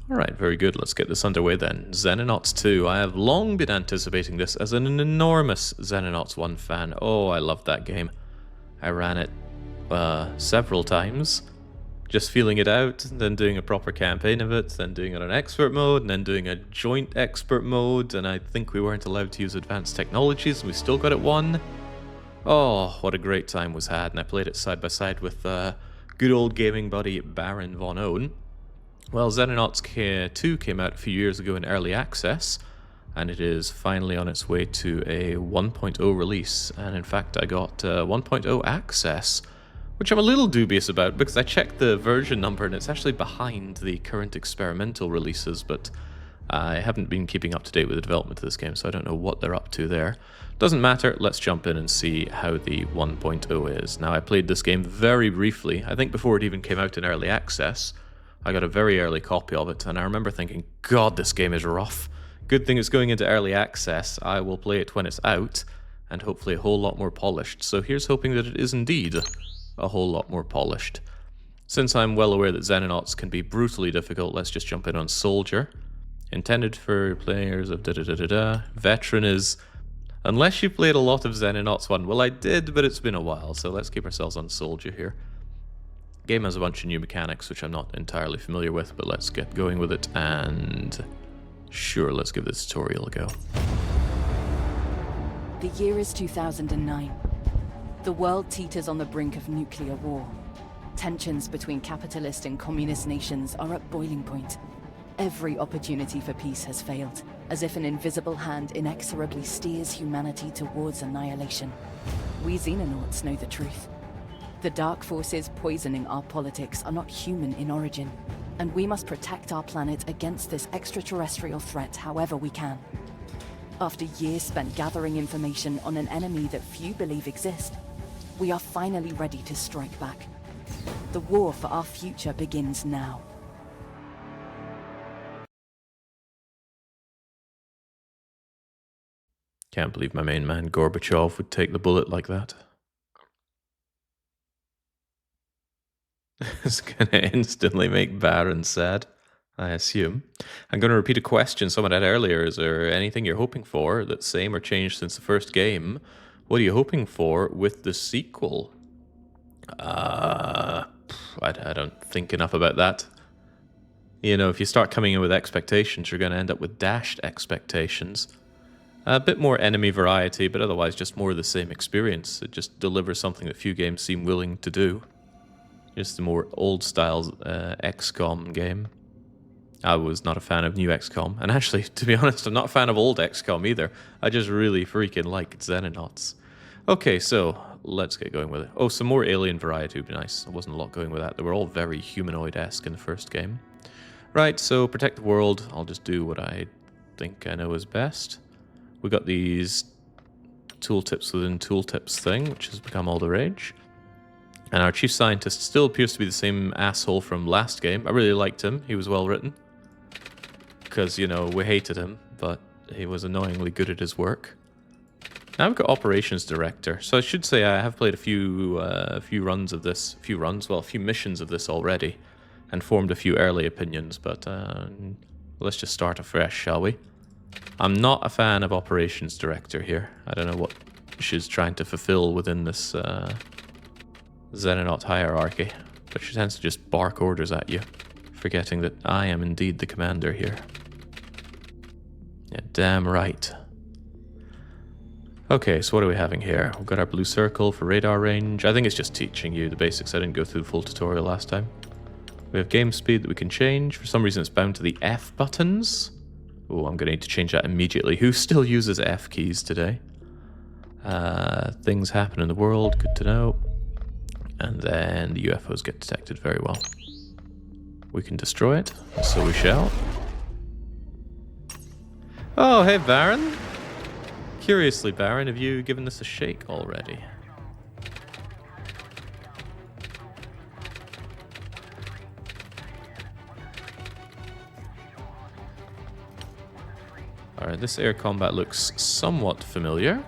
Alright, very good. Let's get this underway then. Xenonauts 2. I have long been anticipating this as an enormous Xenonauts 1 fan. Oh, I loved that game. I ran it several times. Just feeling it out, then doing a proper campaign of it, then doing it on expert mode, and then doing a joint expert mode, and I think we weren't allowed to use advanced technologies, and we still got it won. Oh, what a great time was had, and I played it side by side with good old gaming buddy Baron Von Owen. Well, Xenonauts 2 came out a few years ago in Early Access, and it is finally on its way to a 1.0 release, and in fact I got 1.0 access, which I'm a little dubious about because I checked the version number and it's actually behind the current experimental releases, but I haven't been keeping up to date with the development of this game, so I don't know what they're up to there. Doesn't matter, let's jump in and see how the 1.0 is. Now, I played this game very briefly, I think before it even came out in Early Access. I got a very early copy of it, and I remember thinking, God, this game is rough. Good thing it's going into Early Access. I will play it when it's out, and hopefully a whole lot more polished. So here's hoping that it is indeed a whole lot more polished. Since I'm well aware that Xenonauts can be brutally difficult, let's just jump in on Soldier. Intended for players of da-da-da-da-da. Veteran is... Unless you played a lot of Xenonauts 1. Well, I did, but it's been a while, so let's keep ourselves on Soldier here. Game has a bunch of new mechanics, which I'm not entirely familiar with, but let's get going with it, and... Sure, let's give the tutorial a go. The year is 2009. The world teeters on the brink of nuclear war. Tensions between capitalist and communist nations are at boiling point. Every opportunity for peace has failed, as if an invisible hand inexorably steers humanity towards annihilation. We Xenonauts know the truth. The dark forces poisoning our politics are not human in origin, and we must protect our planet against this extraterrestrial threat however we can. After years spent gathering information on an enemy that few believe exists, we are finally ready to strike back. The war for our future begins now. Can't believe my main man Gorbachev would take the bullet like that. It's gonna instantly make Baron sad, I assume. I'm gonna repeat a question someone had earlier. Is there anything you're hoping for that's same or changed since the first game? What are you hoping for with the sequel? I don't think enough about that. You know, if you start coming in with expectations, you're gonna end up with dashed expectations. A bit more enemy variety, but otherwise just more of the same experience. It just delivers something that few games seem willing to do. Just a more old-style XCOM game. I was not a fan of new XCOM. And actually, to be honest, I'm not a fan of old XCOM either. I just really freaking like Xenonauts. Okay, so let's get going with it. Oh, some more alien variety would be nice. There wasn't a lot going with that. They were all very humanoid-esque in the first game. Right, so protect the world. I'll just do what I think I know is best. We got these tooltips within tooltips thing, which has become all the rage. And our chief scientist still appears to be the same asshole from last game. I really liked him. He was well written. Because, you know, we hated him, but he was annoyingly good at his work. Now we've got operations director. So I should say I have played a few runs of this. A few missions of this already. And formed a few early opinions, but let's just start afresh, shall we? I'm not a fan of operations director here. I don't know what she's trying to fulfill within this... Xenonaut hierarchy, but she tends to just bark orders at you, forgetting that I am indeed the commander here. Yeah, damn right. Okay, so what are we having here? We've got our blue circle for radar range. I think it's just teaching you the basics. I didn't go through the full tutorial last time. We have game speed that we can change. For some reason it's bound to the F buttons. Oh, I'm going to need to change that immediately. Who still uses F keys today? Things happen in the world, good to know. And then the UFOs get detected very well. We can destroy it, so we shall. Oh, hey, Baron. Curiously, Baron, have you given this a shake already? Alright, this air combat looks somewhat familiar.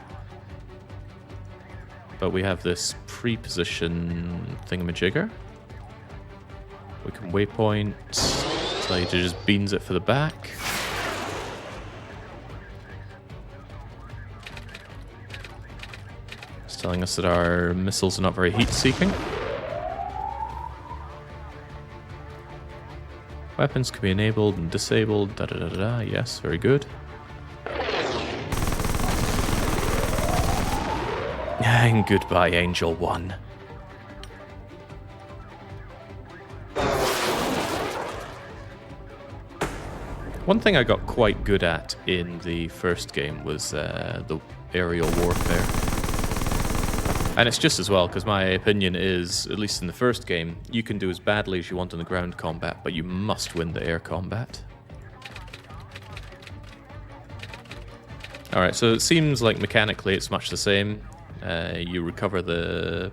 But we have this pre-position thingamajigger. We can waypoint, So he just beans it for the back. It's telling us that our missiles are not very heat-seeking. Weapons can be enabled and disabled. Da da da da. Yes, very good. And goodbye, Angel 1. One thing I got quite good at in the first game was the aerial warfare. And it's just as well, because my opinion is, at least in the first game, you can do as badly as you want in the ground combat, but you must win the air combat. Alright, so it seems like mechanically it's much the same. You recover the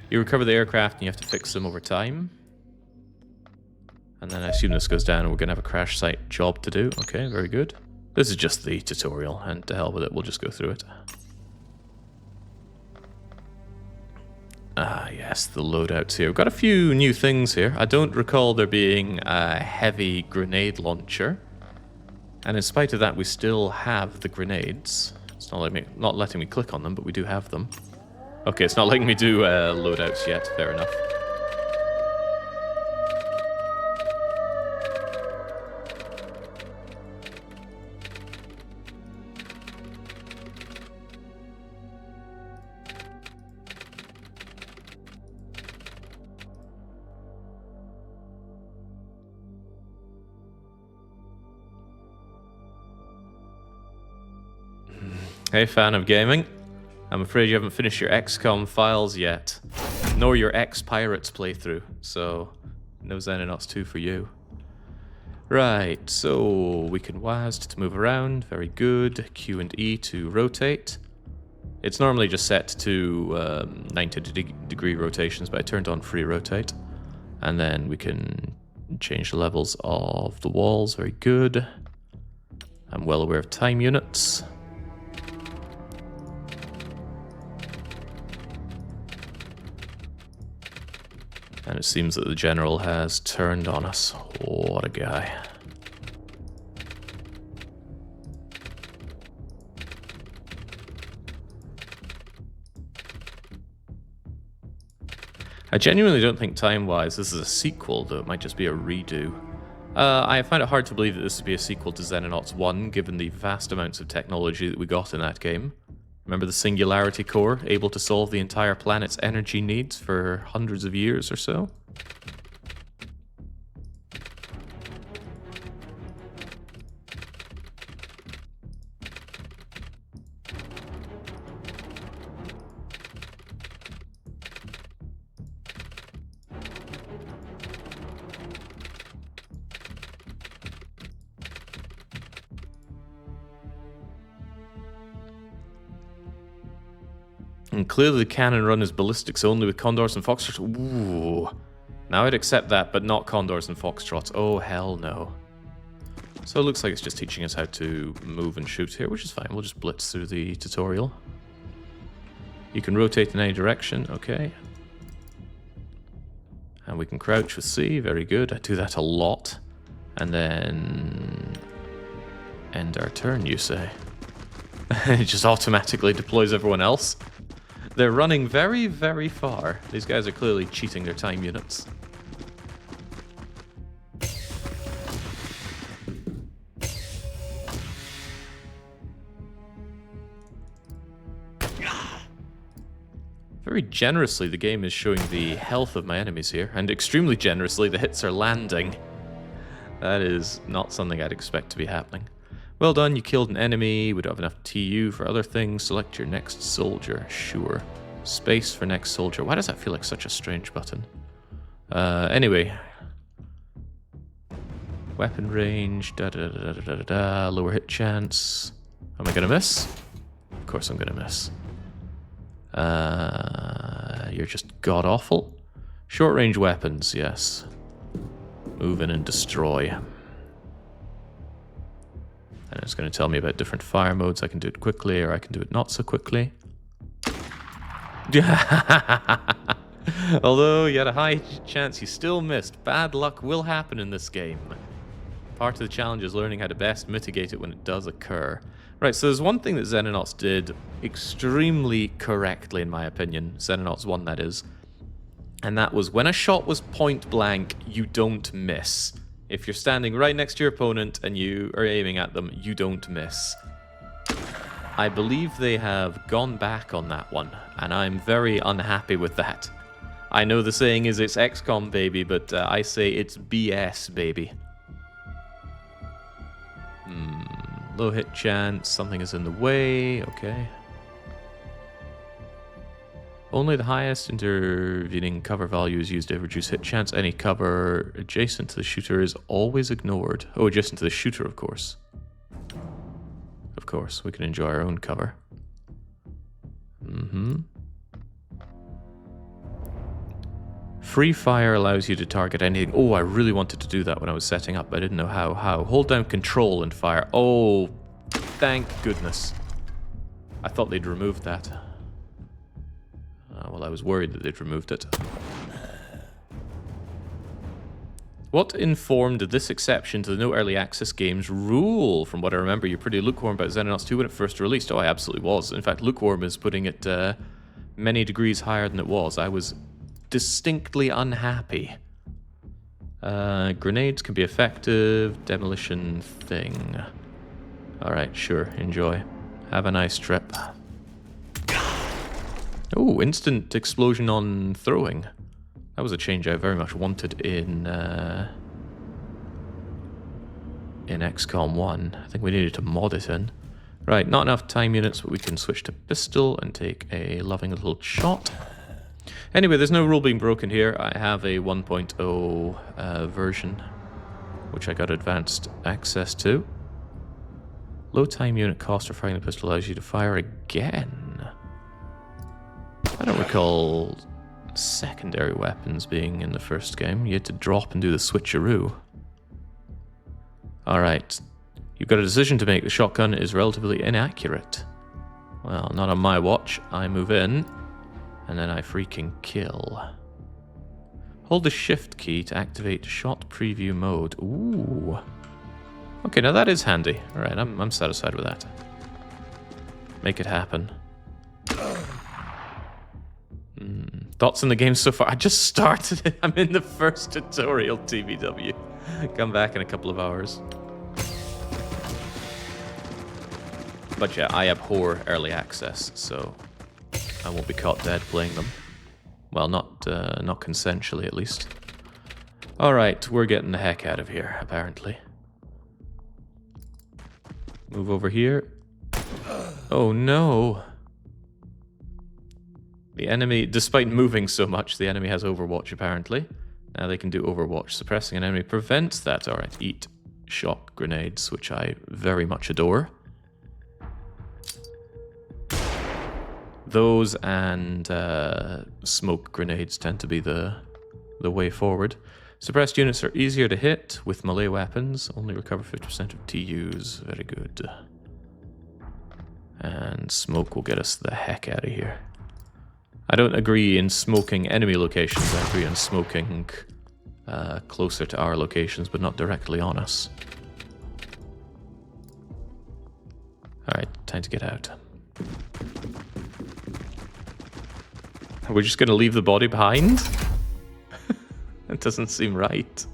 aircraft and you have to fix them over time. And then I assume this goes down and we're going to have a crash site job to do. Okay, very good. This is just the tutorial, and to hell with it, we'll just go through it. Ah, yes, the loadouts here. We've got a few new things here. I don't recall there being a heavy grenade launcher. And in spite of that, we still have the grenades. It's not letting me click on them, but we do have them. Okay, it's not letting me do loadouts yet. Fair enough. Hey, fan of gaming. I'm afraid you haven't finished your XCOM files yet, nor your X-Pirates playthrough, so no Xenonauts 2 for you. Right, so we can WASD to move around, very good. Q and E to rotate. It's normally just set to 90-degree rotations, but I turned on free rotate. And then we can change the levels of the walls, very good. I'm well aware of time units. And it seems that the general has turned on us. What a guy. I genuinely don't think time-wise this is a sequel, though it might just be a redo. I find it hard to believe that this would be a sequel to Xenonauts 1, given the vast amounts of technology that we got in that game. Remember the Singularity Core, able to solve the entire planet's energy needs for hundreds of years or so? And clearly the cannon run is ballistics only with Condors and Foxtrots. Ooh. Now I'd accept that, but not Condors and Foxtrots. Oh, hell no. So it looks like it's just teaching us how to move and shoot here, which is fine. We'll just blitz through the tutorial. You can rotate in any direction. Okay. And we can crouch with C. Very good. I do that a lot. And then end our turn, you say. It just automatically deploys everyone else. They're running very, very far. These guys are clearly cheating their time units. Very generously, the game is showing the health of my enemies here, and extremely generously, the hits are landing. That is not something I'd expect to be happening. Well done, you killed an enemy. We don't have enough TU for other things. Select your next soldier. Sure. Space for next soldier. Why does that feel like such a strange button? Anyway. Weapon range. Lower hit chance. Am I going to miss? Of course I'm going to miss. You're just god-awful. Short-range weapons, yes. Move in and destroy. And it's going to tell me about different fire modes. I can do it quickly, or I can do it not so quickly. Although you had a high chance, you still missed. Bad luck will happen in this game. Part of the challenge is learning how to best mitigate it when it does occur. Right, so there's one thing that Xenonauts did extremely correctly, in my opinion. Xenonauts 1, that is. And that was when a shot was point blank, you don't miss. If you're standing right next to your opponent and you are aiming at them, you don't miss. I believe they have gone back on that one, and I'm very unhappy with that. I know the saying is it's XCOM baby, but I say it's BS baby. Low hit chance, something is in the way, okay. Only the highest intervening cover value is used to reduce hit chance. Any cover adjacent to the shooter is always ignored. Oh, adjacent to the shooter, of course. Of course, we can enjoy our own cover. Free fire allows you to target anything. Oh, I really wanted to do that when I was setting up. I didn't know how. Hold down control and fire. Oh, thank goodness. I thought they'd removed that. Well, I was worried that they'd removed it. What informed this exception to the no early access games rule? From what I remember, you're pretty lukewarm about Xenonauts 2 when it first released. Oh, I absolutely was. In fact, lukewarm is putting it many degrees higher than it was. I was distinctly unhappy. Grenades can be effective. Demolition thing. Alright, sure. Enjoy. Have a nice trip. Oh, instant explosion on throwing. That was a change I very much wanted in XCOM 1. I think we needed to mod it in. Right, not enough time units, but we can switch to pistol and take a loving little shot. Anyway, there's no rule being broken here. I have a 1.0 version, which I got advanced access to. Low time unit cost for firing the pistol allows you to fire again. I don't recall secondary weapons being in the first game. You had to drop and do the switcheroo. Alright. You've got a decision to make. The shotgun is relatively inaccurate. Well, not on my watch. I move in, and then I freaking kill. Hold the shift key to activate shot preview mode. Ooh. Okay, now that is handy. Alright, I'm satisfied with that. Make it happen. Thoughts on the game so far? I just started it. I'm in the first tutorial, TBW. Come back in a couple of hours. But yeah, I abhor early access, so I won't be caught dead playing them. Well, not consensually, at least. Alright, we're getting the heck out of here, apparently. Move over here. Oh no! The enemy, despite moving so much, the enemy has Overwatch, apparently. Now they can do Overwatch. Suppressing an enemy prevents that. Alright, eat shock grenades, which I very much adore. Those and smoke grenades tend to be the way forward. Suppressed units are easier to hit with melee weapons. Only recover 50% of TUs. Very good. And smoke will get us the heck out of here. I don't agree in smoking enemy locations. I agree in smoking closer to our locations, but not directly on us. Alright, time to get out. Are we just going to leave the body behind? That doesn't seem right.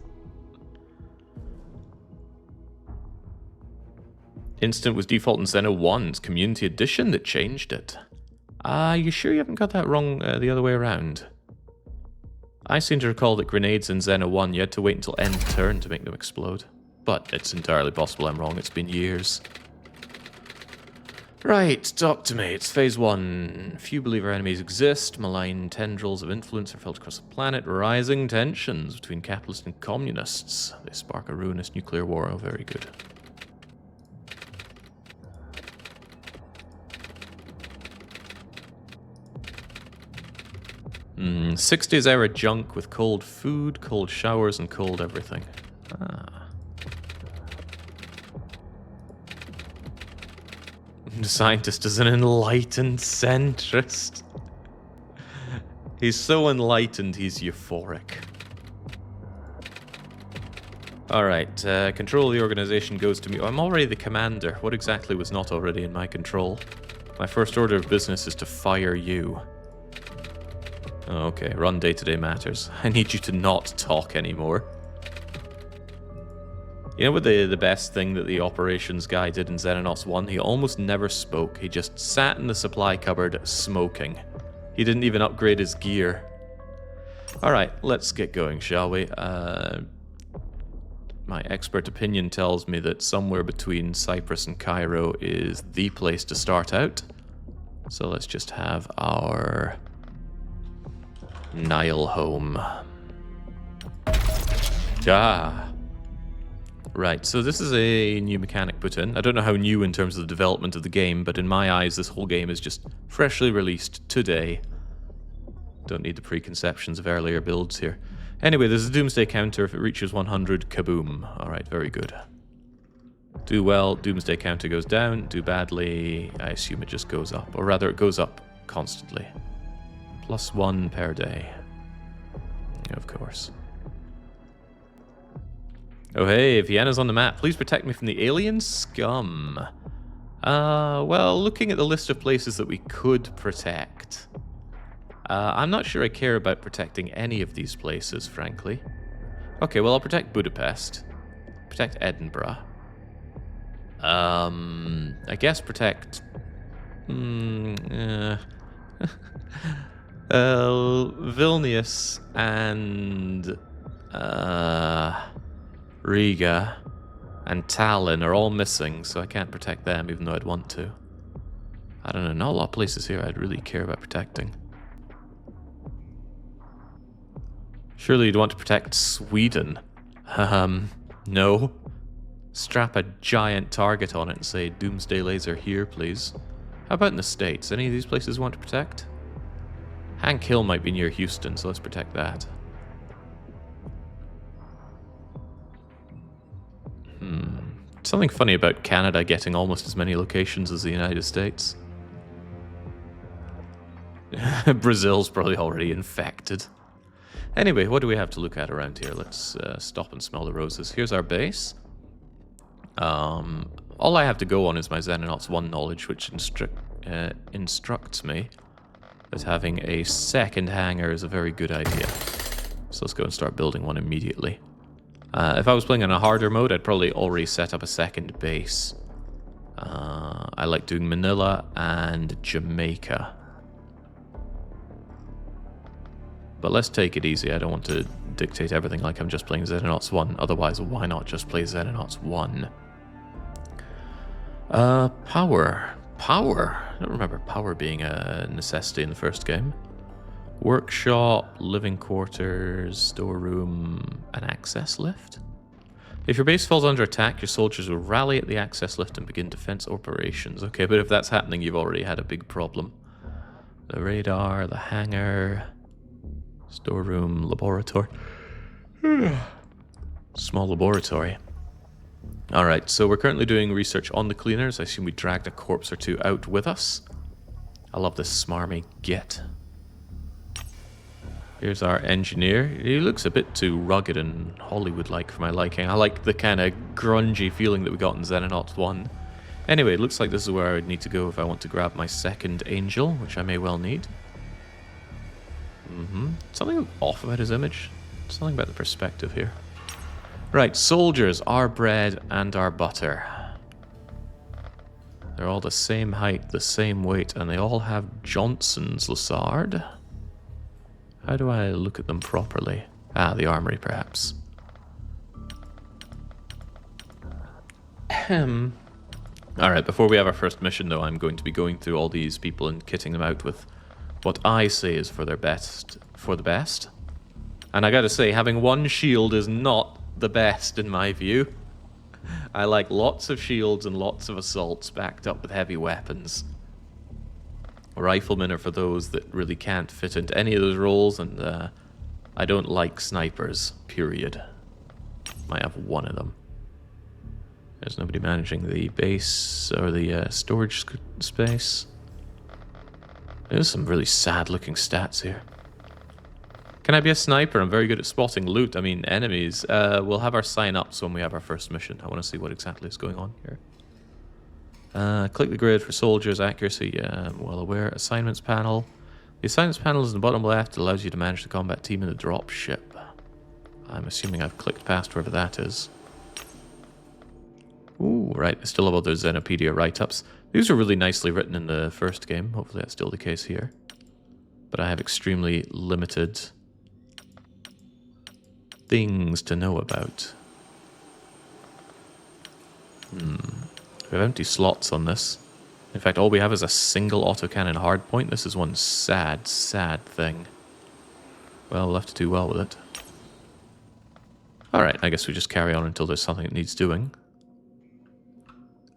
Instant was default in Xeno 1's Community Edition that changed it. You sure you haven't got that wrong the other way around? I seem to recall that grenades in Xeno 1, you had to wait until end turn to make them explode. But it's entirely possible I'm wrong, it's been years. Right, talk to me. It's phase 1. Few believe our enemies exist. Malign tendrils of influence are felt across the planet. Rising tensions between capitalists and communists. They spark a ruinous nuclear war. Oh, very good. 60s era junk with cold food, cold showers, and cold everything. The scientist is an enlightened centrist. He's so enlightened, he's euphoric. Alright, control of the organization goes to me. Oh, I'm already the commander. What exactly was not already in my control? My first order of business is to fire you. Oh, okay, run day-to-day matters. I need you to not talk anymore. You know what the best thing that the operations guy did in Xenonauts 1? He almost never spoke. He just sat in the supply cupboard smoking. He didn't even upgrade his gear. Alright, let's get going, shall we? My expert opinion tells me that somewhere between Cyprus and Cairo is the place to start out. So let's just have our Nile home. Ah. Right, so this is a new mechanic put in. I don't know how new in terms of the development of the game, but in my eyes this whole game is just freshly released today. Don't need the preconceptions of earlier builds here. Anyway, there's a doomsday counter. If it reaches 100, kaboom. Alright, very good. Do well, doomsday counter goes down. Do badly, I assume it just goes up. Or rather, it goes up constantly. +1 per day. Of course. Oh hey, Vienna's on the map. Please protect me from the alien scum. Well, looking at the list of places that we could protect... I'm not sure I care about protecting any of these places, frankly. Okay, well, I'll protect Budapest. Protect Edinburgh. I guess protect... Vilnius and... Riga and Tallinn are all missing, so I can't protect them, even though I'd want to. I don't know, not a lot of places here I'd really care about protecting. Surely you'd want to protect Sweden. No. Strap a giant target on it and say, Doomsday Laser here, please. How about in the States? Any of these places you want to protect? Hank Hill might be near Houston, so let's protect that. Something funny about Canada getting almost as many locations as the United States. Brazil's probably already infected. Anyway, what do we have to look at around here? Let's stop and smell the roses. Here's our base. All I have to go on is my Xenonauts 1 knowledge, which instructs me that having a second hangar is a very good idea. So let's go and start building one immediately. If I was playing on a harder mode, I'd probably already set up a second base. I like doing Manila and Jamaica. But let's take it easy. I don't want to dictate everything like I'm just playing Xenonauts 1. Otherwise, why not just play Xenonauts 1? Power. Power. I don't remember power being a necessity in the first game. Workshop, living quarters, storeroom, an access lift? If your base falls under attack, your soldiers will rally at the access lift and begin defense operations. Okay, but if that's happening, you've already had a big problem. The radar, the hangar, storeroom, laboratory. Small laboratory. Alright, so we're currently doing research on the cleaners. I assume we dragged a corpse or two out with us. I love this smarmy git. Here's our engineer. He looks a bit too rugged and Hollywood-like for my liking. I like the kind of grungy feeling that we got in Xenonauts 1. Anyway, it looks like this is where I would need to go if I want to grab my second angel, which I may well need. Something off about his image. Something about the perspective here. Right, soldiers, our bread and our butter. They're all the same height, the same weight, and they all have Johnson's Lassard. How do I look at them properly? Ah, the armory, perhaps. Alright, before we have our first mission, though, I'm going to be going through all these people and kitting them out with what I say is for the best. And I gotta say, having one shield is not the best in my view. I like lots of shields and lots of assaults backed up with heavy weapons. Riflemen are for those that really can't fit into any of those roles, and I don't like snipers, period. Might have one of them. There's nobody managing the base or the storage space. There's some really sad looking stats here. Can I be a sniper? I'm very good at spotting loot. I mean, enemies. We'll have our sign-ups when we have our first mission. I want to see what exactly is going on here. Click the grid for soldiers, accuracy. Yeah, I'm well aware. Assignments panel. The assignments panel is in the bottom left. It allows you to manage the combat team in the drop ship. I'm assuming I've clicked past wherever that is. Ooh, right. I still have other Xenopedia write-ups. These are really nicely written in the first game. Hopefully that's still the case here. But I have extremely limited things to know about. We have empty slots on this. In fact, all we have is a single autocannon hardpoint. This is one sad, sad thing. Well, we'll have to do well with it. Alright, I guess we just carry on until there's something that needs doing.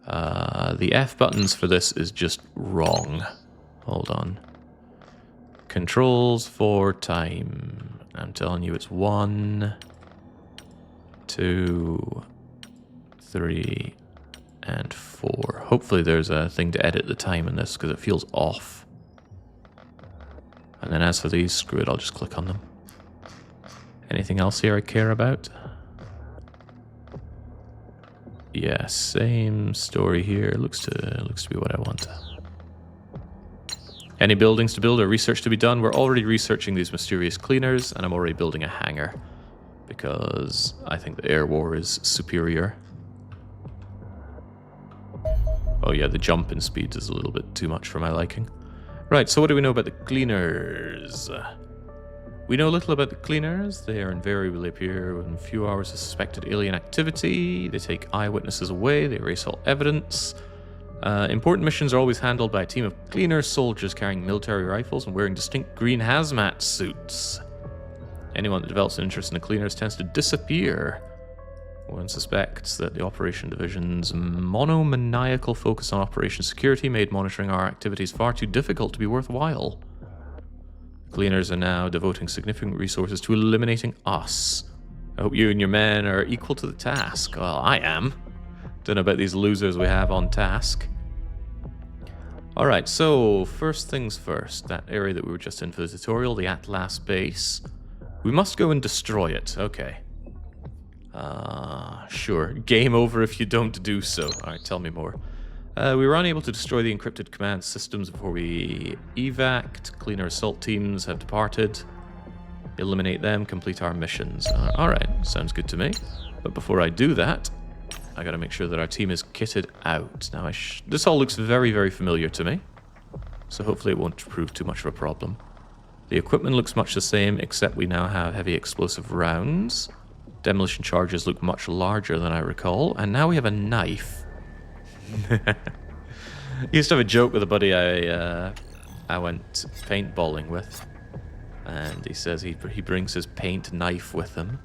The F buttons for this is just wrong. Hold on. Controls for time. I'm telling you it's 1, 2, 3, and 4. Hopefully there's a thing to edit the time in this because it feels off. And then as for these, screw it, I'll just click on them. Anything else here I care about? Yeah, same story here. Looks to be what I want. Any buildings to build or research to be done? We're already researching these mysterious cleaners, and I'm already building a hangar because I think the air war is superior. Oh yeah, the jump in speed is a little bit too much for my liking. Right, so what do we know about the cleaners? We know little about the cleaners. They are invariably appear within a few hours of suspected alien activity. They take eyewitnesses away. They erase all evidence. Important missions are always handled by a team of cleaner soldiers carrying military rifles and wearing distinct green hazmat suits. Anyone that develops an interest in the cleaners tends to disappear. One suspects that the Operation Division's monomaniacal focus on operation security made monitoring our activities far too difficult to be worthwhile. Cleaners are now devoting significant resources to eliminating us. I hope you and your men are equal to the task. Well, I am. Don't know about these losers we have on task. Alright, so first things first. That area that we were just in for the tutorial, the Atlas base. We must go and destroy it. Okay. Sure. Game over if you don't do so. Alright, tell me more. We were unable to destroy the encrypted command systems before we evac'd. Cleaner assault teams have departed. Eliminate them, complete our missions. Alright, sounds good to me. But before I do that, I gotta make sure that our team is kitted out. Now, this all looks very, very familiar to me. So hopefully it won't prove too much of a problem. The equipment looks much the same, except we now have heavy explosive rounds. Demolition charges look much larger than I recall. And now we have a knife. I used to have a joke with a buddy I went paintballing with, and he says he brings his paint knife with him.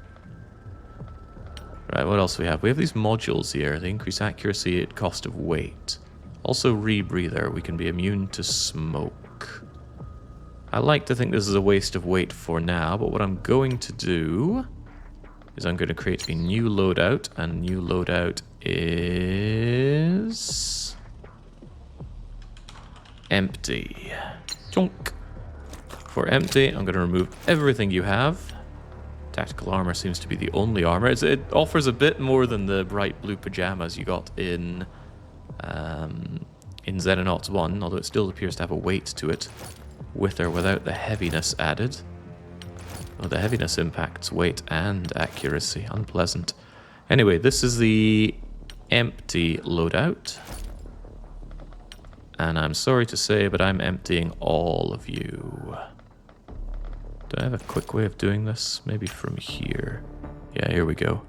Right, what else do we have? We have these modules here. They increase accuracy at cost of weight. Also rebreather. We can be immune to smoke. I like to think this is a waste of weight for now, but what I'm going to do is I'm going to create a new loadout, and new loadout is empty. Chonk. For empty, I'm going to remove everything you have. Tactical armor seems to be the only armor. It offers a bit more than the bright blue pajamas you got in Xenonauts 1, although it still appears to have a weight to it, with or without the heaviness added. Well, the heaviness impacts weight and accuracy. Unpleasant. Anyway, this is the empty loadout. And I'm sorry to say, but I'm emptying all of you. Do I have a quick way of doing this? Maybe from here. Yeah, here we go.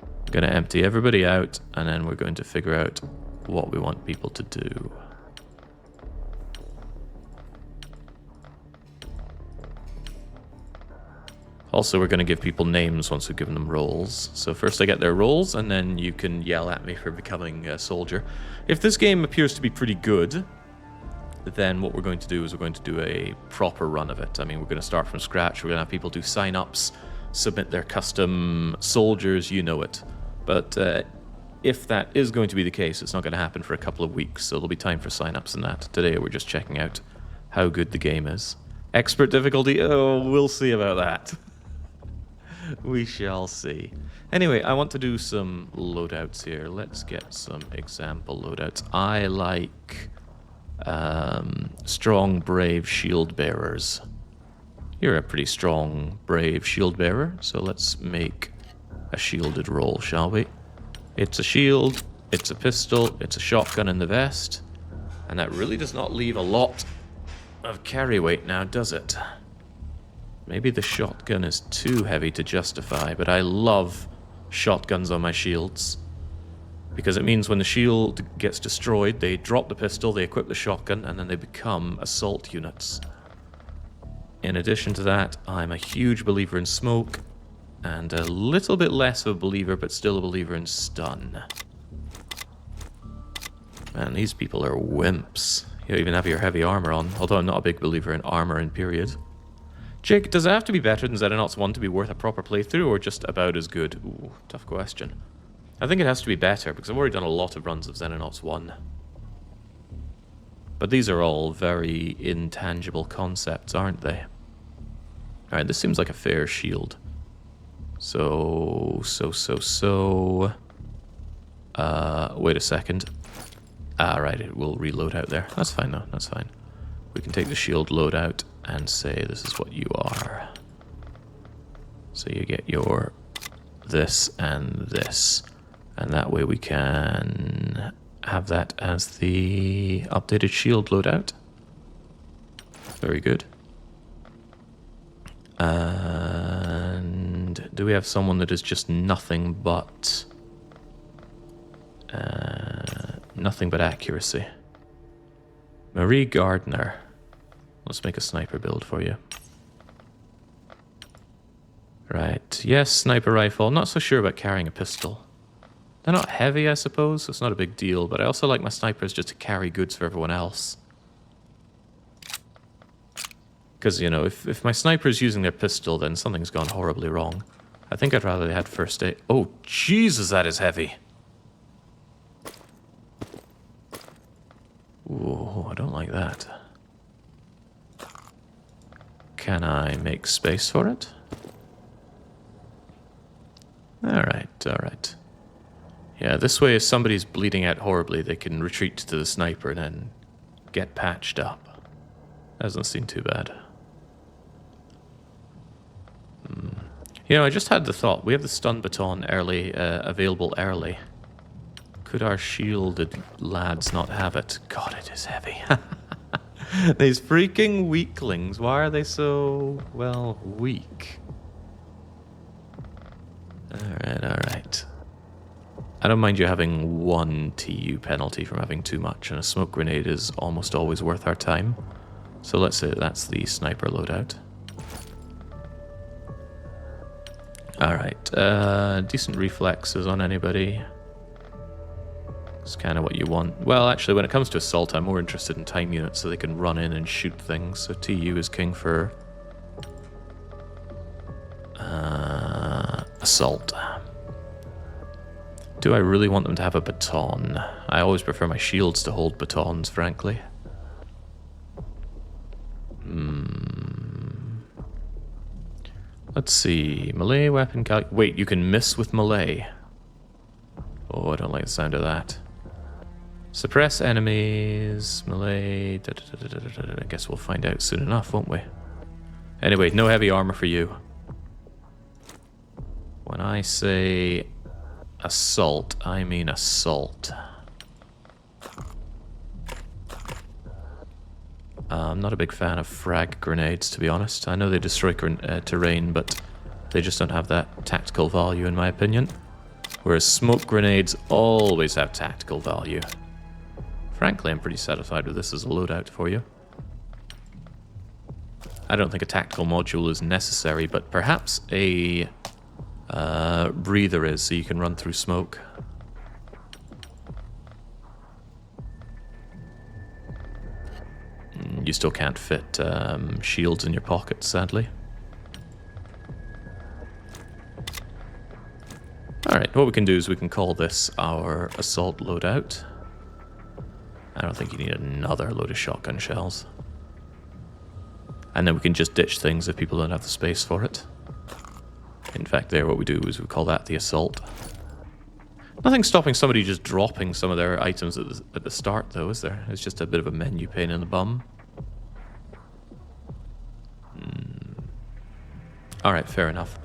I'm going to empty everybody out, and then we're going to figure out what we want people to do. Also, we're going to give people names once we've given them roles. So first I get their roles, and then you can yell at me for becoming a soldier. If this game appears to be pretty good, then what we're going to do is we're going to do a proper run of it. I mean, we're going to start from scratch. We're going to have people do sign-ups, submit their custom soldiers, you know it. But if that is going to be the case, it's not going to happen for a couple of weeks, so there'll be time for sign-ups and that. Today we're just checking out how good the game is. Expert difficulty? Oh, we'll see about that. We shall see. Anyway, I want to do some loadouts here. Let's get some example loadouts. I like strong, brave shield bearers. You're a pretty strong, brave shield bearer, so let's make a shielded roll, shall we? It's a shield, it's a pistol, it's a shotgun in the vest, and that really does not leave a lot of carry weight now, does it? Maybe the shotgun is too heavy to justify, but I love shotguns on my shields. Because it means when the shield gets destroyed, they drop the pistol, they equip the shotgun, and then they become assault units. In addition to that, I'm a huge believer in smoke, and a little bit less of a believer, but still a believer in stun. Man, these people are wimps. You even have your heavy armor on, although I'm not a big believer in armor in period. Jake, does it have to be better than Xenonauts 1 to be worth a proper playthrough, or just about as good? Ooh, tough question. I think it has to be better, because I've already done a lot of runs of Xenonauts 1. But these are all very intangible concepts, aren't they? Alright, this seems like a fair shield. Wait a second. Right, it will reload out there. That's fine though, that's fine. We can take the shield loadout and say this is what you are. So you get your this and this. And that way we can have that as the updated shield loadout. Very good. And do we have someone that is just nothing but accuracy? Marie Gardner. Let's make a sniper build for you. Right. Yes, sniper rifle. Not so sure about carrying a pistol. They're not heavy, I suppose, so it's not a big deal, but I also like my snipers just to carry goods for everyone else. Because, you know, if my sniper's using their pistol, then something's gone horribly wrong. I think I'd rather they had first aid. Oh, Jesus, that is heavy. Ooh, I don't like that. Can I make space for it? Alright, alright. Yeah, this way if somebody's bleeding out horribly, they can retreat to the sniper and then get patched up. Doesn't seem too bad. You know, I just had the thought, we have the stun baton early, available early. Could our shielded lads not have it? God, it is heavy. These freaking weaklings, why are they so, well, weak? Alright, alright. I don't mind you having 1 TU penalty from having too much, and a smoke grenade is almost always worth our time. So let's say that's the sniper loadout. Alright, decent reflexes on anybody. It's kind of what you want. Well, actually, when it comes to assault, I'm more interested in time units so they can run in and shoot things. So TU is king for assault. Do I really want them to have a baton? I always prefer my shields to hold batons, frankly. Let's see. Melee weapon wait, you can miss with melee. Oh, I don't like the sound of that. Suppress enemies, melee, I guess we'll find out soon enough, won't we? Anyway, no heavy armor for you. When I say assault, I mean assault. I'm not a big fan of frag grenades, to be honest. I know they destroy terrain, but they just don't have that tactical value, in my opinion. Whereas smoke grenades always have tactical value. Frankly, I'm pretty satisfied with this as a loadout for you. I don't think a tactical module is necessary, but perhaps a breather is, so you can run through smoke. You still can't fit shields in your pockets, sadly. Alright, what we can do is we can call this our assault loadout. I don't think you need another load of shotgun shells. And then we can just ditch things if people don't have the space for it. In fact, there what we do is we call that the assault. Nothing stopping somebody just dropping some of their items at the start, though, is there? It's just a bit of a menu pain in the bum. Alright, fair enough.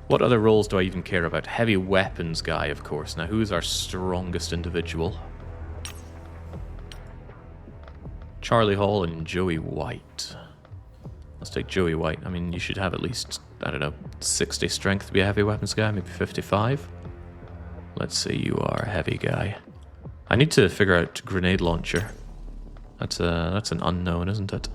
What other roles do I even care about? Heavy weapons guy, of course. Now, who's our strongest individual? Charlie Hall and Joey White. Let's take Joey White. I mean, you should have at least, I don't know, 60 strength to be a heavy weapons guy, maybe 55. Let's say you are a heavy guy. I need to figure out grenade launcher. That's an unknown, isn't it?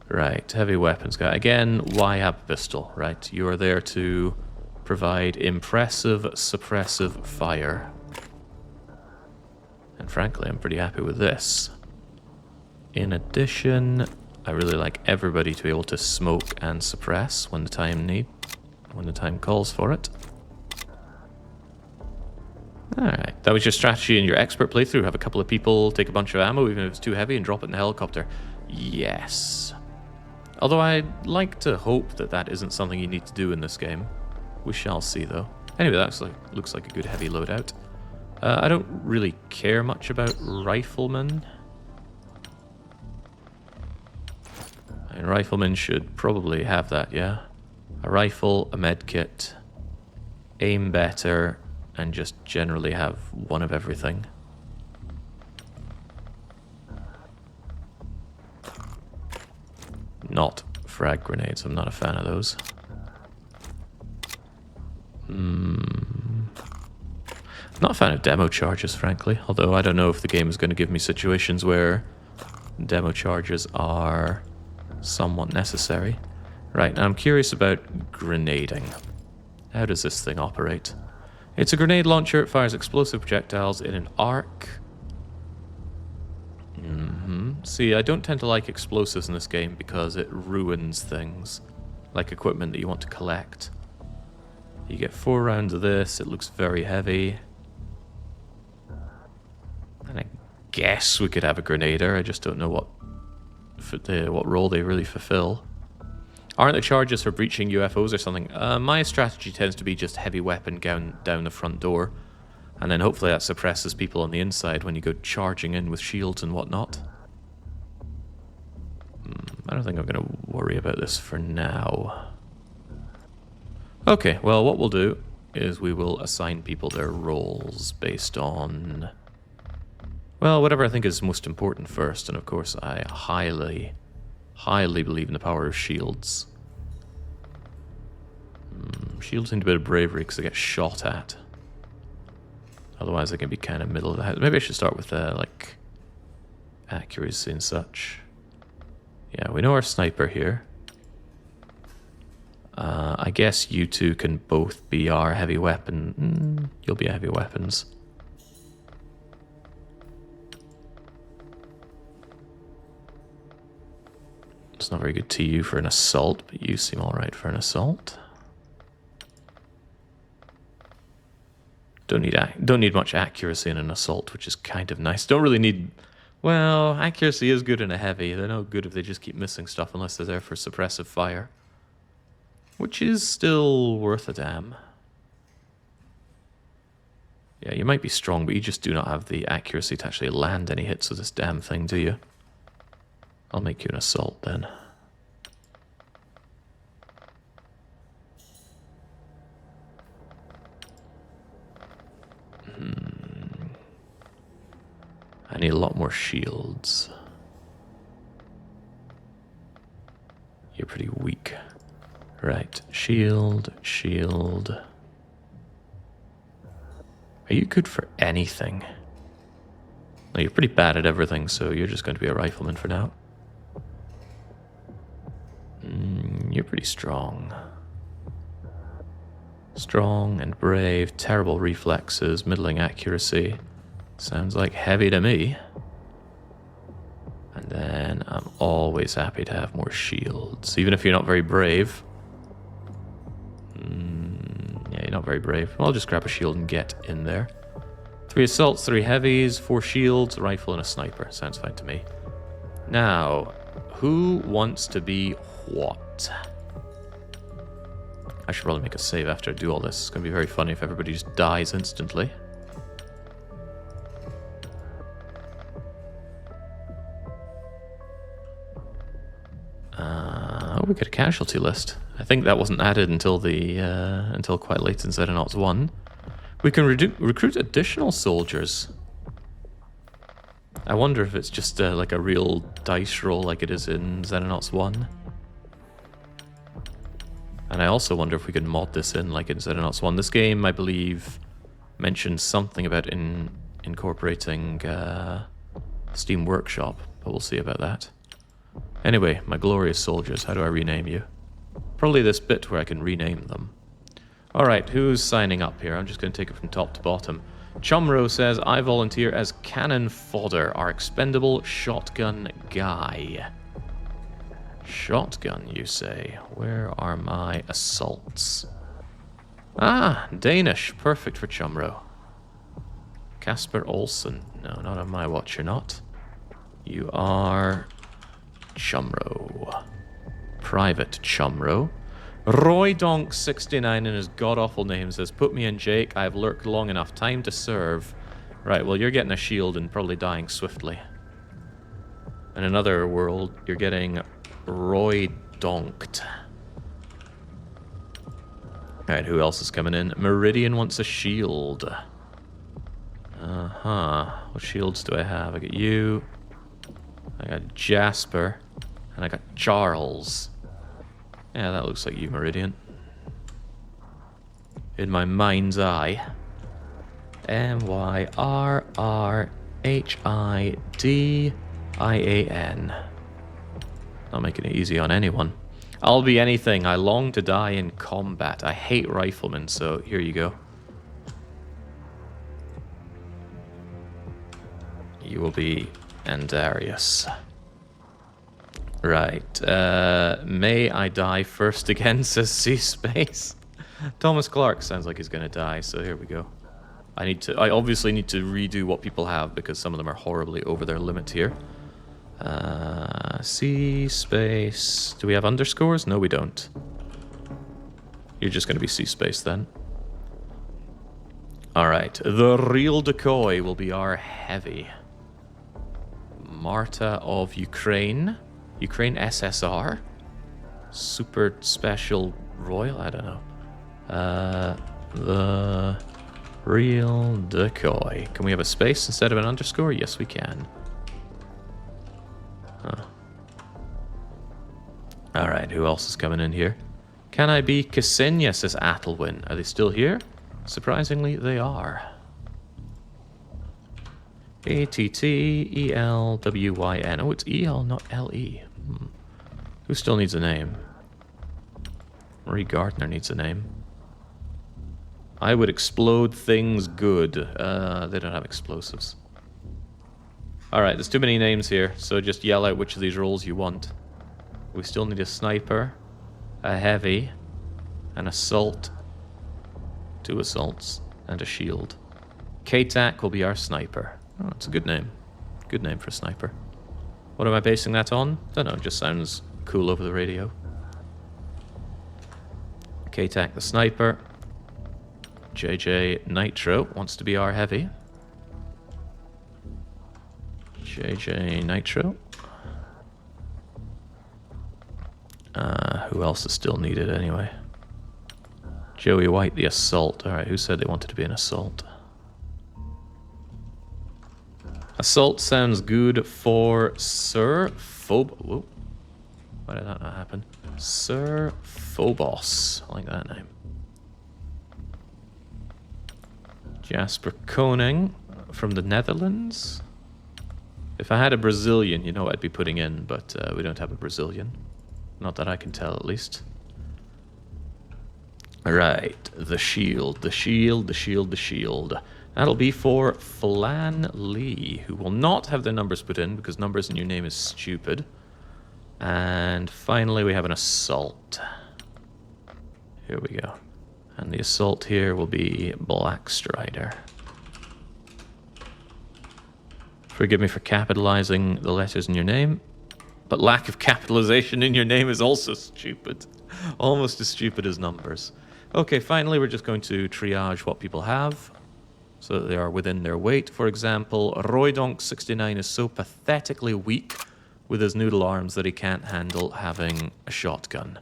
Right, heavy weapons guy. Again, why have a pistol, right? You are there to provide impressive suppressive fire. And frankly, I'm pretty happy with this. In addition, I really like everybody to be able to smoke and suppress when the time calls for it. Alright, that was your strategy in your expert playthrough. Have a couple of people take a bunch of ammo, even if it's too heavy, and drop it in the helicopter. Yes. Although I'd like to hope that that isn't something you need to do in this game. We shall see, though. Anyway, that looks like a good heavy loadout. I don't really care much about riflemen. And riflemen should probably have that, yeah? A rifle, a med kit, aim better, and just generally have one of everything. Not frag grenades, I'm not a fan of those. Not a fan of demo charges, frankly, although I don't know if the game is going to give me situations where demo charges are somewhat necessary. Right, now I'm curious about grenading. How does this thing operate? It's a grenade launcher. It fires explosive projectiles in an arc. See, I don't tend to like explosives in this game because it ruins things, like equipment that you want to collect. You get 4 rounds of this. It looks very heavy. And I guess we could have a grenader. I just don't know what role they really fulfill. Aren't the charges for breaching UFOs or something? My strategy tends to be just heavy weapon down the front door. And then hopefully that suppresses people on the inside when you go charging in with shields and whatnot. I don't think I'm going to worry about this for now. Okay, well, what we'll do is we will assign people their roles based on, well, whatever I think is most important first. And of course, I highly believe in the power of shields. Shields need a bit of bravery because they get shot at. Otherwise, they can be kind of middle of the house. Maybe I should start with, like, accuracy and such. Yeah, we know our sniper here. I guess you two can both be our heavy weapon. You'll be a heavy weapons. It's not very good to you for an assault, but you seem alright for an assault. Don't need much accuracy in an assault, which is kind of nice. Don't really need... Well, accuracy is good in a heavy. They're no good if they just keep missing stuff unless they're there for suppressive fire. Which is still worth a damn. Yeah, you might be strong, but you just do not have the accuracy to actually land any hits with this damn thing, do you? I'll make you an assault then. I need a lot more shields. You're pretty weak. Right, shield. Are you good for anything? No, you're pretty bad at everything, so you're just going to be a rifleman for now. You're pretty strong. Strong and brave, terrible reflexes, middling accuracy. Sounds like heavy to me. And then I'm always happy to have more shields, even if you're not very brave. Yeah, you're not very brave. I'll just grab a shield and get in there. 3 assaults, 3 heavies, 4 shields, a rifle, and a sniper. Sounds fine to me. Now, Who wants to be what? I should probably make a save after I do all this. It's going to be very funny if everybody just dies instantly. We got a casualty list. I think that wasn't added until until quite late in Xenonauts 1. We can recruit additional soldiers. I wonder if it's just like a real dice roll like it is in Xenonauts 1. And I also wonder if we can mod this in like in Xenonauts 1. This game, I believe, mentioned something about incorporating Steam Workshop, but we'll see about that. Anyway, my glorious soldiers, how do I rename you? Probably this bit where I can rename them. Alright, who's signing up here? I'm just going to take it from top to bottom. Chumro says, I volunteer as cannon fodder, our expendable shotgun guy. Shotgun, you say? Where are my assaults? Ah, Danish. Perfect for Chumro. Casper Olsen. No, not on my watch, you're not. You are... Chumro. Private Chumro. Roy Donk 69 in his god-awful name says, put me in, Jake. I've lurked long enough. Time to serve. Right, well, you're getting a shield and probably dying swiftly. In another world, you're getting Roy Donked. Alright, who else is coming in? Meridian wants a shield. What shields do I have? I got you. I got Jasper. And I got Charles. Yeah, that looks like you, Meridian. In my mind's eye. M-Y-R-R-H-I-D-I-A-N. Not making it easy on anyone. I'll be anything. I long to die in combat. I hate riflemen, so here you go. You will be Andarius. Right. May I die first again, says C-Space. Thomas Clark sounds like he's going to die, so here we go. I obviously need to redo what people have because some of them are horribly over their limit here. C-Space. Do we have underscores? No, we don't. You're just going to be C-Space then. Alright. The real decoy will be our heavy. Marta of Ukraine. Ukraine SSR? Super Special Royal? I don't know. The real decoy. Can we have a space instead of an underscore? Yes, we can. Huh. Alright, who else is coming in here? Can I be Ksenia, says Athelwyn. Are they still here? Surprisingly, they are. A-T-T-E-L-W-Y-N. Oh, it's E-L, not L-E. Who still needs a name? Marie Gardner needs a name. I would explode things good. They don't have explosives. Alright, there's too many names here, so just yell out which of these roles you want. We still need a sniper, a heavy, an assault, 2 assaults, and a shield. K-Tac will be our sniper. Oh, that's a good name. Good name for a sniper. What am I basing that on? Don't know, it just sounds cool over the radio. K-Tac the sniper. JJ Nitro wants to be our heavy. JJ Nitro. Who else is still needed anyway? Joey White the assault. Alright, who said they wanted to be an assault? Assault sounds good for Sir Whoa. Why did that not happen? Sir Phobos. I like that name. Jasper Koning from the Netherlands. If I had a Brazilian, you know what I'd be putting in, but we don't have a Brazilian. Not that I can tell, at least. Alright, the shield, the shield, the shield, the shield. That'll be for Flan Lee, who will not have their numbers put in because numbers in your name is stupid. And finally, we have an assault. Here we go. And the assault here will be Black Strider. Forgive me for capitalizing the letters in your name. But lack of capitalization in your name is also stupid. Almost as stupid as numbers. Okay, finally we're just going to triage what people have, so that they are within their weight. For example, Roydonk69 is so pathetically weak with his noodle arms that he can't handle having a shotgun.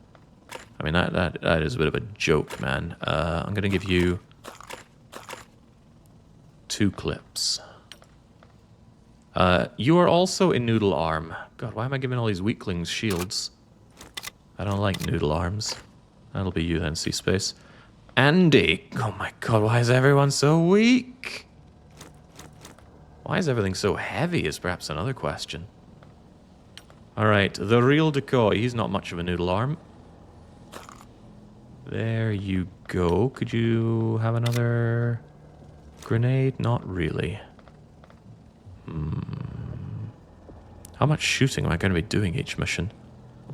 I mean, that is a bit of a joke, man. I'm going to give you 2 clips. You are also a noodle arm. God, why am I giving all these weaklings shields? I don't like noodle arms. That'll be you then, C-Space. Andy! Oh my god, why is everyone so weak? Why is everything so heavy is perhaps another question. Alright, the real decoy. He's not much of a noodle arm. There you go. Could you have another grenade? Not really. How much shooting am I going to be doing each mission?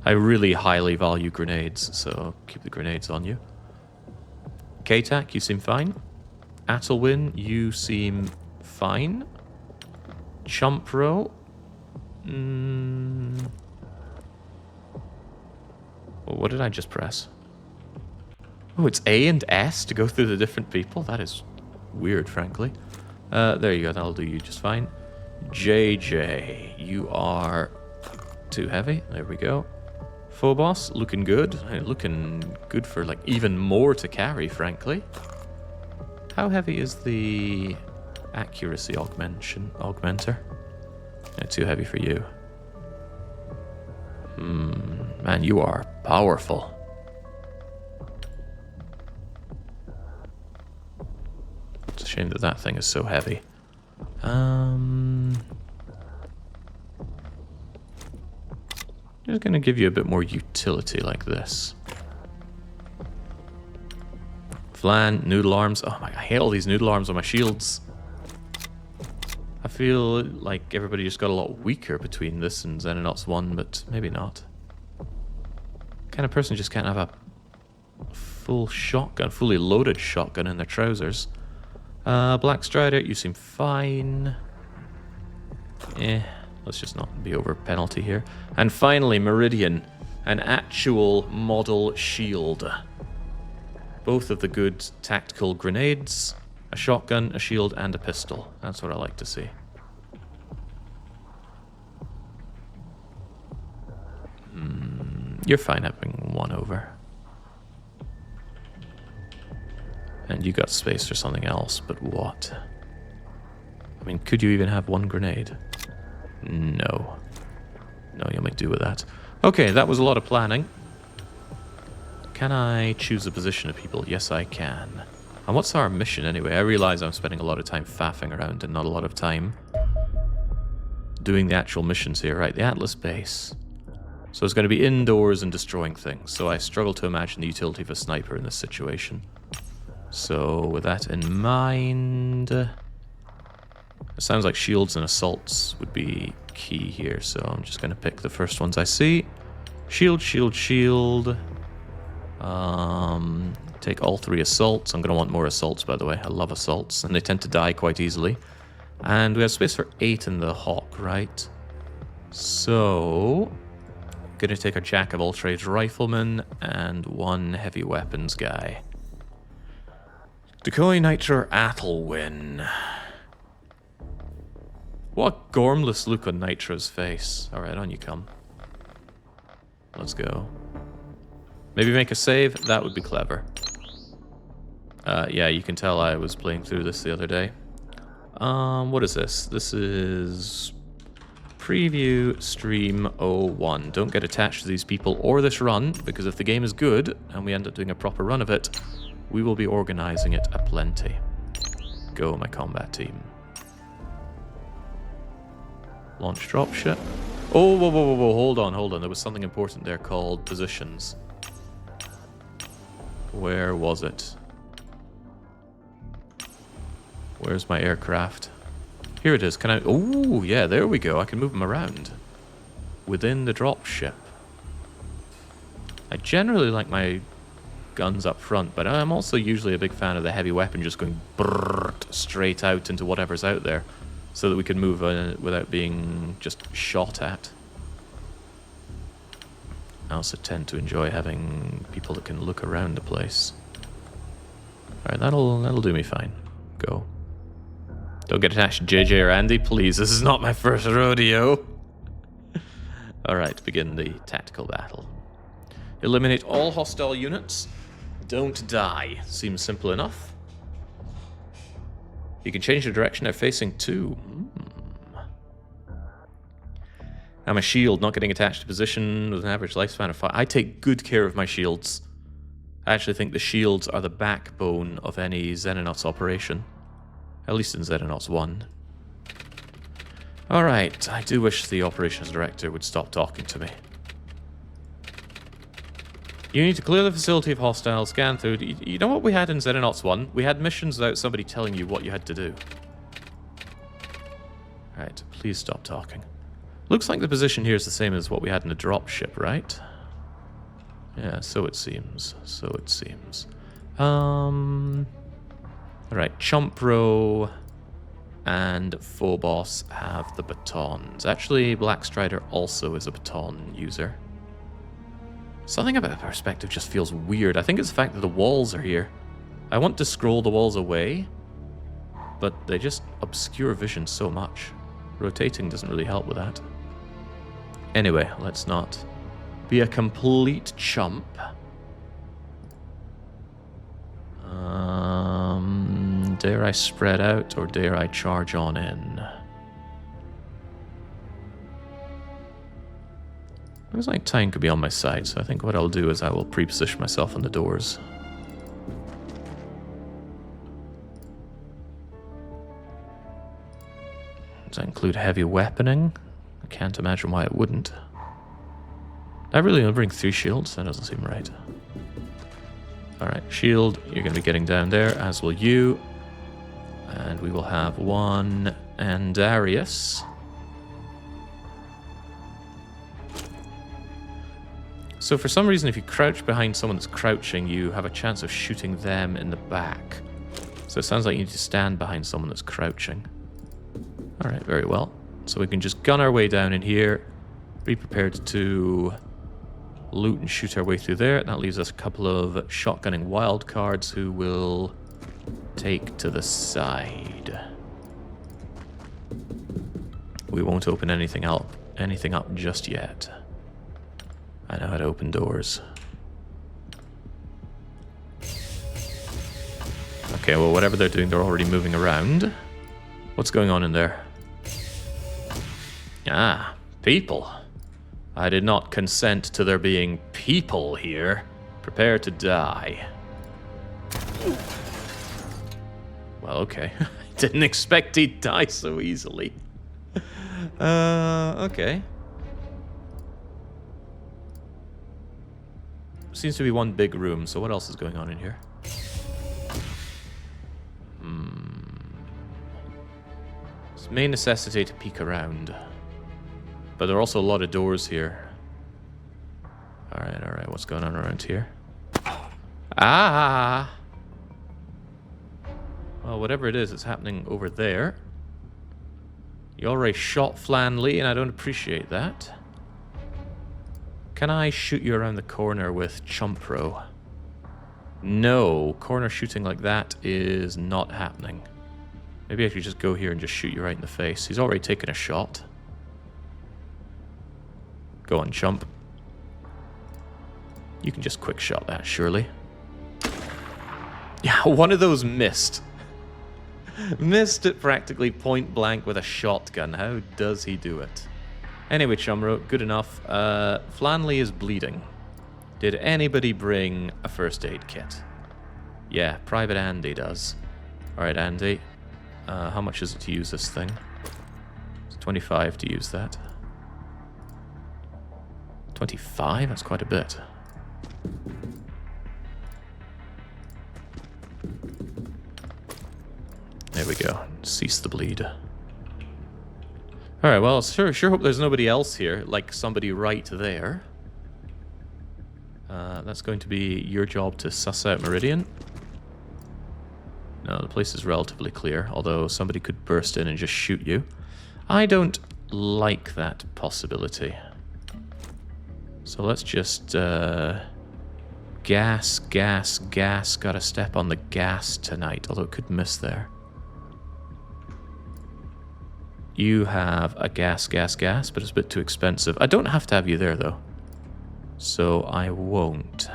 I really highly value grenades, so keep the grenades on you. K-Tac, you seem fine. Attlewin, you seem fine. Chumpro. Well, what did I just press? Oh, it's A and S to go through the different people? That is weird, frankly. There you go, that'll do you just fine. JJ, you are too heavy. There we go. Phobos, looking good. Looking good for, like, even more to carry, frankly. How heavy is the accuracy augmenter? Yeah, too heavy for you. Man, you are powerful. It's a shame that that thing is so heavy. Just gonna give you a bit more utility like this. Flan, noodle arms. Oh my, I hate all these noodle arms on my shields. I feel like everybody just got a lot weaker between this and Xenonauts 1, but maybe not. Kind of person just can't have a full shotgun, fully loaded shotgun in their trousers. Black Strider, you seem fine. Let's just not be over penalty here. And finally, Meridian, an actual model shield. Both of the good tactical grenades, a shotgun, a shield, and a pistol. That's what I like to see. You're fine having one over. And you got space for something else, but what? I mean, could you even have one grenade? No. No, you'll make do with that. Okay, that was a lot of planning. Can I choose a position of people? Yes, I can. And what's our mission anyway? I realize I'm spending a lot of time faffing around and not a lot of time doing the actual missions here. Right, the Atlas base. So it's going to be indoors and destroying things. So I struggle to imagine the utility of a sniper in this situation. So with that in mind, it sounds like shields and assaults would be key here. So I'm just going to pick the first ones I see. Shield, shield, shield. Take all 3 assaults. I'm going to want more assaults, by the way. I love assaults, and they tend to die quite easily. And we have space for 8 in the Hawk, right? So going to take a jack of all trades rifleman and 1 heavy weapons guy. Decoy Nitro Attlewin. What a gormless look on Nitro's face. Alright, on you come. Let's go. Maybe make a save? That would be clever. Yeah, you can tell I was playing through this the other day. What is this? This is preview stream 01. Don't get attached to these people or this run, because if the game is good and we end up doing a proper run of it, we will be organizing it aplenty. Go, my combat team. Launch dropship. Oh, whoa, whoa, whoa, whoa, hold on, hold on. There was something important there called positions. Where was it? Where's my aircraft? Here it is. Can I... Oh, yeah, there we go. I can move them around. Within the dropship. I generally like my guns up front, but I'm also usually a big fan of the heavy weapon just going brrrt straight out into whatever's out there, so that we can move without being just shot at. I also tend to enjoy having people that can look around the place. Alright, that'll do me fine. Go. Don't get attached to JJ or Andy, please. This is not my first rodeo. Alright, begin the tactical battle. Eliminate all hostile units. Don't die. Seems simple enough. You can change the direction they're facing too. I'm a shield, not getting attached to position with an average lifespan of 5. I take good care of my shields. I actually think the shields are the backbone of any Xenonauts operation. At least in Xenonauts 1. Alright, I do wish the operations director would stop talking to me. You need to clear the facility of hostiles, scan through... You know what we had in Xenonauts 1? We had missions without somebody telling you what you had to do. Alright, please stop talking. Looks like the position here is the same as what we had in the dropship, right? Yeah, so it seems. So it seems. Alright, Chumpro and Phobos have the batons. Actually, Blackstrider also is a baton user. Something about the perspective just feels weird. I think it's the fact that the walls are here. I want to scroll the walls away, but they just obscure vision so much. Rotating doesn't really help with that. Anyway, let's not be a complete chump. Dare I spread out or dare I charge on in? Looks like time could be on my side, so I think what I'll do is I will pre-position myself on the doors. Does that include heavy weaponing? I can't imagine why it wouldn't. I really only bring 3 shields? That doesn't seem right. Alright, shield, you're going to be getting down there, as will you. And we will have 1 Andarius. So for some reason, if you crouch behind someone that's crouching, you have a chance of shooting them in the back. So it sounds like you need to stand behind someone that's crouching. Alright, very well. So we can just gun our way down in here. Be prepared to loot and shoot our way through there. That leaves us a couple of shotgunning wildcards who will take to the side. We won't open anything up just yet. I know how to open doors. Okay, well, whatever they're doing, they're already moving around. What's going on in there? Ah, people. I did not consent to there being people here. Prepare to die. Well, okay. I didn't expect he'd die so easily. Okay. Seems to be one big room, so what else is going on in here? This may necessitate a peek around. But there are also a lot of doors here. Alright, what's going on around here? Ah! Well, whatever it is, it's happening over there. You already shot Flanley, and I don't appreciate that. Can I shoot you around the corner with Chumpro? No, corner shooting like that is not happening. Maybe I could just go here and just shoot you right in the face. He's already taken a shot. Go on, Chump. You can just quick shot that, surely. Yeah, one of those missed. Missed it practically point blank with a shotgun. How does he do it? Anyway, Chumro, good enough. Flanley is bleeding. Did anybody bring a first aid kit? Yeah, Private Andy does. Alright, Andy. How much is it to use this thing? It's 25 to use that. 25? That's quite a bit. There we go. Cease the bleed. Alright, well, sure hope there's nobody else here, like somebody right there. That's going to be your job to suss out Meridian. No, the place is relatively clear, although somebody could burst in and just shoot you. I don't like that possibility. So let's just gas. Gotta step on the gas tonight, although it could miss there. You have a gas, but it's a bit too expensive. I don't have to have you there, though. So I won't.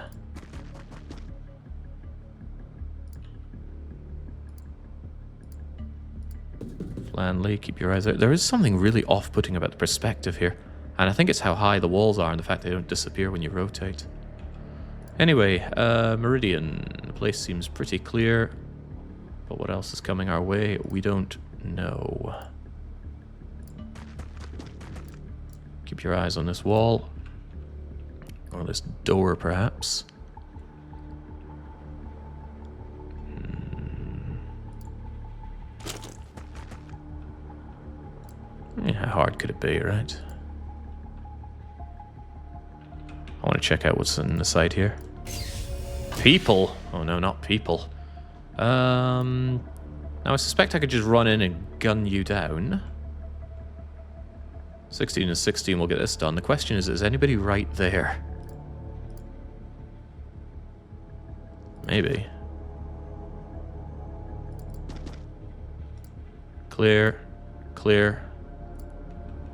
Flanley, keep your eyes out. There is something really off-putting about the perspective here. And I think it's how high the walls are and the fact they don't disappear when you rotate. Anyway, Meridian. The place seems pretty clear. But what else is coming our way? We don't know. Keep your eyes on this wall. Or this door, perhaps. How hard could it be, right? I want to check out what's in the side here. People! Oh no, not people. Now I suspect I could just run in and gun you down. 16 and 16 will get this done. The question is anybody right there? Maybe. Clear. Clear.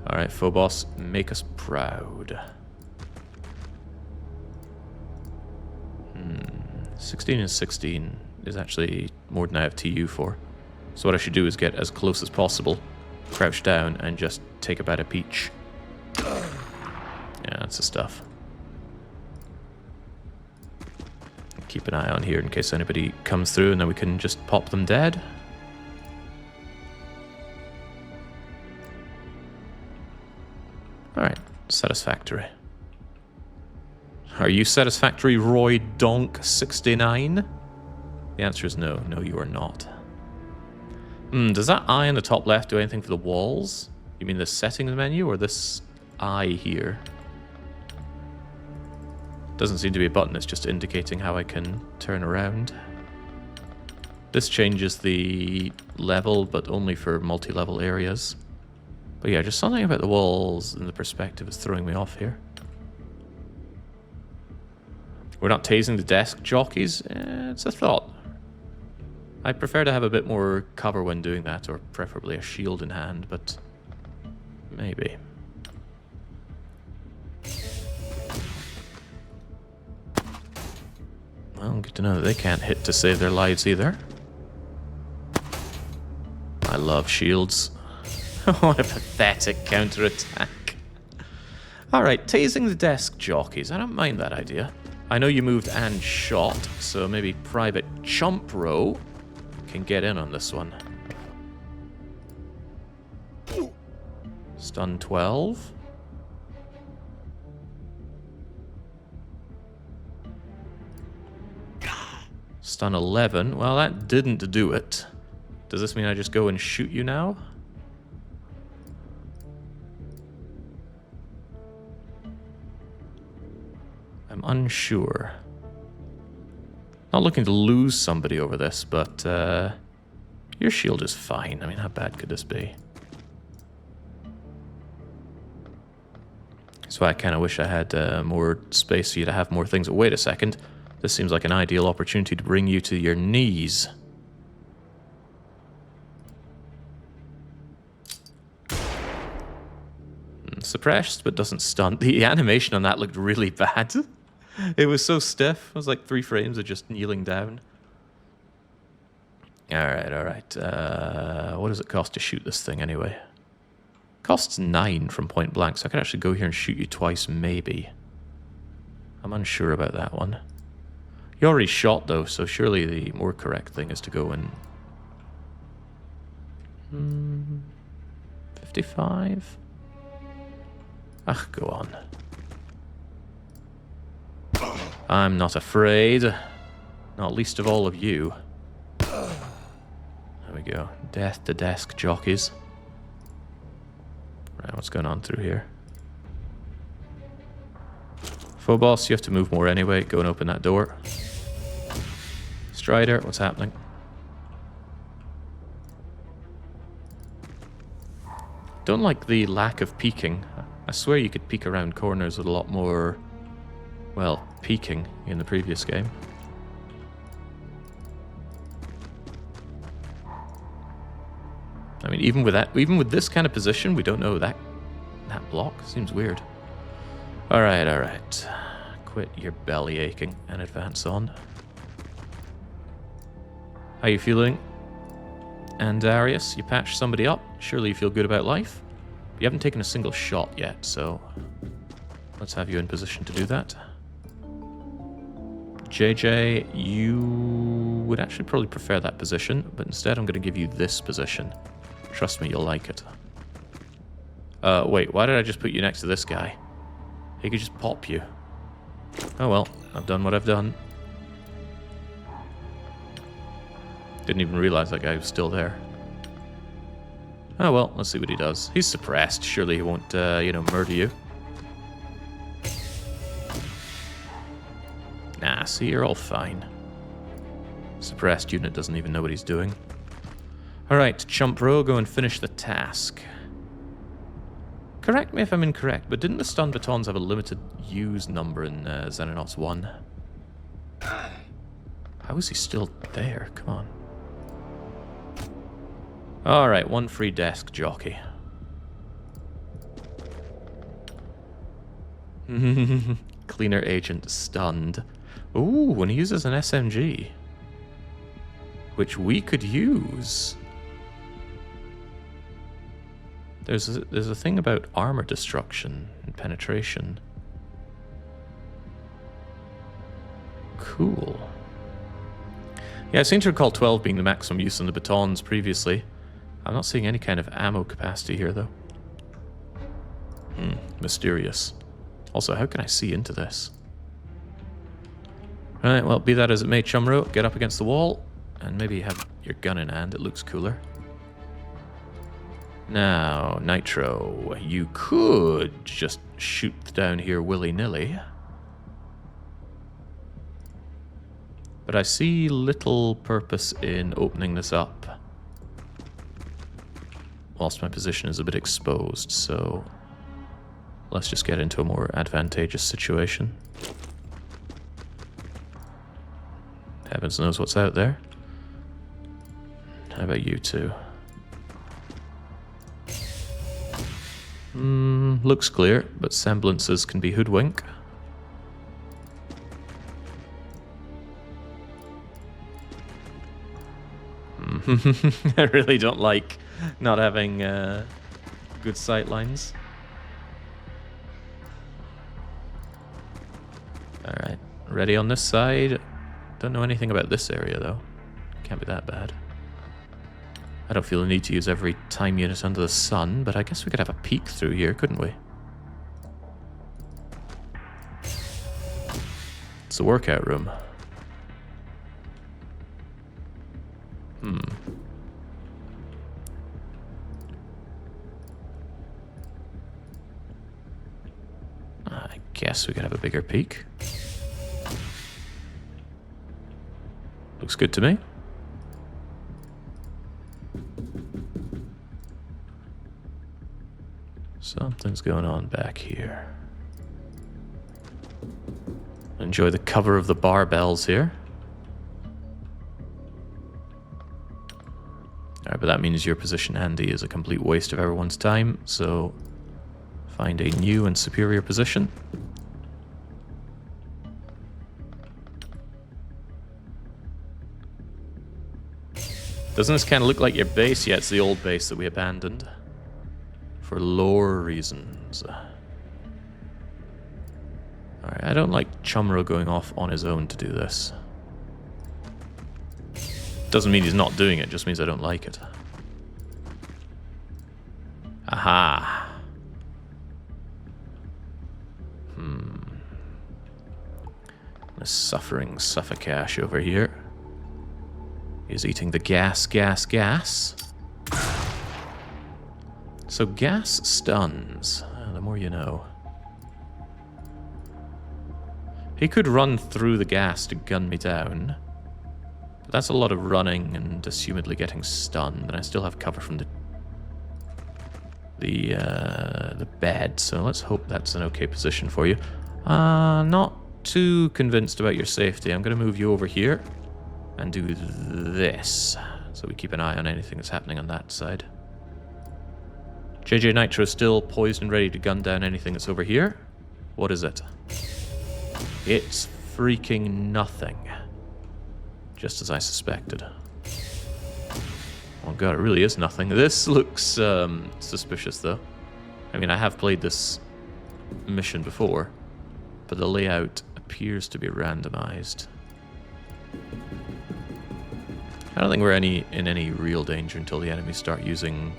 Alright, Phobos, make us proud. 16 and 16 is actually more than I have TU for. So what I should do is get as close as possible, crouch down, and just take a bite of peach. Yeah, that's the stuff. Keep an eye on here in case anybody comes through, and then we can just pop them dead. Alright, satisfactory. Are you satisfactory, Roy Donk 69? The answer is no. No, you are not. Does that eye in the top left do anything for the walls? You mean the settings menu or this eye here? Doesn't seem to be a button, it's just indicating how I can turn around. This changes the level, but only for multi-level areas. But yeah, just something about the walls and the perspective is throwing me off here. We're not tasing the desk jockeys? It's a thought. I prefer to have a bit more cover when doing that, or preferably a shield in hand, but maybe. Well, good to know that they can't hit to save their lives either. I love shields. What a pathetic counterattack. Alright, tasing the desk jockeys. I don't mind that idea. I know you moved and shot, so maybe Private Chumpro can get in on this one. Stun 12. Stun 11. Well, that didn't do it. Does this mean I just go and shoot you now? I'm unsure. Not looking to lose somebody over this, but your shield is fine. I mean, how bad could this be? So I kind of wish I had more space for you to have more things. Wait a second. This seems like an ideal opportunity to bring you to your knees. Suppressed, but doesn't stun. The animation on that looked really bad. It was so stiff. It was like 3 frames of just kneeling down. Alright, alright. What does it cost to shoot this thing anyway? Costs 9 from point blank, so I could actually go here and shoot you twice, maybe. I'm unsure about that one. You already shot, though, so surely the more correct thing is to go and... 55? Ah, go on. I'm not afraid. Not least of all of you. There we go. Death to desk jockeys. Right, what's going on through here? Phobos, you have to move more anyway. Go and open that door. Strider, what's happening? Don't like the lack of peeking. I swear you could peek around corners with a lot more well, peaking in the previous game. I mean, even with this kind of position, we don't know that block. Seems weird. All right. Quit your belly aching and advance on. How you feeling? And Darius, you patched somebody up. Surely you feel good about life. You haven't taken a single shot yet, so let's have you in position to do that. JJ, you would actually probably prefer that position, but instead I'm going to give you this position. Trust me, you'll like it. Wait, why did I just put you next to this guy? He could just pop you. Oh well, I've done what I've done. Didn't even realize that guy was still there. Oh well, let's see what he does. He's suppressed. Surely he won't, murder you. Nah, see, you're all fine. Suppressed unit doesn't even know what he's doing. Alright, Chumpro, go and finish the task. Correct me if I'm incorrect, but didn't the stun batons have a limited use number in Xenonauts 1? How is he still there? Come on. Alright, one free desk jockey. Cleaner agent stunned. Ooh, when he uses an SMG. Which we could use. There's a thing about armor destruction and penetration. Cool. Yeah, I seem to recall 12 being the maximum use on the batons previously. I'm not seeing any kind of ammo capacity here, though. Mysterious. Also, how can I see into this? Right, well, be that as it may, Chumro, get up against the wall, and maybe have your gun in hand. It looks cooler. Now, Nitro, you could just shoot down here willy-nilly. But I see little purpose in opening this up. Whilst my position is a bit exposed, so let's just get into a more advantageous situation. Heavens knows what's out there. How about you two? Looks clear, but semblances can be hoodwink. I really don't like not having good sight lines. Alright, ready on this side. Don't know anything about this area though. Can't be that bad. I don't feel the need to use every time unit under the sun, but I guess we could have a peek through here, couldn't we? It's a workout room. I guess we could have a bigger peek. Looks good to me. Something's going on back here. Enjoy the cover of the barbells here. Alright, but that means your position handy is a complete waste of everyone's time, so find a new and superior position. Doesn't this kind of look like your base? Yeah, it's the old base that we abandoned. For lore reasons. Alright, I don't like Chumro going off on his own to do this. Doesn't mean he's not doing it, just means I don't like it. Aha! The suffering Suffocash over here is eating the gas. So gas stuns. The more you know. He could run through the gas to gun me down. But that's a lot of running and assumedly getting stunned. And I still have cover from the bed. So let's hope that's an okay position for you. Not too convinced about your safety, I'm going to move you over here and do this, so we keep an eye on anything that's happening on that side. JJ Nitro is still poised and ready to gun down anything that's over here. What is it? It's freaking nothing. Just as I suspected. Oh god, it really is nothing. This looks suspicious though. I mean, I have played this mission before, but the layout appears to be randomized. I don't think we're in any real danger until the enemies start using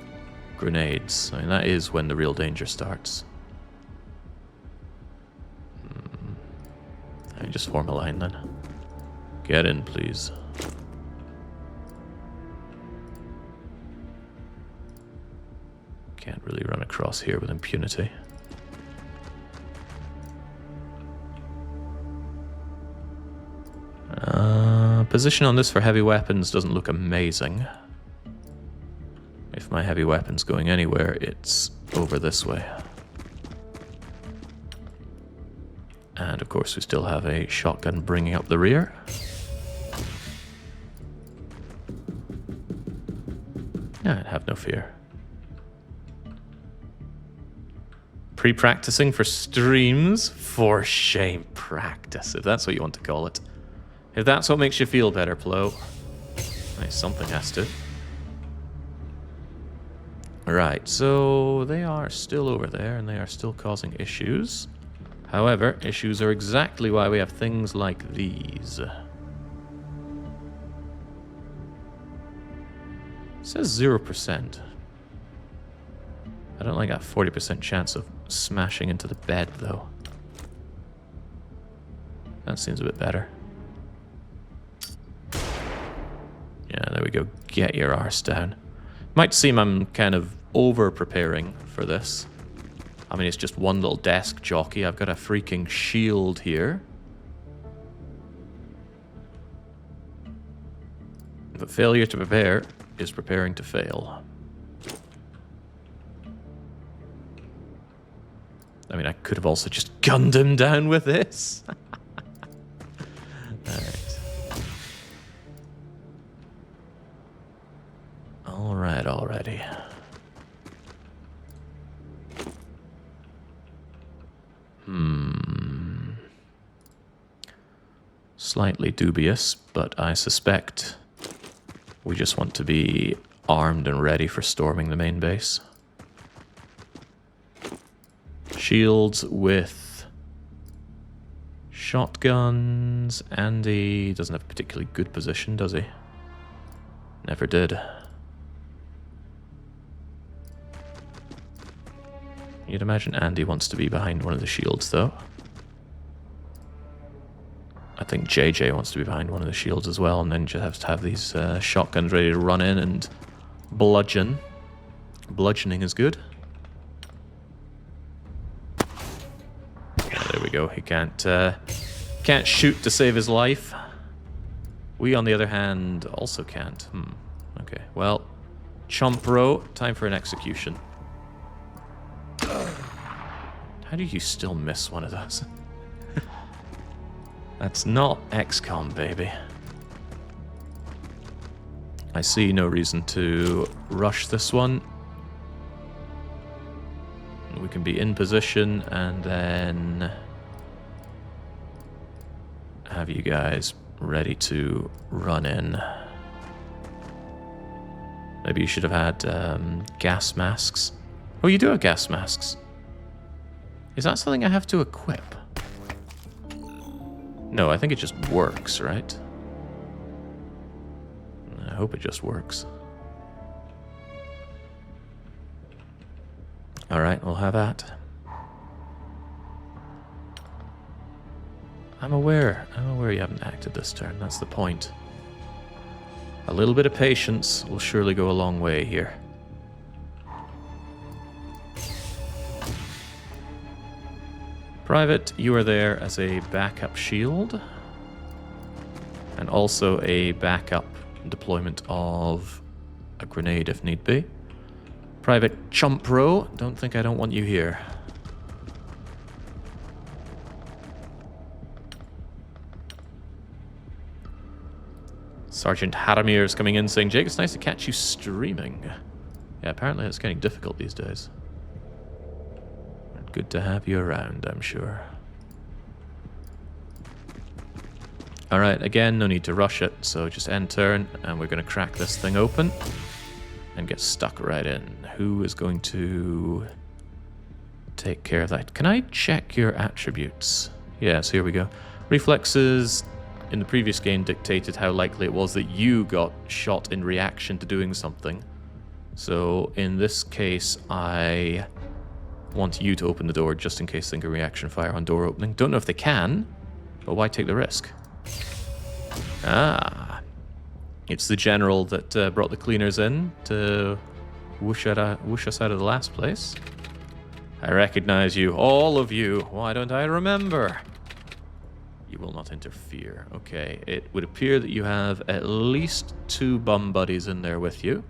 grenades. I mean, that is when the real danger starts. I just form a line then. Get in, please. Can't really run across here with impunity. Position on this for heavy weapons doesn't look amazing. If my heavy weapon's going anywhere, it's over this way. And of course we still have a shotgun bringing up the rear. Have no fear. Pre-practicing for streams? For shame, practice, if that's what you want to call it. If that's what makes you feel better, Plo. Nice, something has to. Right, so they are still over there and they are still causing issues. However, issues are exactly why we have things like these. It says 0%. I don't like that 40% chance of smashing into the bed, though. That seems a bit better. Yeah, there we go. Get your arse down. Might seem I'm kind of over-preparing for this. I mean, it's just one little desk jockey. I've got a freaking shield here. But failure to prepare is preparing to fail. I mean, I could have also just gunned him down with this. Alright, already. Slightly dubious, but I suspect we just want to be armed and ready for storming the main base. Shields with shotguns. Andy doesn't have a particularly good position, does he? Never did. You'd imagine Andy wants to be behind one of the shields, though. I think JJ wants to be behind one of the shields as well, and then just have to have these shotguns ready to run in and bludgeon. Bludgeoning is good. Yeah, there we go. He can't shoot to save his life. We, on the other hand, also can't. Okay, well, Chompro, time for an execution. How do you still miss one of those? That's not XCOM, baby. I see no reason to rush this one. We can be in position and then have you guys ready to run in. Maybe you should have had gas masks. Oh, you do have gas masks. Is that something I have to equip? No, I think it just works, right? I hope it just works. Alright, we'll have that. I'm aware you haven't acted this turn, that's the point. A little bit of patience will surely go a long way here. Private, you are there as a backup shield. And also a backup deployment of a grenade if need be. Private Chompro, I don't want you here. Sergeant Haramir is coming in saying, Jake, it's nice to catch you streaming. Yeah, apparently it's getting difficult these days. Good to have you around, I'm sure. Alright, again, no need to rush it, so just end turn, and we're going to crack this thing open and get stuck right in. Who is going to take care of that? Can I check your attributes? Yes, here we go. Reflexes in the previous game dictated how likely it was that you got shot in reaction to doing something. So in this case, I want you to open the door just in case they can reaction fire on door opening. Don't know if they can, but why take the risk? Ah, it's the general that brought the cleaners in to whoosh us out of the last place. I recognize you, all of you. Why don't I remember? You will not interfere. Okay, it would appear that you have at least 2 bum buddies in there with you.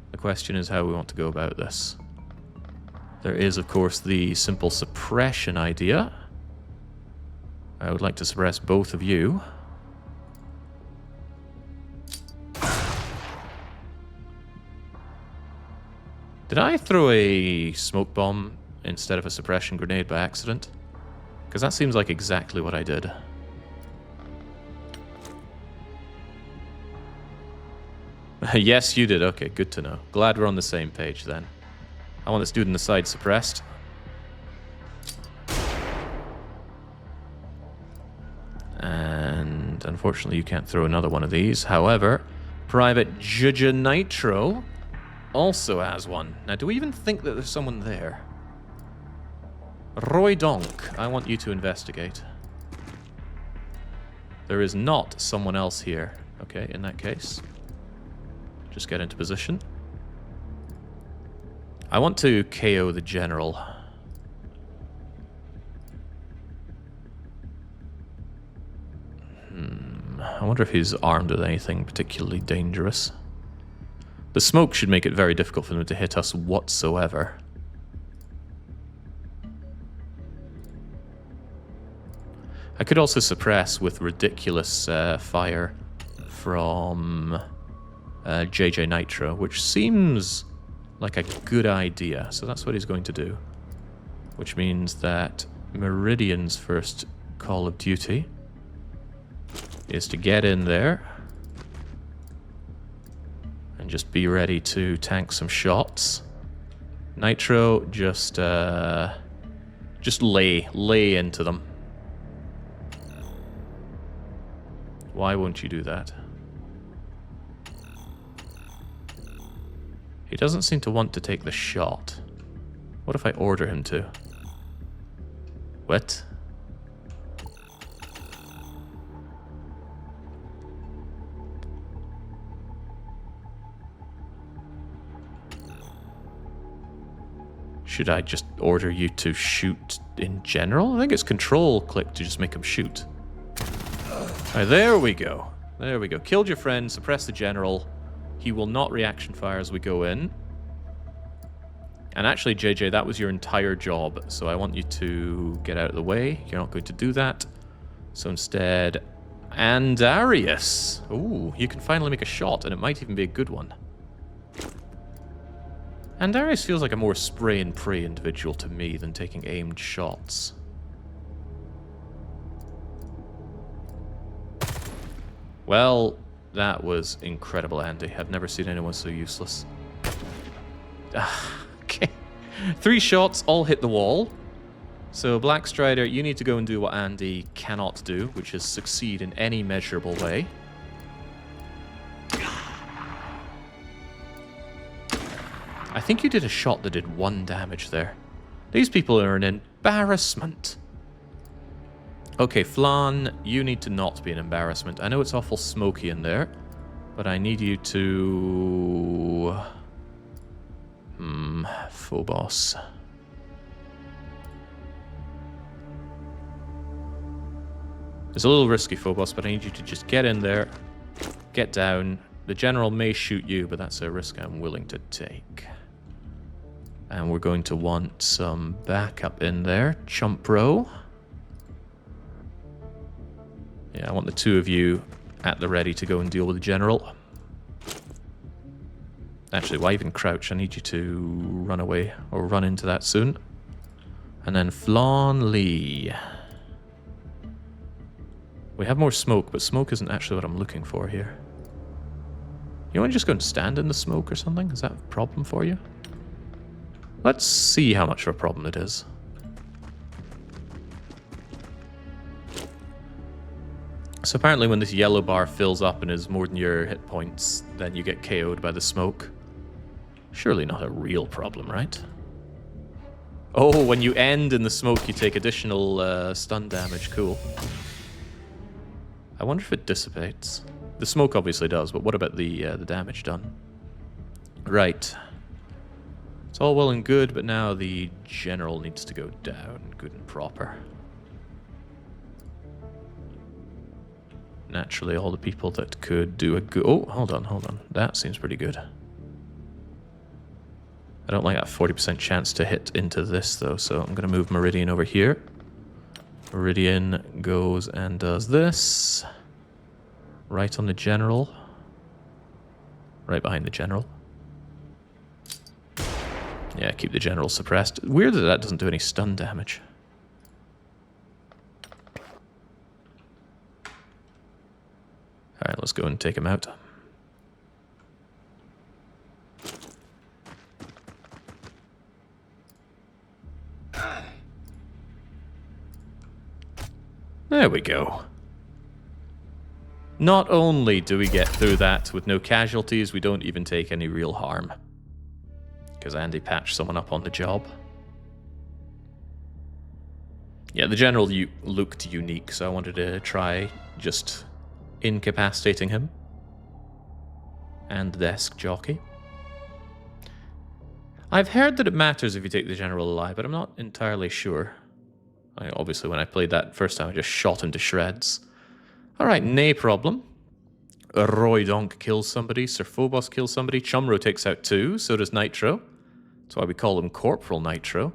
The question is how we want to go about this. There is, of course, the simple suppression idea. I would like to suppress both of you. Did I throw a smoke bomb instead of a suppression grenade by accident? Because that seems like exactly what I did. Yes, you did. Okay, good to know. Glad we're on the same page then. I want this dude in the side suppressed. And unfortunately you can't throw another one of these. However, Private Judge Nitro also has one. Now, do we even think that there's someone there? Roy Donk, I want you to investigate. There is not someone else here. Okay, in that case, just get into position. I want to KO the general. I wonder if he's armed with anything particularly dangerous. The smoke should make it very difficult for them to hit us whatsoever. I could also suppress with ridiculous fire from JJ Nitro, which seems like a good idea. So that's what he's going to do. Which means that Meridian's first call of duty is to get in there and just be ready to tank some shots. Nitro, just lay into them. Why won't you do that? He doesn't seem to want to take the shot. What if I order him to? What? Should I just order you to shoot in general? I think it's control click to just make him shoot. Alright, there we go. There we go. Killed your friend, suppress the general. He will not reaction fire as we go in. And actually, JJ, that was your entire job. So I want you to get out of the way. You're not going to do that. So instead, Andarius. Ooh, you can finally make a shot, and it might even be a good one. Andarius feels like a more spray and pray individual to me than taking aimed shots. Well, that was incredible, Andy. I've never seen anyone so useless. Okay. 3 shots, all hit the wall. So, Black Strider, you need to go and do what Andy cannot do, which is succeed in any measurable way. I think you did a shot that did 1 damage there. These people are an embarrassment. Okay, Flan, you need to not be an embarrassment. I know it's awful smoky in there, but I need you to... Phobos. It's a little risky, Phobos, but I need you to just get in there, get down. The general may shoot you, but that's a risk I'm willing to take. And we're going to want some backup in there. Chumpro. Yeah, I want the 2 of you at the ready to go and deal with the general. Actually, why even crouch? I need you to run away or run into that soon. And then Flawn Lee. We have more smoke, but smoke isn't actually what I'm looking for here. You want to just go and stand in the smoke or something? Is that a problem for you? Let's see how much of a problem it is. So apparently when this yellow bar fills up and is more than your hit points, then you get KO'd by the smoke. Surely not a real problem, right? Oh, when you end in the smoke, you take additional stun damage. Cool. I wonder if it dissipates. The smoke obviously does, but what about the damage done? Right. It's all well and good, but now the general needs to go down good and proper. Naturally, all the people that could do a good... Oh, hold on. That seems pretty good. I don't like that 40% chance to hit into this, though, so I'm going to move Meridian over here. Meridian goes and does this. Right on the general. Right behind the general. Yeah, keep the general suppressed. Weird that that doesn't do any stun damage. Alright, let's go and take him out. There we go. Not only do we get through that with no casualties, we don't even take any real harm. Because Andy patched someone up on the job. Yeah, the general looked unique, so I wanted to try just incapacitating him. And the desk jockey. I've heard that it matters if you take the general alive, but I'm not entirely sure. Obviously, when I played that first time, I just shot him to shreds. Alright, no problem. Roy Donk kills somebody, Sir Phobos kills somebody, Chumro takes out 2, so does Nitro. That's why we call him Corporal Nitro.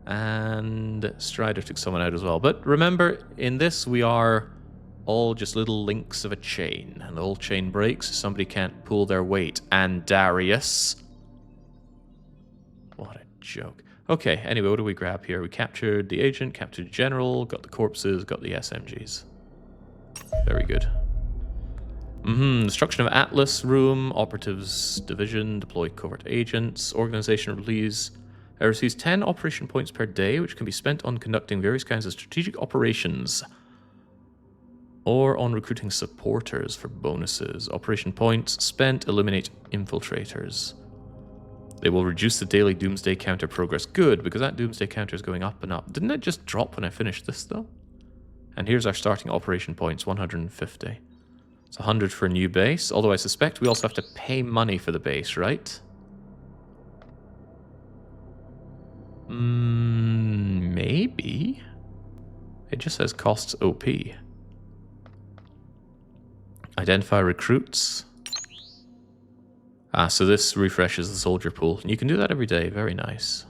And Strider took someone out as well. But remember, in this we are all just little links of a chain. And the whole chain breaks, somebody can't pull their weight. And Darius. What a joke. Okay, anyway, what do we grab here? We captured the agent, captured the general, got the corpses, got the SMGs. Very good. Destruction of Atlas Room, Operatives Division, deploy covert agents, organization receives 10 operation points per day, which can be spent on conducting various kinds of strategic operations. Or on recruiting supporters for bonuses. Operation points spent, eliminate infiltrators. They will reduce the daily Doomsday counter progress. Good, because that Doomsday counter is going up and up. Didn't it just drop when I finished this, though? And here's our starting operation points, 150. It's 100 for a new base, although I suspect we also have to pay money for the base, right? Maybe? It just says costs OP. Identify recruits. Ah, so this refreshes the soldier pool. And you can do that every day. Very nice.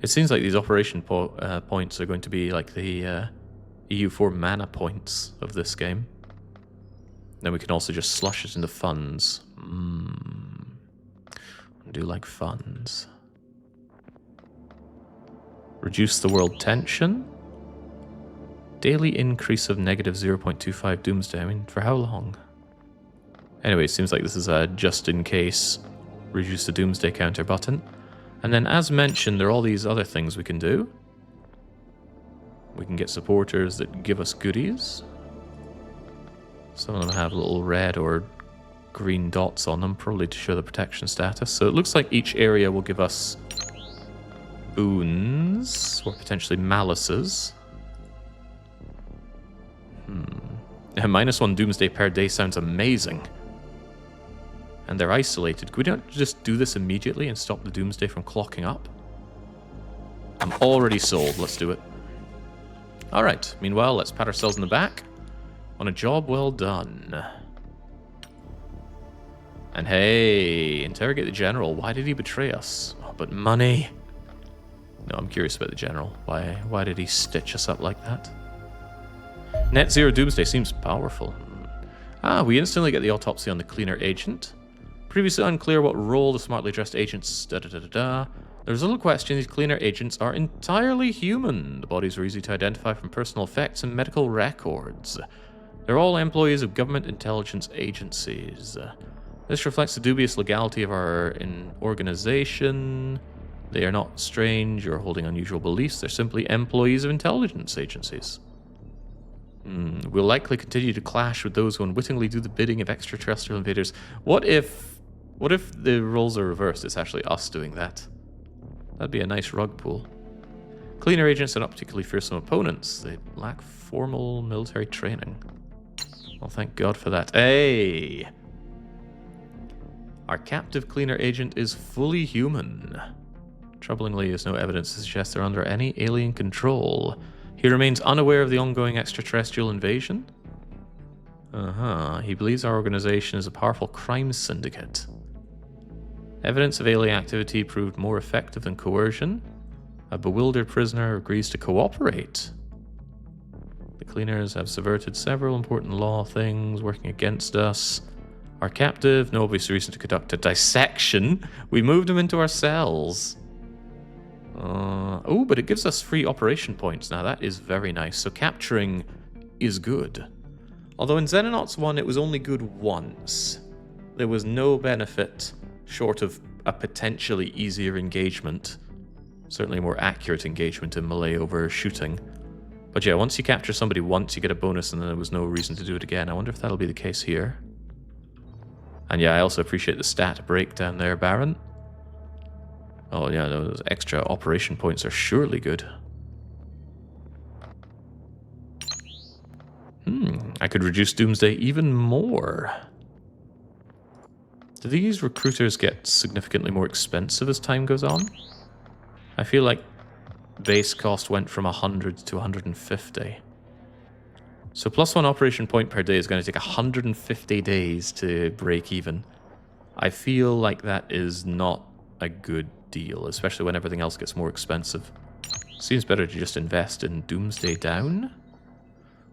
It seems like these operation points are going to be like the EU4 mana points of this game. Then we can also just slush it into funds. I do like funds. Reduce the world tension. Daily increase of negative 0.25 Doomsday. I mean, for how long? Anyway, it seems like this is a just in case reduce the Doomsday counter button. And then as mentioned, there are all these other things we can do. We can get supporters that give us goodies. Some of them have little red or green dots on them, probably to show the protection status. So it looks like each area will give us boons or potentially malices. Yeah, -1 Doomsday per day sounds amazing. And they're isolated. Could we not just do this immediately and stop the Doomsday from clocking up? I'm already sold. Let's do it. Alright. Meanwhile, let's pat ourselves in the back on a job well done. And hey, interrogate the general. Why did he betray us? Oh, but money. No, I'm curious about the general. Why did he stitch us up like that? Net zero Doomsday seems powerful. Ah, we instantly get the autopsy on the cleaner agent. Previously unclear what role the smartly dressed agents... There's little question these cleaner agents are entirely human. The bodies are easy to identify from personal effects and medical records. They're all employees of government intelligence agencies. This reflects the dubious legality of our organization. They are not strange or holding unusual beliefs. They're simply employees of intelligence agencies. We'll likely continue to clash with those who unwittingly do the bidding of extraterrestrial invaders. What if the roles are reversed? It's actually us doing that. That'd be a nice rug pull. Cleaner agents are not particularly fearsome opponents. They lack formal military training. Well, thank God for that. Hey! Our captive cleaner agent is fully human. Troublingly, there's no evidence to suggest they're under any alien control. He remains unaware of the ongoing extraterrestrial invasion. He believes our organization is a powerful crime syndicate. Evidence of alien activity proved more effective than coercion. A bewildered prisoner agrees to cooperate. The cleaners have subverted several important law things, working against us. Our captive, no obvious reason to conduct a dissection. We moved him into our cells. But it gives us free operation points. Now that is very nice. So capturing is good. Although in Xenonauts 1 it was only good once. There was no benefit short of a potentially easier engagement. Certainly a more accurate engagement in melee over shooting. But yeah, once you capture somebody once, you get a bonus, and then there was no reason to do it again. I wonder if that'll be the case here. And yeah, I also appreciate the stat breakdown there, Baron. Oh yeah, those extra operation points are surely good. I could reduce Doomsday even more. Do these recruiters get significantly more expensive as time goes on? I feel like base cost went from 100 to 150. So +1 operation point per day is going to take 150 days to break even. I feel like that is not a good deal, especially when everything else gets more expensive. Seems better to just invest in Doomsday Down.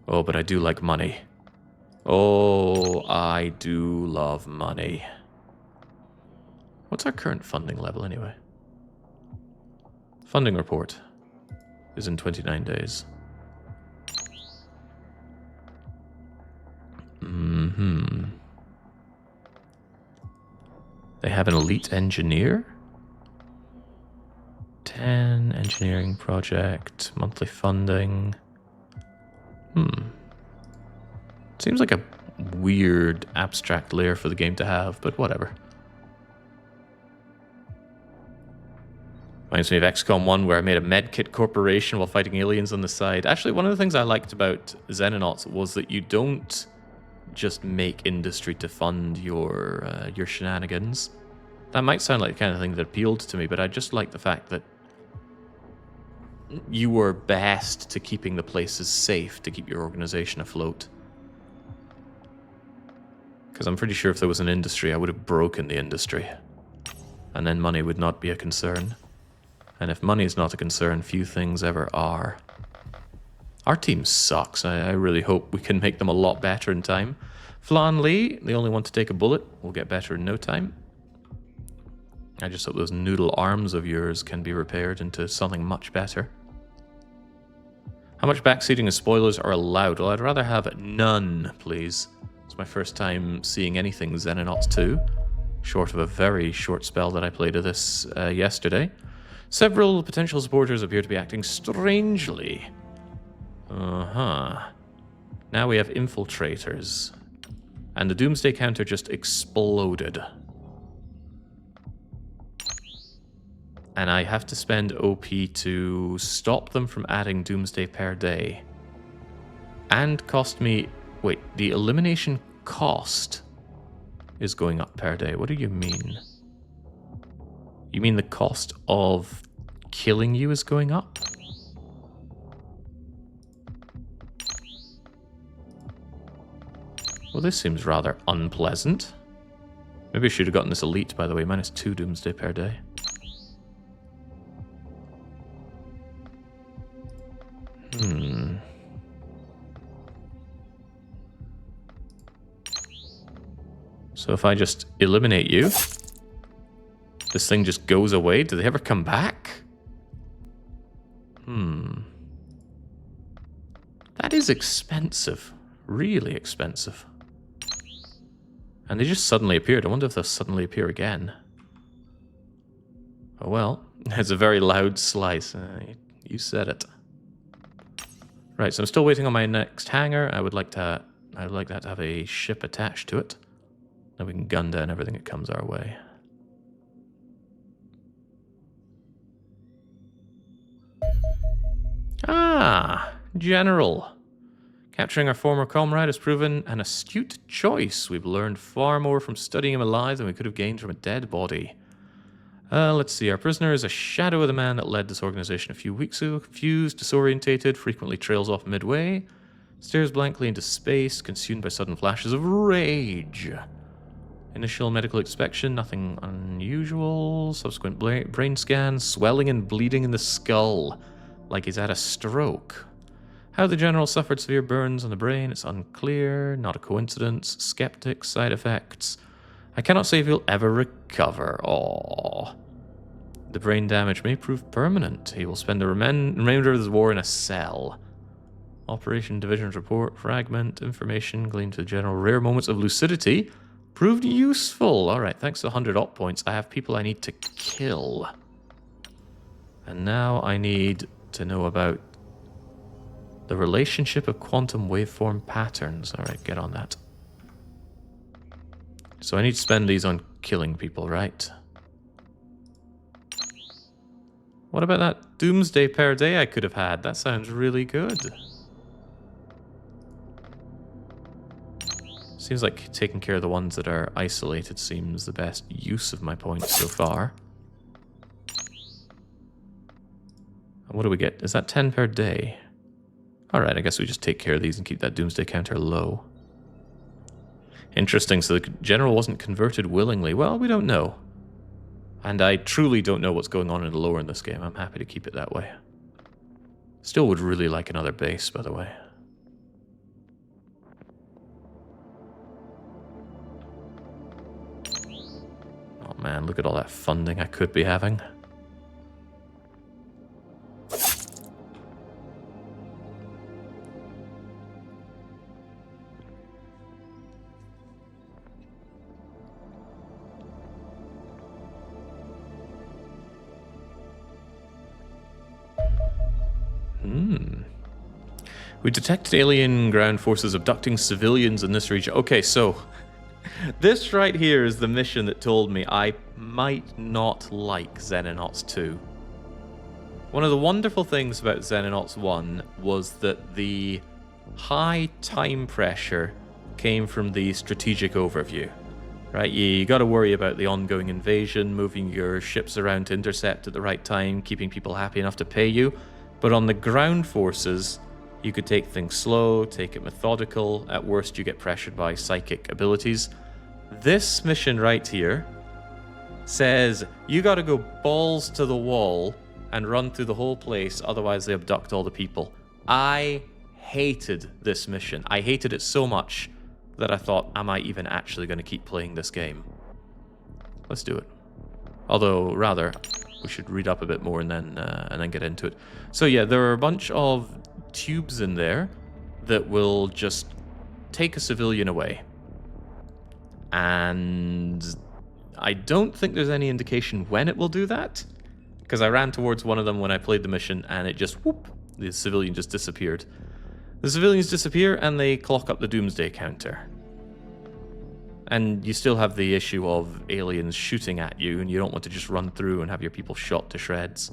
Oh, but I do like money. Oh, I do love money. What's our current funding level anyway? Funding report is in 29 days. They have an elite engineer? 10 engineering project, monthly funding. Seems like a weird abstract layer for the game to have, but whatever. Reminds me of XCOM 1, where I made a medkit corporation while fighting aliens on the side. Actually, one of the things I liked about Xenonauts was that you don't just make industry to fund your shenanigans. That might sound like the kind of thing that appealed to me, but I just like the fact that you were best to keeping the places safe to keep your organization afloat. Because I'm pretty sure if there was an industry, I would have broken the industry. And then money would not be a concern. And if money is not a concern, few things ever are. Our team sucks. I really hope we can make them a lot better in time. Flan Lee, they only want to take a bullet. We'll get better in no time. I just hope those noodle arms of yours can be repaired into something much better. How much backseating and spoilers are allowed? Well, I'd rather have none, please. It's my first time seeing anything Xenonauts 2, short of a very short spell that I played of this yesterday. Several potential supporters appear to be acting strangely. Now we have infiltrators. And the Doomsday counter just exploded. And I have to spend OP to stop them from adding Doomsday per day. And cost me... Wait, the elimination cost is going up per day. What do you mean? You mean the cost of killing you is going up? Well, this seems rather unpleasant. Maybe I should have gotten this elite, by the way. -2 Doomsday per day. So if I just eliminate you, this thing just goes away. Do they ever come back? That is expensive. Really expensive. And they just suddenly appeared. I wonder if they'll suddenly appear again. Oh well, it's a very loud slice. You said it. Right, so I'm still waiting on my next hangar. I would like that to have a ship attached to it. Then we can gun down everything that comes our way. Ah, General. Capturing our former comrade has proven an astute choice. We've learned far more from studying him alive than we could have gained from a dead body. Let's see. Our prisoner is a shadow of the man that led this organization a few weeks ago. Confused, disorientated, frequently trails off midway, stares blankly into space, consumed by sudden flashes of rage. Initial medical inspection, nothing unusual. Subsequent brain scan, swelling and bleeding in the skull, like he's had a stroke. How the general suffered severe burns on the brain, it's unclear, not a coincidence. Skeptic, side effects. I cannot say if he'll ever recover. Aww. The brain damage may prove permanent. He will spend the remainder of his war in a cell. Operation Division's report, fragment, information gleaned to the general. Rare moments of lucidity proved useful. Alright, thanks to 100 op points, I have people I need to kill. And now I need to know about the relationship of quantum waveform patterns. Alright, get on that. So I need to spend these on killing people, right? What about that doomsday per day I could have had? That sounds really good. Seems like taking care of the ones that are isolated seems the best use of my points so far. And what do we get? Is that 10 per day? Alright, I guess we just take care of these and keep that doomsday counter low. Interesting, so the general wasn't converted willingly. Well, we don't know. And I truly don't know what's going on in the lore in this game. I'm happy to keep it that way. Still would really like another base, by the way. Oh man, look at all that funding I could be having. We detected alien ground forces abducting civilians in this region. Okay, so this right here is the mission that told me I might not like Xenonauts 2. One of the wonderful things about Xenonauts 1 was that the high time pressure came from the strategic overview. Right, you got to worry about the ongoing invasion, moving your ships around to intercept at the right time, keeping people happy enough to pay you. But on the ground forces, you could take things slow, take it methodical. At worst, you get pressured by psychic abilities. This mission right here says you got to go balls to the wall and run through the whole place, otherwise they abduct all the people. I hated this mission. I hated it so much that I thought, am I even actually going to keep playing this game? Let's do it. Although, rather, we should read up a bit more and then get into it. So yeah, there are a bunch of tubes in there that will just take a civilian away. And I don't think there's any indication when it will do that, because I ran towards one of them when I played the mission and it just, whoop, the civilian just disappeared. The civilians disappear and they clock up the doomsday counter. And you still have the issue of aliens shooting at you, and you don't want to just run through and have your people shot to shreds.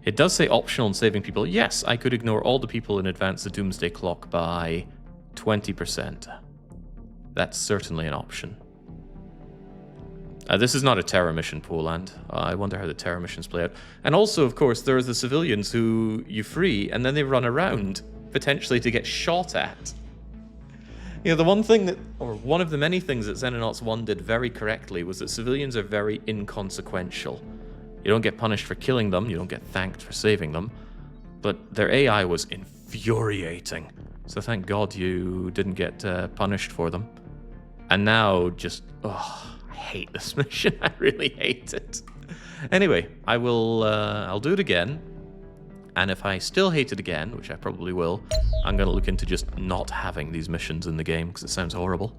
It does say optional in saving people. Yes, I could ignore all the people and advance the doomsday clock by 20%. That's certainly an option. This is not a terror mission, Poland. I wonder how the terror missions play out. And also, of course, there are the civilians who you free, and then they run around, potentially to get shot at. You know, the one thing that, or one of the many things that Xenonauts 1 did very correctly was that civilians are very inconsequential. You don't get punished for killing them, you don't get thanked for saving them, but their AI was infuriating. So thank God you didn't get punished for them. And now just, oh, I hate this mission. I really hate it. Anyway, I'll do it again. And if I still hate it again, which I probably will, I'm going to look into just not having these missions in the game, because it sounds horrible.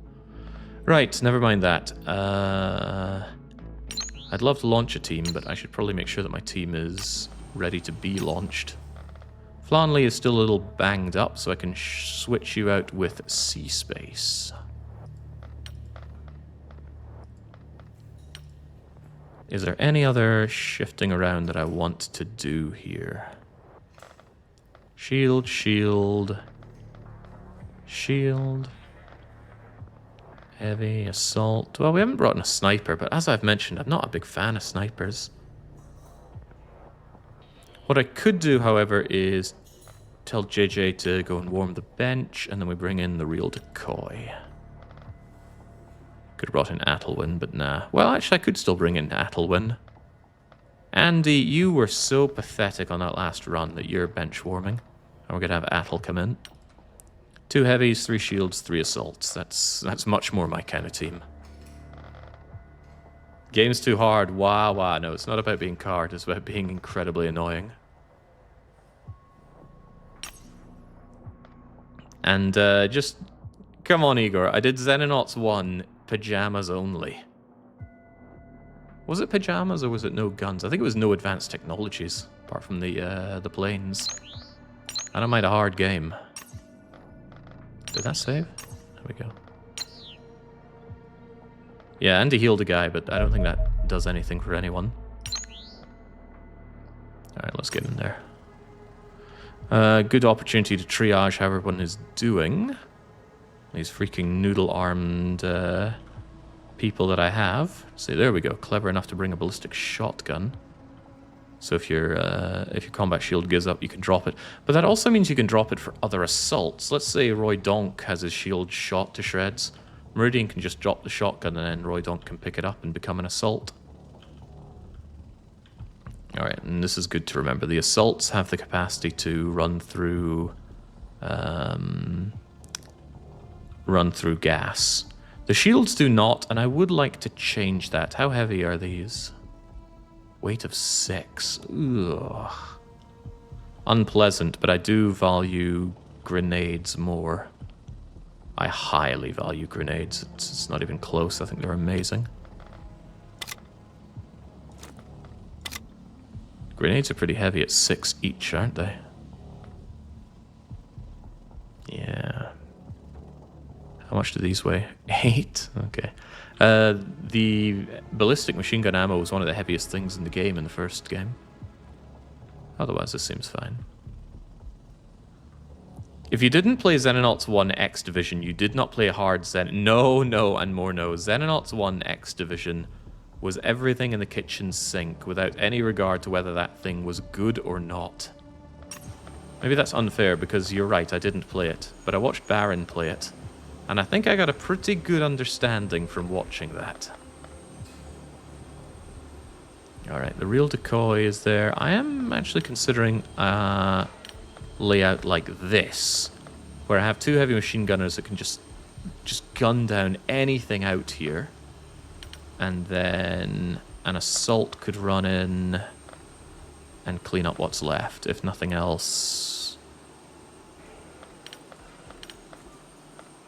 Right, never mind that. I'd love to launch a team, but I should probably make sure that my team is ready to be launched. Flanley is still a little banged up, so I can switch you out with Sea Space. Is there any other shifting around that I want to do here? Shield, shield, shield, heavy, assault. Well, we haven't brought in a sniper, but as I've mentioned, I'm not a big fan of snipers. What I could do, however, is tell JJ to go and warm the bench, and then we bring in the real decoy. Could have brought in Athelwyn, but nah. Well, actually, I could still bring in Athelwyn. Andy, you were so pathetic on that last run that you're bench warming. And we're going to have Athel come in. 2 heavies, 3 shields, 3 assaults. That's much more my kind of team. Game's too hard. Wah. No, it's not about being hard. It's about being incredibly annoying. And just... Come on, Igor. I did Xenonauts 1 pajamas only. Was it pajamas or was it no guns? I think it was no advanced technologies, apart from the planes. I don't mind a hard game. Did that save? There we go. Yeah, Andy healed a guy, but I don't think that does anything for anyone. Alright, let's get in there. Good opportunity to triage how everyone is doing. These freaking noodle-armed people that I have. See, there we go. Clever enough to bring a ballistic shotgun. So if your combat shield gives up, you can drop it. But that also means you can drop it for other assaults. Let's say Roy Donk has his shield shot to shreds. Meridian can just drop the shotgun and then Roy Donk can pick it up and become an assault. Alright, and this is good to remember. The assaults have the capacity to run through gas. The shields do not, and I would like to change that. How heavy are these? Weight of 6. Ugh. Unpleasant, but I do value grenades more. I highly value grenades. It's not even close. I think they're amazing. Grenades are pretty heavy at 6 each, aren't they? Yeah. How much do these weigh? 8? Okay. The ballistic machine gun ammo was one of the heaviest things in the game in the first game. Otherwise, this seems fine. If you didn't play Xenonauts 1 X Division, you did not play hard No, and more no. Xenonauts 1 X Division was everything in the kitchen sink without any regard to whether that thing was good or not. Maybe that's unfair because you're right, I didn't play it, but I watched Baron play it. And I think I got a pretty good understanding from watching that. Alright, the real decoy is there. I am actually considering a layout like this, where I have 2 heavy machine gunners that can just gun down anything out here. And then an assault could run in and clean up what's left, if nothing else.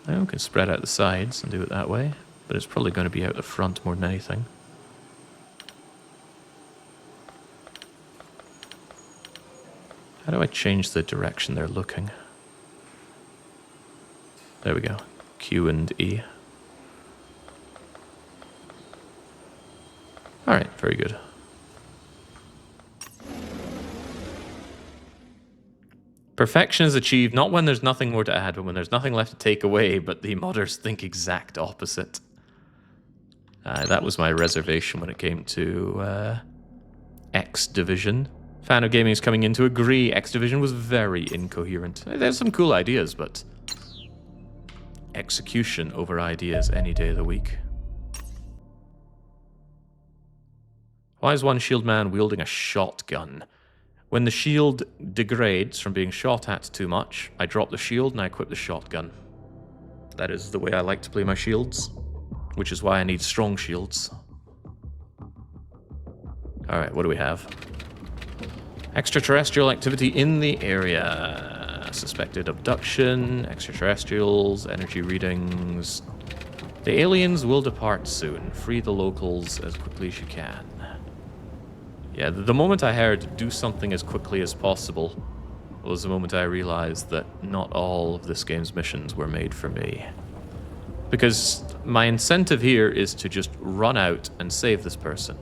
We can spread out the sides and do it that way, but it's probably going to be out the front more than anything. How do I change the direction they're looking? There we go. Q and E. Alright, very good. Perfection is achieved not when there's nothing more to add, but when there's nothing left to take away, but the modders think exact opposite. That was my reservation when it came to X Division. Fan of Gaming is coming in to agree X Division was very incoherent. There's some cool ideas, but execution over ideas any day of the week. Why is one shield man wielding a shotgun? When the shield degrades from being shot at too much, I drop the shield and I equip the shotgun. That is the way I like to play my shields. which is why I need strong shields. Alright, what do we have? Extraterrestrial activity in the area. Suspected abduction, extraterrestrials, energy readings. The aliens will depart soon. Free the locals as quickly as you can. Yeah, the moment I heard do something as quickly as possible was the moment I realized that not all of this game's missions were made for me. Because my incentive here is to just run out and save this person.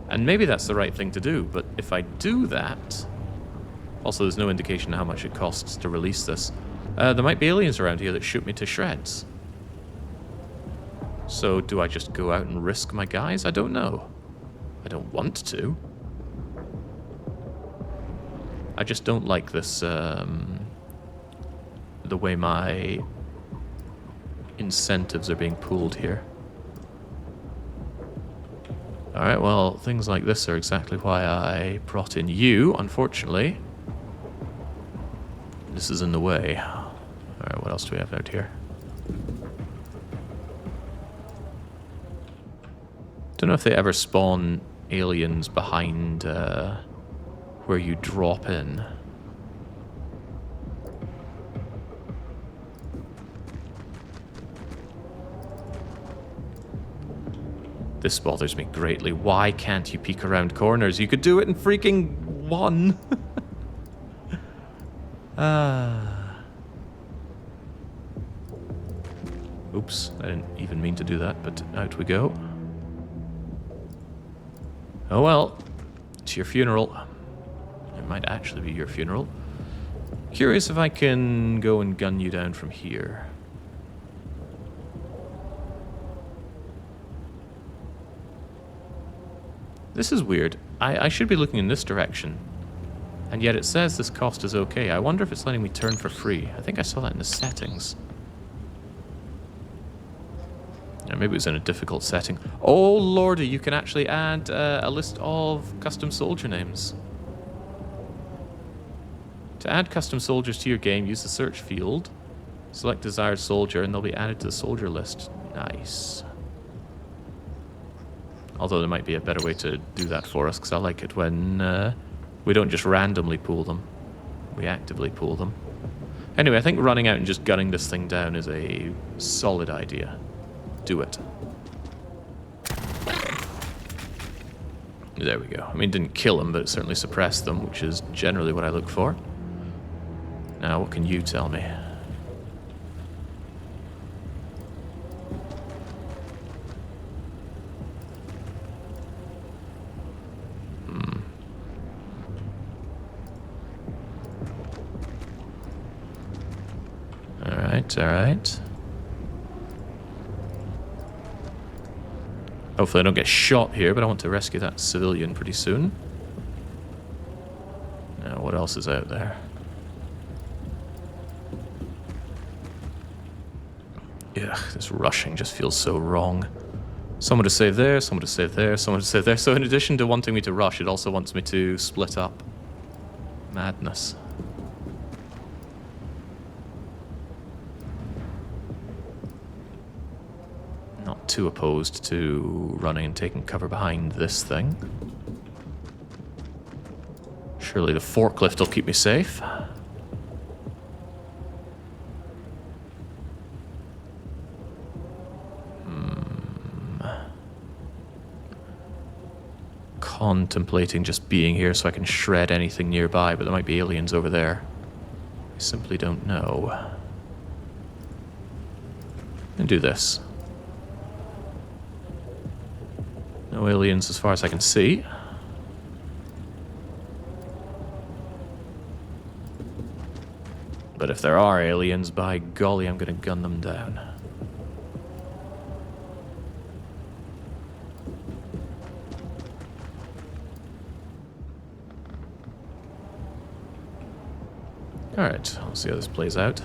And maybe that's the right thing to do, but if I do that... Also, there's no indication how much it costs to release this. There might be aliens around here that shoot me to shreds. So, do I just go out and risk my guys? I don't know. I don't want to. I just don't like this, the way my incentives are being pulled here. Alright, well, things like this are exactly why I brought in you, unfortunately. This is in the way. Alright, what else do we have out here? Don't know if they ever spawn aliens behind where you drop in. This bothers me greatly. Why can't you peek around corners? You could do it in freaking one. Oops, I didn't even mean to do that, but out we go. Oh well, it's your funeral. It might actually be your funeral. Curious if I can go and gun you down from here. This is weird. I should be looking in this direction. And yet it says this cost is okay. I wonder if it's letting me turn for free. I think I saw that in the settings. Or maybe it was in a difficult setting. Oh lordy, you can actually add a list of custom soldier names. To add custom soldiers to your game, use the search field. Select desired soldier and they'll be added to the soldier list. Nice. Although there might be a better way to do that for us, because I like it when we don't just randomly pull them. We actively pull them. Anyway, I think running out and just gunning this thing down is a solid idea. Do it. There we go. I mean, it didn't kill them, but it certainly suppressed them, which is generally what I look for. Now, what can you tell me? Alright. Hopefully I don't get shot here, but I want to rescue that civilian pretty soon. Now, what else is out there? Ugh, this rushing just feels so wrong. Someone to save there, someone to save there, someone to save there. So in addition to wanting me to rush, it also wants me to split up. Madness. Not too opposed to running and taking cover behind this thing. Surely the forklift will keep me safe. Contemplating just being here so I can shred anything nearby, but there might be aliens over there. I simply don't know. And do this. No aliens as far as I can see. But if there are aliens, by golly, I'm gonna gun them down. Alright, I'll see how this plays out.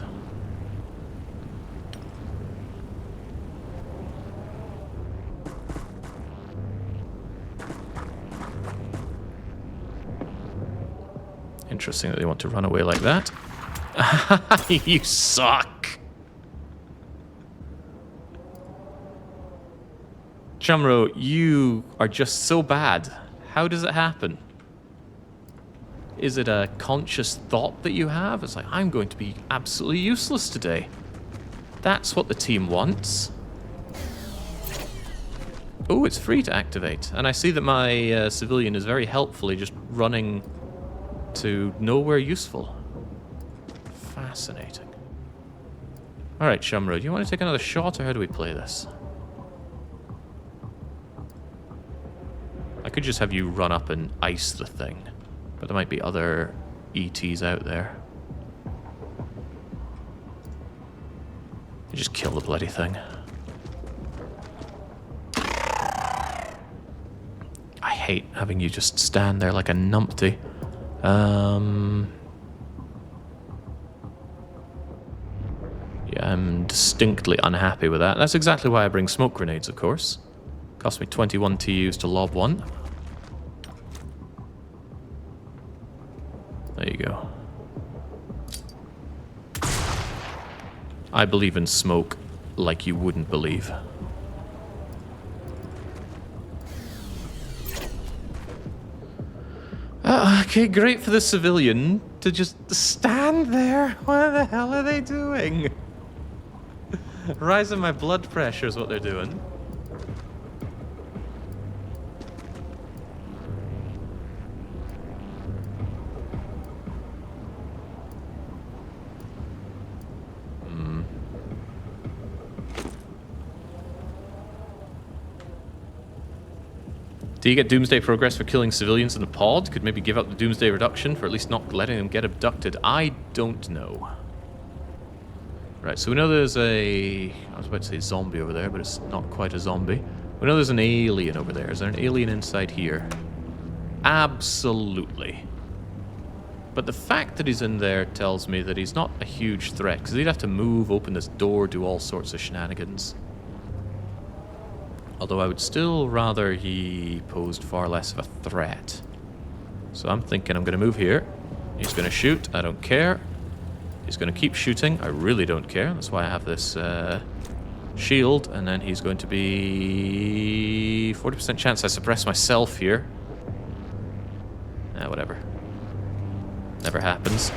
Interesting that they want to run away like that. You suck! Chumro, you are just so bad. How does it happen? Is it a conscious thought that you have? It's like, I'm going to be absolutely useless today. That's what the team wants. Oh, it's free to activate. And I see that my civilian is very helpfully just running to nowhere useful. Fascinating. Alright, Shumro, do you want to take another shot, or how do we play this? I could just have you run up and ice the thing. But there might be other ETs out there. You just kill the bloody thing. I hate having you just stand there like a numpty. Yeah, I'm distinctly unhappy with that. That's exactly why I bring smoke grenades, of course. Cost me 21 TUs to lob one. There you go. I believe in smoke like you wouldn't believe. Okay, great for the civilian to just stand there. What the hell are they doing? Rising my blood pressure is what they're doing. Do you get Doomsday progress for killing civilians in the pod? Could maybe give up the Doomsday reduction for at least not letting them get abducted. I don't know. Right, so we know there's a... I was about to say zombie over there, but it's not quite a zombie. We know there's an alien over there. Is there an alien inside here? Absolutely. But the fact that he's in there tells me that he's not a huge threat, because he'd have to move, open this door, do all sorts of shenanigans. Although I would still rather he posed far less of a threat. So I'm thinking I'm going to move here. He's going to shoot. I don't care. He's going to keep shooting. I really don't care. That's why I have this shield. And then he's going to be... 40% chance I suppress myself here. Whatever. Never happens.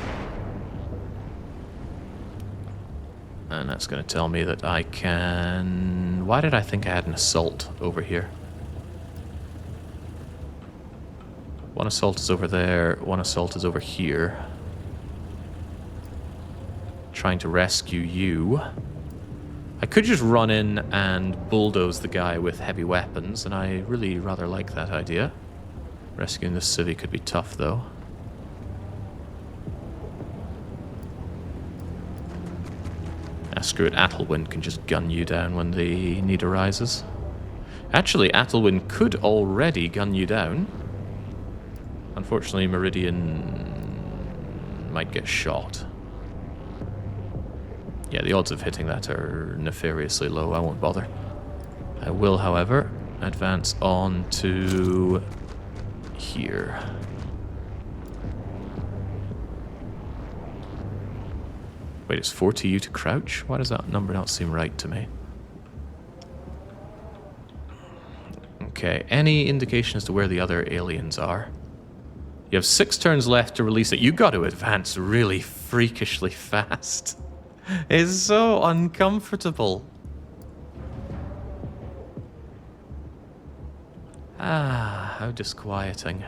And that's going to tell me that I can... Why did I think I had an assault over here? One assault is over there. One assault is over here. Trying to rescue you. I could just run in and bulldoze the guy with heavy weapons, and I really rather like that idea. Rescuing this civvy could be tough, though. Screw it, Athelwyn can just gun you down when the need arises. Actually, Athelwyn could already gun you down. Unfortunately, Meridian might get shot. Yeah, the odds of hitting that are nefariously low. I won't bother. I will, however, advance on to here. Wait, it's 4 TU to crouch? Why does that number not seem right to me? Okay, any indication as to where the other aliens are? You have 6 turns left to release it. You got to advance really freakishly fast. It's so uncomfortable. Ah, how disquieting.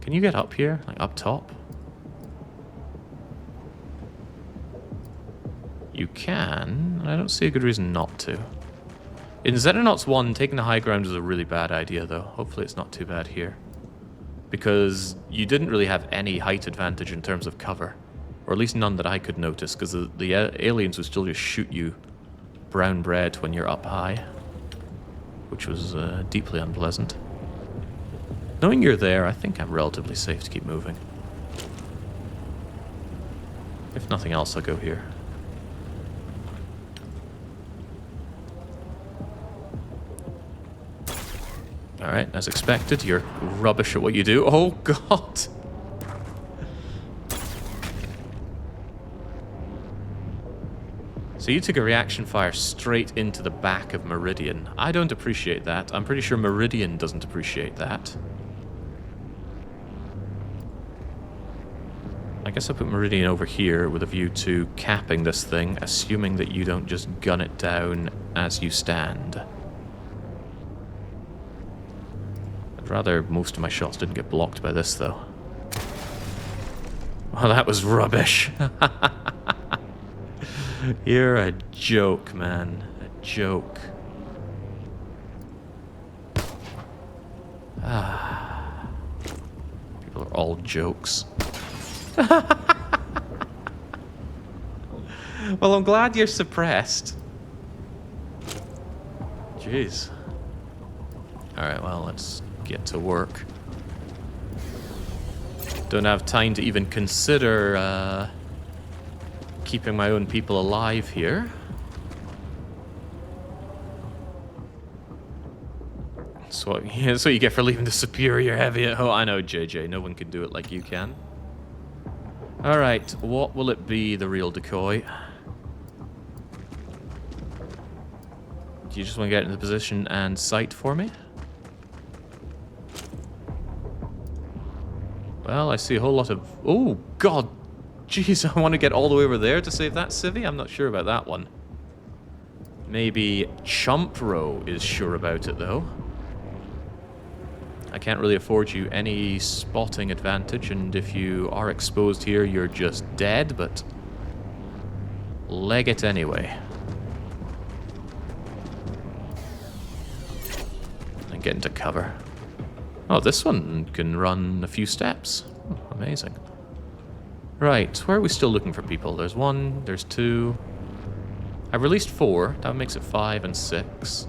Can you get up here? Like up top? You can, and I don't see a good reason not to. In Xenonauts 1, taking the high ground was a really bad idea, though. Hopefully it's not too bad here. Because you didn't really have any height advantage in terms of cover. Or at least none that I could notice, because the aliens would still just shoot you brown bread when you're up high. Which was deeply unpleasant. Knowing you're there, I think I'm relatively safe to keep moving. If nothing else, I'll go here. Alright, as expected, you're rubbish at what you do. Oh, God! So you took a reaction fire straight into the back of Meridian. I don't appreciate that. I'm pretty sure Meridian doesn't appreciate that. I guess I'll put Meridian over here with a view to capping this thing, assuming that you don't just gun it down as you stand. I'd rather most of my shots didn't get blocked by this, though. Well, that was rubbish. You're a joke, man. A joke. Ah. People are all jokes. Well, I'm glad you're suppressed. Jeez. Alright, well, let's get to work. Don't have time to even consider keeping my own people alive here. That's what you get for leaving the superior heavy at home. I know, JJ, no one can do it like you can. Alright, what will it be, the real decoy? Do you just want to get into the position and sight for me? Well, I see a whole lot of... Oh, God! Jeez, I want to get all the way over there to save that civvy? I'm not sure about that one. Maybe Chump Row is sure about it, though. I can't really afford you any spotting advantage, and if you are exposed here, you're just dead, but... leg it anyway. And get into cover. Oh, this one can run a few steps. Oh, amazing. Right, where are we still looking for people? There's 1, there's 2. I've released 4. That makes it 5 and 6.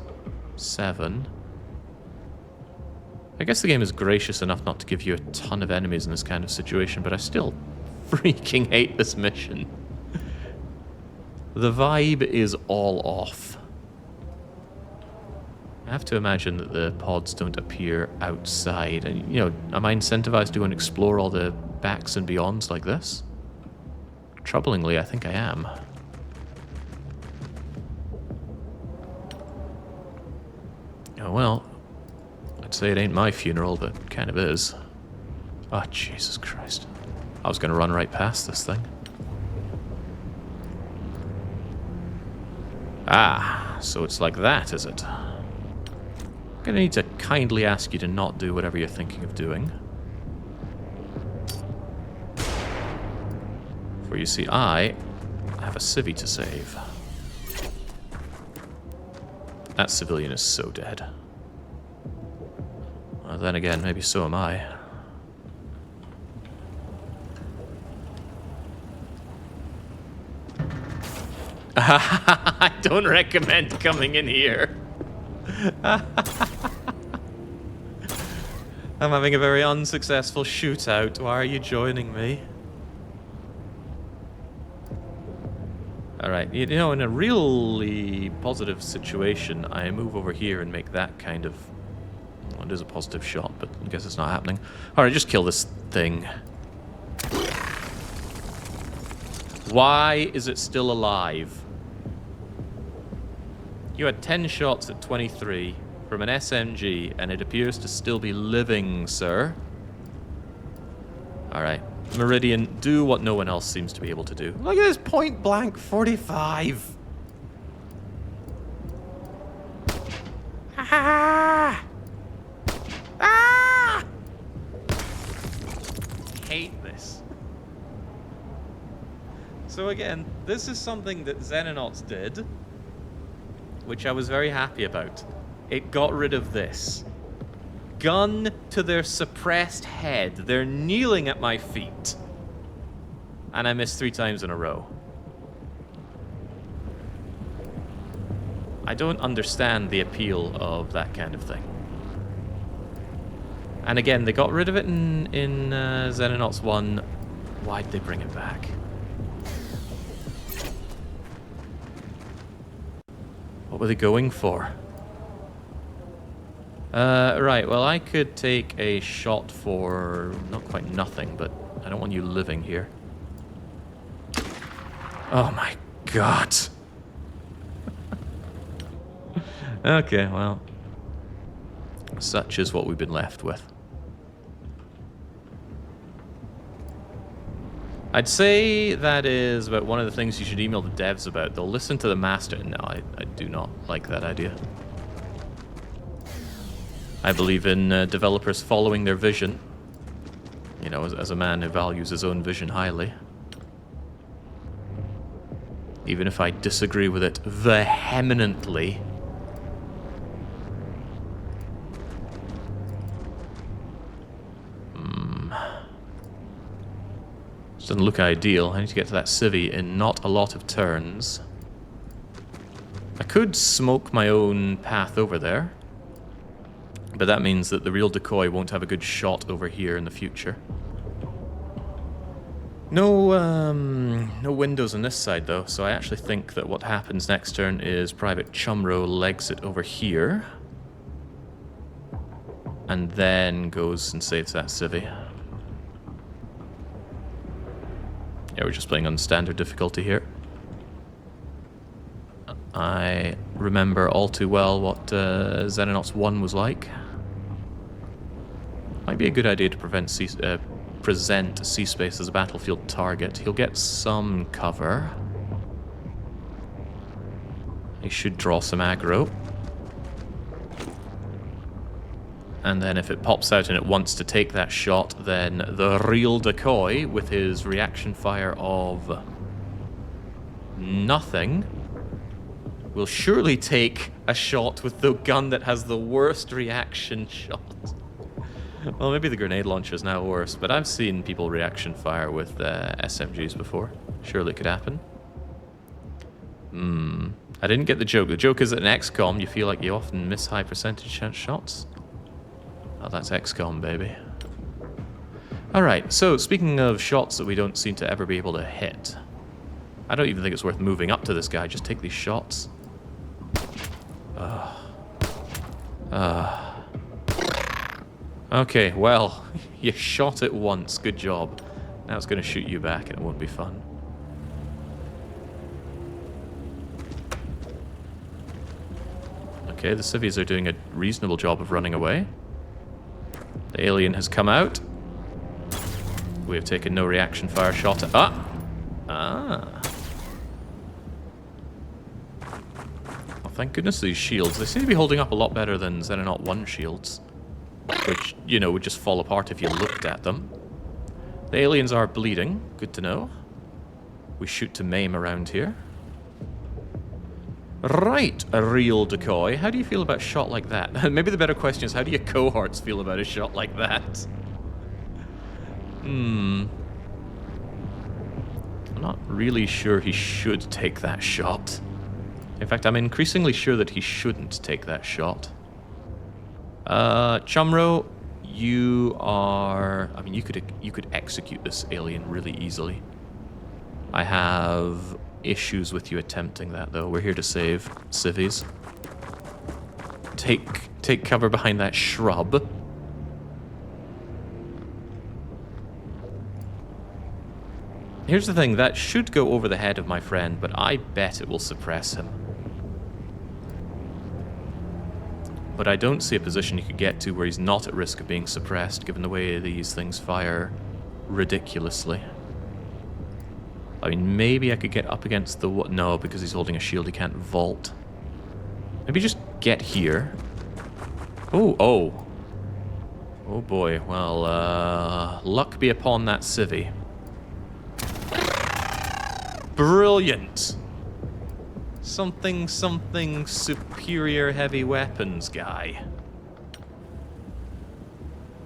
7. I guess the game is gracious enough not to give you a ton of enemies in this kind of situation, but I still freaking hate this mission. The vibe is all off. I have to imagine that the pods don't appear outside. And, you know, am I incentivized to go and explore all the backs and beyonds like this? Troublingly, I think I am. Oh, well. I'd say it ain't my funeral, but it kind of is. Oh, Jesus Christ. I was going to run right past this thing. Ah, so it's like that, is it? I'm going to need to kindly ask you to not do whatever you're thinking of doing. For you see, I have a civvy to save. That civilian is so dead. Well, then again, maybe so am I. I don't recommend coming in here. I'm having a very unsuccessful shootout. Why are you joining me? Alright, you know, in a really positive situation, I move over here and make that kind of... Well, it is a positive shot, but I guess it's not happening. Alright, just kill this thing. Why is it still alive? You had 10 shots at 23 from an SMG, and it appears to still be living, sir. Alright. Meridian, do what no one else seems to be able to do. Look at this point blank 45. Ah! Ah! Hate this. So again, this is something that Xenonauts did, which I was very happy about. It got rid of this. Gun to their suppressed head. They're kneeling at my feet. And I missed 3 times in a row. I don't understand the appeal of that kind of thing. And again, they got rid of it in Xenonauts 1. Why'd they bring it back? What were they going for? Right, well, I could take a shot for not quite nothing, but I don't want you living here. Oh my god. Okay, well. Such is what we've been left with. I'd say that is about one of the things you should email the devs about. They'll listen to the master. No, I do not like that idea. I believe in developers following their vision. You know, as a man who values his own vision highly. Even if I disagree with it vehemently. Doesn't look ideal. I need to get to that civvy in not a lot of turns. I could smoke my own path over there. But that means that the real decoy won't have a good shot over here in the future. No windows on this side though, so I actually think that what happens next turn is Private Chumro legs it over here. And then goes and saves that civvy. Yeah, we're just playing on standard difficulty here. I remember all too well what Xenonauts 1 was like. Might be a good idea to present C-Space as a battlefield target. He'll get some cover. He should draw some aggro. And then if it pops out and it wants to take that shot, then the real decoy, with his reaction fire of nothing, will surely take a shot with the gun that has the worst reaction shot. Well, maybe the grenade launcher is now worse, but I've seen people reaction fire with SMGs before. Surely it could happen. I didn't get the joke. The joke is that in XCOM, you feel like you often miss high percentage chance shots. Oh, that's XCOM, baby. Alright, so speaking of shots that we don't seem to ever be able to hit, I don't even think it's worth moving up to this guy. Just take these shots. Okay, well, you shot it once. Good job. Now it's going to shoot you back and it won't be fun. Okay, the civvies are doing a reasonable job of running away. The alien has come out. We have taken no reaction fire shot. Well, thank goodness these shields. They seem to be holding up a lot better than Xenonaut 1 shields. Which, you know, would just fall apart if you looked at them. The aliens are bleeding. Good to know. We shoot to maim around here. Right, a real decoy. How do you feel about a shot like that? Maybe the better question is, how do your cohorts feel about a shot like that? I'm not really sure he should take that shot. In fact, I'm increasingly sure that he shouldn't take that shot. Chumro, you are... I mean, you could execute this alien really easily. I have issues with you attempting that, though. We're here to save civvies. Take cover behind that shrub. Here's the thing, that should go over the head of my friend, but I bet it will suppress him. But I don't see a position he could get to where he's not at risk of being suppressed, given the way these things fire ridiculously. I mean, maybe I could get up against the... No, because he's holding a shield, he can't vault. Maybe just get here. Oh boy, well, luck be upon that civvy. Brilliant! Something superior heavy weapons guy.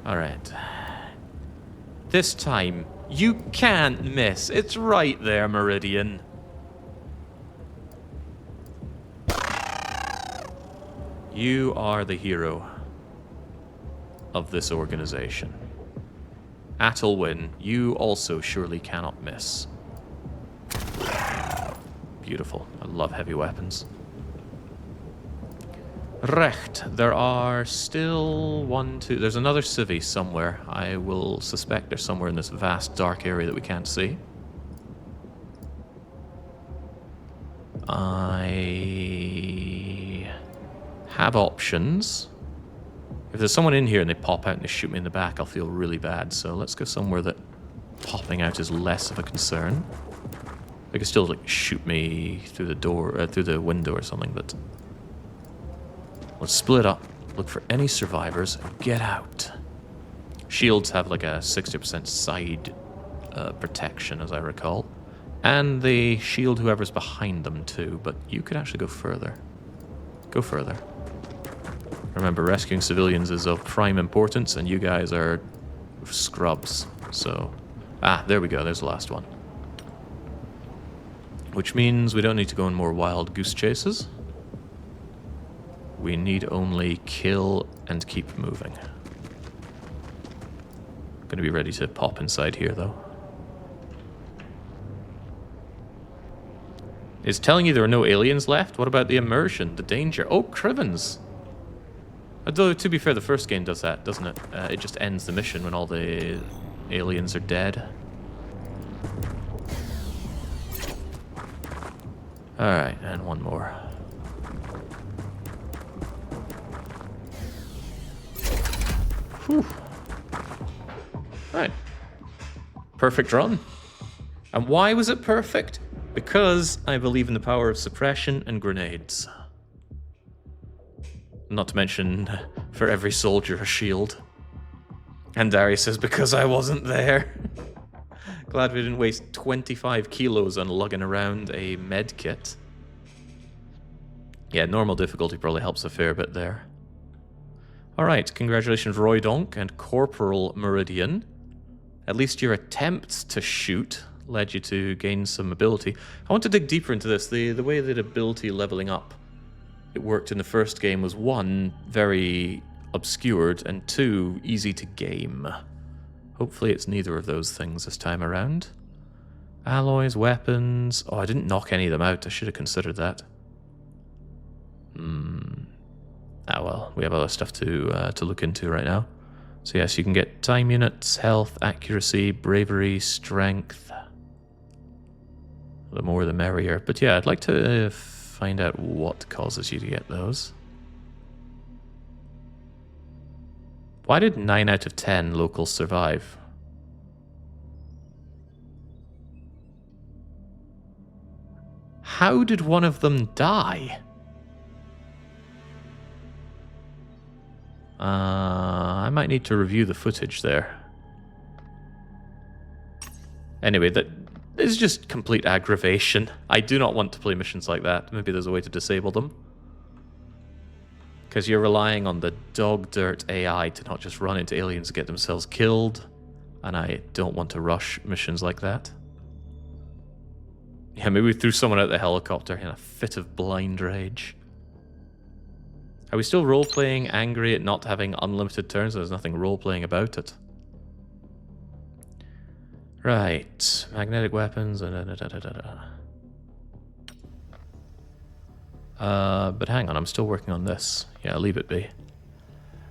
Alright. This time, you can't miss. It's right there, Meridian. You are the hero of this organization. Athelwyn, you also surely cannot miss. Beautiful. I love heavy weapons. Recht. There are still one, two... There's another civvy somewhere. I will suspect they're somewhere in this vast dark area that we can't see. I have options. If there's someone in here and they pop out and they shoot me in the back, I'll feel really bad. So let's go somewhere that popping out is less of a concern. They can still like shoot me through the door, through the window or something, but let's split up, look for any survivors, and get out. Shields have like a 60% side protection, as I recall. And they shield whoever's behind them too, but you could actually go further. Go further. Remember, rescuing civilians is of prime importance, and you guys are scrubs, so... Ah, there we go, there's the last one. Which means we don't need to go on more wild goose chases. We need only kill and keep moving. Gonna be ready to pop inside here, though. It's telling you there are no aliens left? What about the immersion, the danger? Oh, Crivens! Although, to be fair, the first game does that, doesn't it? It just ends the mission when all the aliens are dead. Alright, and one more. Whew. Right. Perfect run. And why was it perfect? Because I believe in the power of suppression and grenades. Not to mention, for every soldier, a shield. And Darius says, because I wasn't there. Glad we didn't waste 25 kilos on lugging around a med kit. Yeah, normal difficulty probably helps a fair bit there. Alright, congratulations Roy Donk and Corporal Meridian. At least your attempts to shoot led you to gain some ability. I want to dig deeper into this. The way that ability leveling up it worked in the first game was 1, very obscured, and 2, easy to game. Hopefully it's neither of those things this time around. Alloys, weapons... Oh, I didn't knock any of them out. I should have considered that. Ah well, we have other stuff to look into right now. So yes, you can get time units, health, accuracy, bravery, strength. The more the merrier. But yeah, I'd like to find out what causes you to get those. Why did 9 out of 10 locals survive? How did one of them die? I might need to review the footage there. Anyway, that is just complete aggravation. I do not want to play missions like that. Maybe there's a way to disable them. Because you're relying on the dog dirt AI to not just run into aliens and get themselves killed. And I don't want to rush missions like that. Yeah, maybe we threw someone out the helicopter in a fit of blind rage. Are we still role-playing angry at not having unlimited turns? There's nothing role-playing about it. Right. Magnetic weapons. But hang on, I'm still working on this. Yeah, leave it be.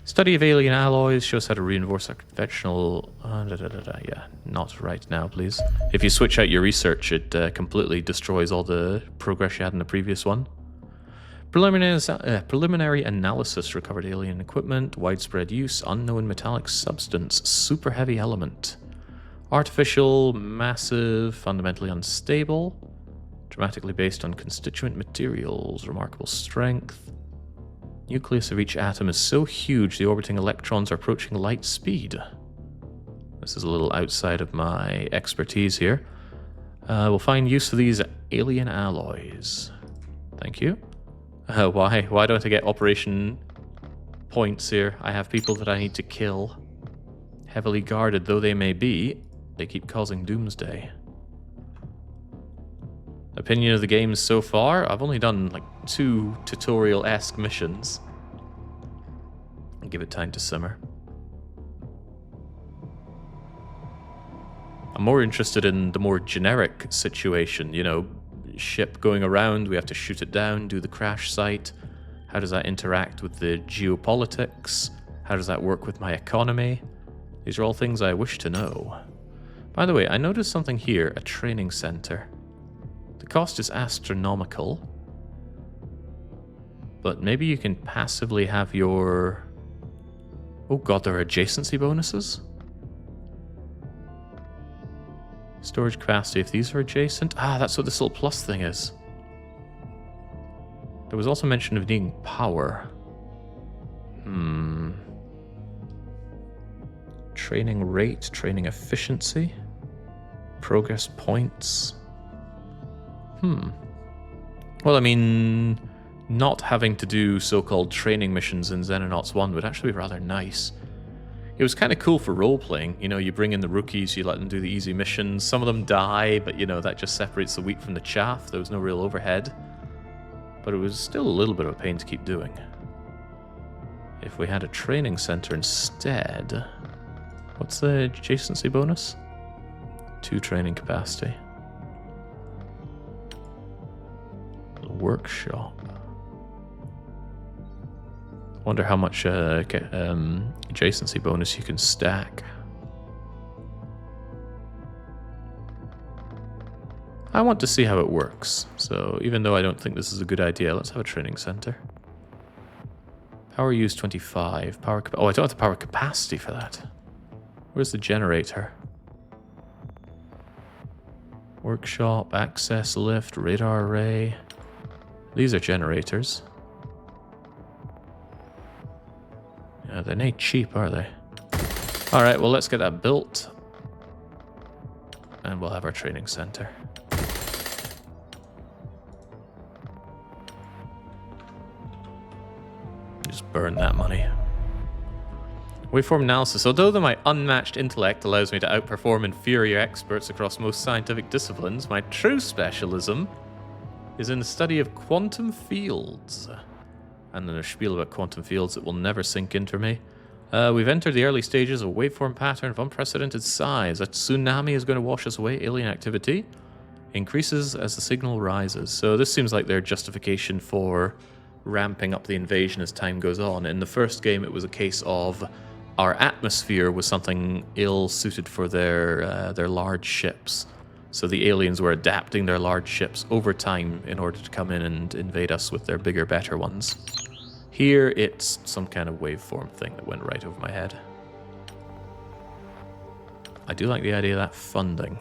Study of alien alloys shows how to reinforce our conventional... Yeah, not right now, please. If you switch out your research, it completely destroys all the progress you had in the previous one. Preliminary analysis recovered alien equipment, widespread use, unknown metallic substance, super heavy element. Artificial, massive, fundamentally unstable. Dramatically based on constituent materials, remarkable strength. Nucleus of each atom is so huge the orbiting electrons are approaching light speed. This is a little outside of my expertise here. We'll find use for these alien alloys. Thank you. Why don't I get operation points here? I have people that I need to kill. Heavily guarded though they may be, they keep causing doomsday. Opinion of the games so far? I've only done like 2 tutorial-esque missions. I'll give it time to simmer. I'm more interested in the more generic situation, you know, ship going around, we have to shoot it down, do the crash site. How does that interact with the geopolitics? How does that work with my economy? These are all things I wish to know. By the way, I noticed something here, a training center. The cost is astronomical, but maybe you can passively have your... Oh god, there are adjacency bonuses? Storage capacity, if these are adjacent... Ah, that's what this little plus thing is. There was also mention of needing power. Training rate, training efficiency, progress points. Well, I mean, not having to do so-called training missions in Xenonauts 1 would actually be rather nice. It was kind of cool for role-playing. You know, you bring in the rookies, you let them do the easy missions. Some of them die, but, you know, that just separates the wheat from the chaff. There was no real overhead. But it was still a little bit of a pain to keep doing. If we had a training center instead... What's the adjacency bonus? 2 training capacity. Workshop. Wonder how much adjacency bonus you can stack. I want to see how it works. So even though I don't think this is a good idea, let's have a training center. Power use 25. Oh, I don't have the power capacity for that. Where's the generator? Workshop, access lift, radar array. These are generators. Yeah, they're not cheap, are they? Alright, well, let's get that built. And we'll have our training center. Just burn that money. Waveform analysis. Although my unmatched intellect allows me to outperform inferior experts across most scientific disciplines, my true specialism is in the study of quantum fields. And then a spiel about quantum fields that will never sink in for me. We've entered the early stages of a waveform pattern of unprecedented size. A tsunami is going to wash us away. Alien activity increases as the signal rises. So this seems like their justification for ramping up the invasion as time goes on. In the first game, it was a case of our atmosphere was something ill-suited for their large ships. So the aliens were adapting their large ships over time in order to come in and invade us with their bigger, better ones. Here, it's some kind of waveform thing that went right over my head. I do like the idea of that funding.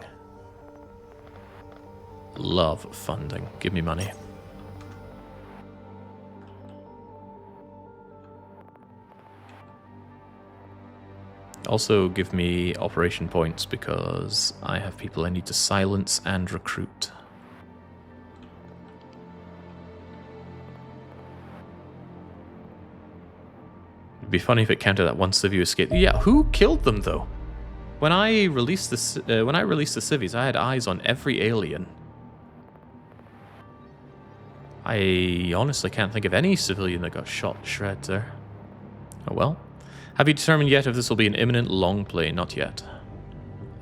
Love funding. Give me money. Also give me operation points because I have people I need to silence and recruit. It'd be funny if it counted that one civvy escaped. Yeah, who killed them though? When I released the civvies, I had eyes on every alien. I honestly can't think of any civilian that got shot to shreds there. Oh well. Have you determined yet if this will be an imminent long play? Not yet.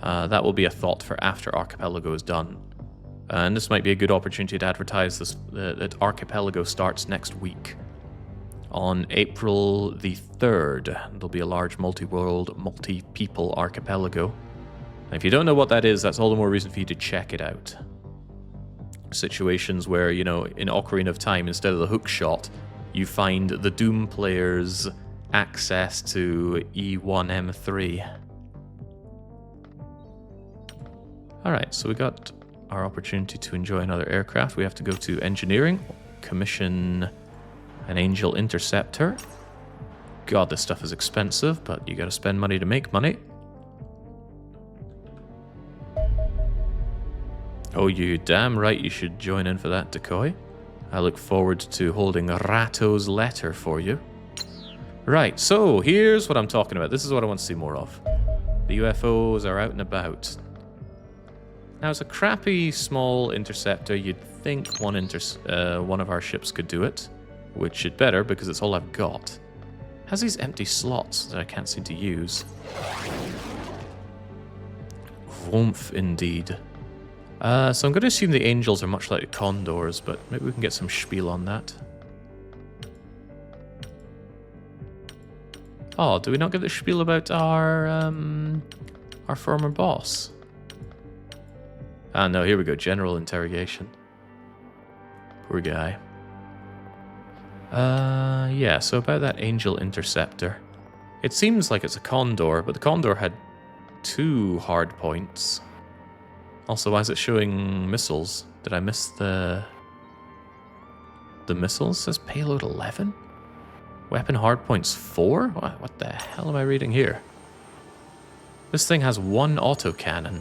That will be a thought for after Archipelago is done. And this might be a good opportunity to advertise this, that Archipelago starts next week. On April the 3rd, there'll be a large multi-world, multi-people Archipelago. And if you don't know what that is, that's all the more reason for you to check it out. Situations where, you know, in Ocarina of Time, instead of the hook shot, you find the Doom players access to E1M3. Alright, so we got our opportunity to enjoy another aircraft. We have to go to engineering, commission an Angel Interceptor. God, this stuff is expensive, but you gotta spend money to make money. Oh, you damn right you should join in for that, decoy. I look forward to holding Rato's letter for you. Right, so here's what I'm talking about. This is what I want to see more of. The UFOs are out and about. Now, it's a crappy small interceptor. You'd think one of our ships could do it, which it better because it's all I've got. It has these empty slots that I can't seem to use. Woomph, indeed. So I'm going to assume the Angels are much like the Condors, but maybe we can get some spiel on that. Oh, do we not get the spiel about our former boss? Ah, no, here we go. General interrogation. Poor guy. Yeah, so about that Angel Interceptor. It seems like it's a Condor, but the Condor had 2 hard points. Also, why is it showing missiles? Did I miss the missiles? It says payload 11? Weapon hard points 4? What the hell am I reading here? This thing has 1 autocannon.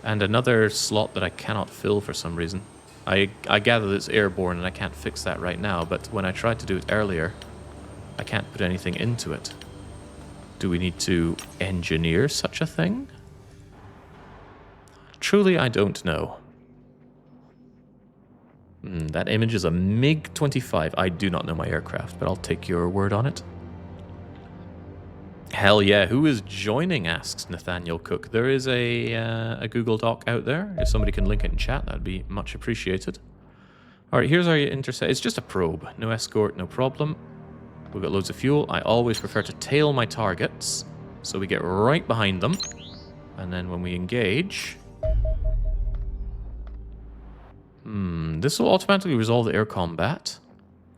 And another slot that I cannot fill for some reason. I gather that it's airborne and I can't fix that right now, but when I tried to do it earlier, I can't put anything into it. Do we need to engineer such a thing? Truly, I don't know. That image is a MiG-25. I do not know my aircraft, but I'll take your word on it. Hell yeah, who is joining, asks Nathaniel Cook. There is a Google Doc out there. If somebody can link it in chat, that'd be much appreciated. Alright, here's our intercept. It's just a probe. No escort, no problem. We've got loads of fuel. I always prefer to tail my targets, so we get right behind them. And then when we engage... this will automatically resolve the air combat.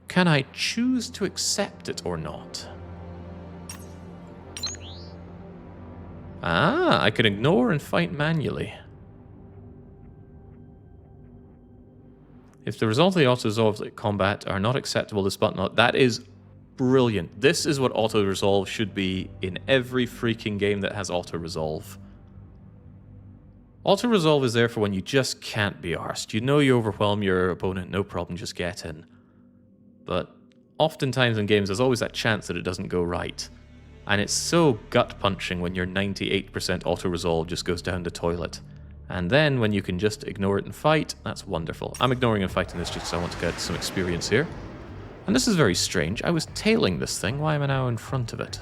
Can I choose to accept it or not? Ah, I can ignore and fight manually. If the results of the auto-resolve combat are not acceptable, this button... That is brilliant. This is what auto-resolve should be in every freaking game that has auto-resolve. Auto-resolve is there for when you just can't be arsed. You know you overwhelm your opponent, no problem, just get in. But oftentimes in games, there's always that chance that it doesn't go right. And it's so gut-punching when your 98% auto-resolve just goes down the toilet. And then when you can just ignore it and fight, that's wonderful. I'm ignoring and fighting this just because I want to get some experience here. And this is very strange. I was tailing this thing. Why am I now in front of it?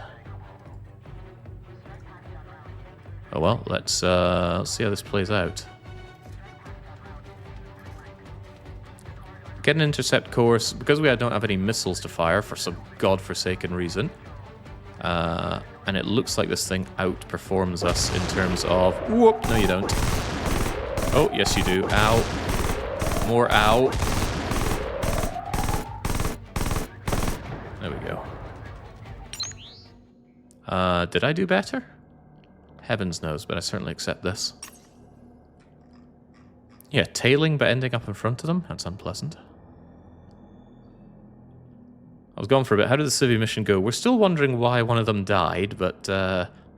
Oh well, let's see how this plays out. Get an intercept course. Because we don't have any missiles to fire for some godforsaken reason. And it looks like this thing outperforms us in terms of... Whoop! No, you don't. Oh, yes you do. Ow. More ow. There we go. Did I do better? Heavens knows, but I certainly accept this. Yeah, tailing but ending up in front of them? That's unpleasant. I was gone for a bit. How did the civvy mission go? We're still wondering why one of them died, but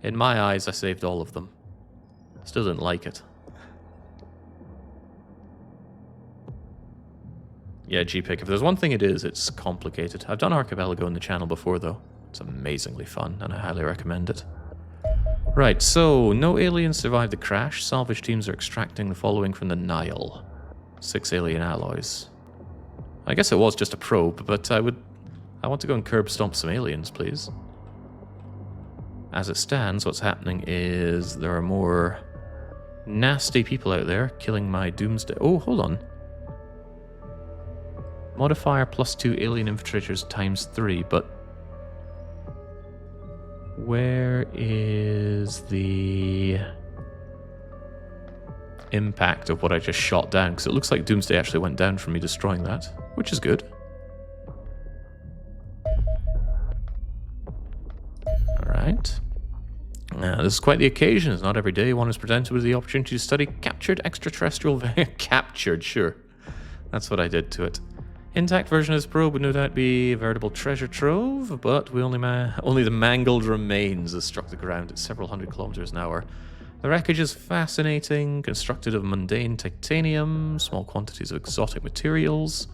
in my eyes, I saved all of them. Still didn't like it. Yeah, GPIC. If there's one thing it is, it's complicated. I've done Archipelago in the channel before, though. It's amazingly fun, and I highly recommend it. Right, so no aliens survived the crash. Salvage teams are extracting the following from the Nile. 6 alien alloys. I guess it was just a probe, but I want to go and curb stomp some aliens, please. As it stands, what's happening is there are more nasty people out there killing my doomsday... Oh, hold on. Modifier +2 alien infiltrators ×3, but... Where is the impact of what I just shot down? Because it looks like Doomsday actually went down from me destroying that, which is good. Alright. Now, this is quite the occasion. It's not every day one is presented with the opportunity to study captured extraterrestrial... Captured, sure. That's what I did to it. Intact version of this probe would no doubt be a veritable treasure trove, but we only the mangled remains has struck the ground at several hundred kilometers an hour. The wreckage is fascinating, constructed of mundane titanium, small quantities of exotic materials,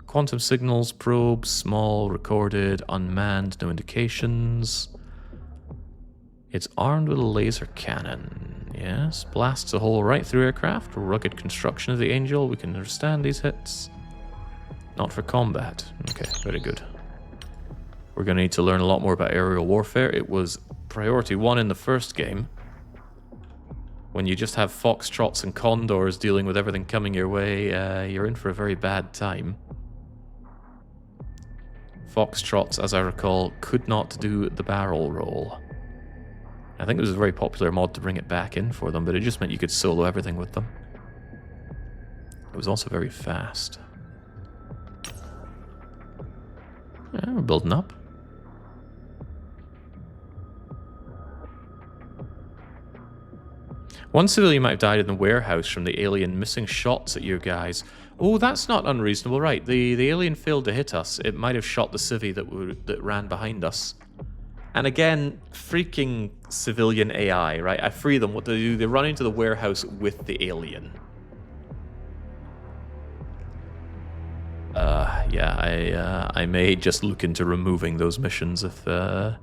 quantum signals, probes, small, recorded, unmanned, no indications. It's armed with a laser cannon, yes, blasts a hole right through aircraft, rugged construction of the Angel, we can understand these hits. Not for combat. Okay, very good. We're going to need to learn a lot more about aerial warfare. It was priority 1 in the first game. When you just have foxtrots and condors dealing with everything coming your way, you're in for a very bad time. Foxtrots, as I recall, could not do the barrel roll. I think it was a very popular mod to bring it back in for them, but it just meant you could solo everything with them. It was also very fast. Yeah, we're building up. One civilian might have died in the warehouse from the alien missing shots at you guys. Oh, that's not unreasonable, right? The alien failed to hit us. It might have shot the civvy that ran behind us. And again, freaking civilian AI, right? I free them. What do they do? They run into the warehouse with the alien. Yeah, I may just look into removing those missions if they're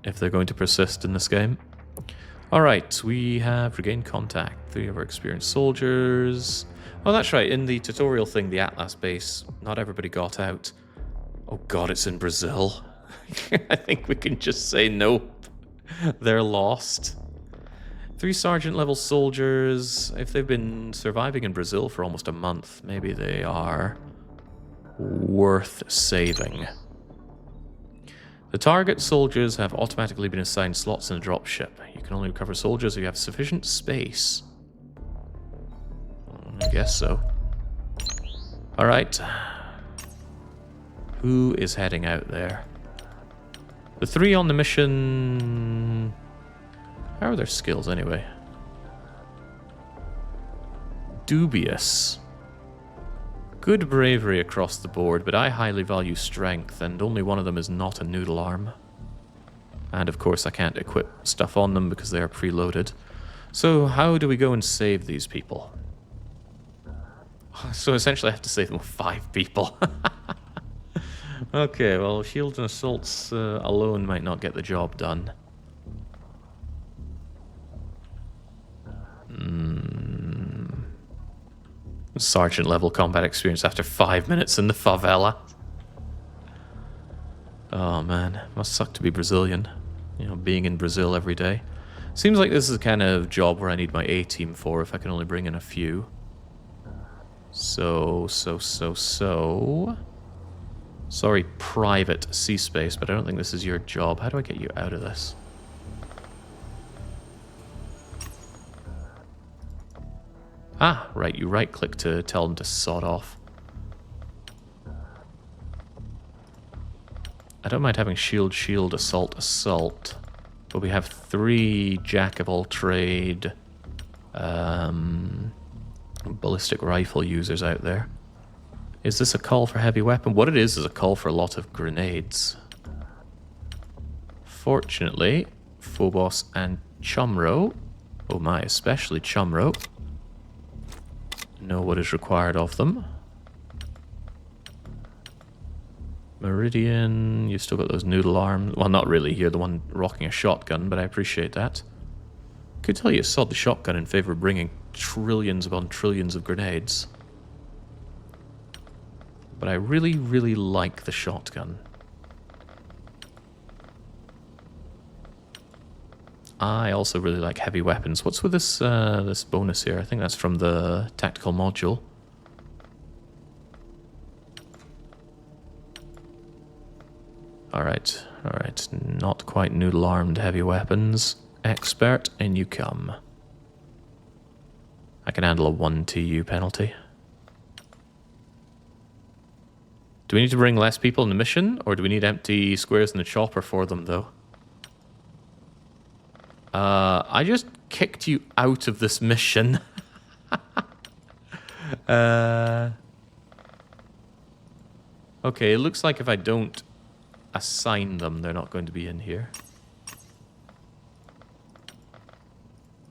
going to persist in this game. Alright, we have regained contact. 3 of our experienced soldiers. Oh, that's right, in the tutorial thing, the Atlas base, not everybody got out. Oh god, it's in Brazil. I think we can just say nope. They're lost. 3 sergeant level soldiers. If they've been surviving in Brazil for almost a month, maybe they are worth saving. The target soldiers have automatically been assigned slots in a dropship. You can only recover soldiers if you have sufficient space. I guess so. Alright. Who is heading out there? The 3 on the mission... How are their skills anyway? Dubious. Good bravery across the board, but I highly value strength, and only one of them is not a noodle arm. And of course I can't equip stuff on them because they are preloaded. So how do we go and save these people? So essentially I have to save them with 5 people. Okay, well shields and assaults alone might not get the job done. Sergeant level combat experience after 5 minutes in the favela. Oh man, must suck to be Brazilian. You know, being in Brazil every day. Seems like this is the kind of job where I need my A-team for if I can only bring in a few. So. Sorry, Private C-Space, but I don't think this is your job. How do I get you out of this? Ah, right, you right-click to tell them to sod off. I don't mind having shield, assault, but we have 3 jack-of-all-trade ballistic rifle users out there. Is this a call for heavy weapon? What it is a call for a lot of grenades. Fortunately, Phobos and Chumro, oh my, especially Chumro, know what is required of them. Meridian, you've still got those noodle arms. Well, not really, you're the one rocking a shotgun, but I appreciate that. Could tell you sod the shotgun in favor of bringing trillions upon trillions of grenades. But I really, really like the shotgun. I also really like heavy weapons. What's with this this bonus here? I think that's from the tactical module. Alright. Not quite noodle-armed heavy weapons. Expert, in you come. I can handle a 1 TU penalty. Do we need to bring less people in the mission, or do we need empty squares in the chopper for them, though? I just kicked you out of this mission. Okay, it looks like if I don't assign them, they're not going to be in here.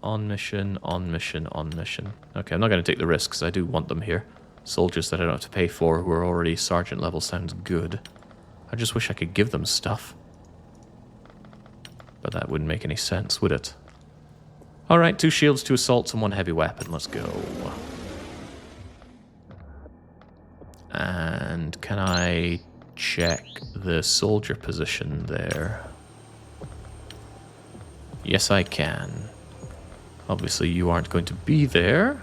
On mission. Okay, I'm not going to take the risk because I do want them here. Soldiers that I don't have to pay for who are already sergeant level sounds good. I just wish I could give them stuff. But that wouldn't make any sense, would it? Alright, 2 shields, 2 assaults, and 1 heavy weapon. Let's go. And can I check the soldier position there? Yes, I can. Obviously, you aren't going to be there.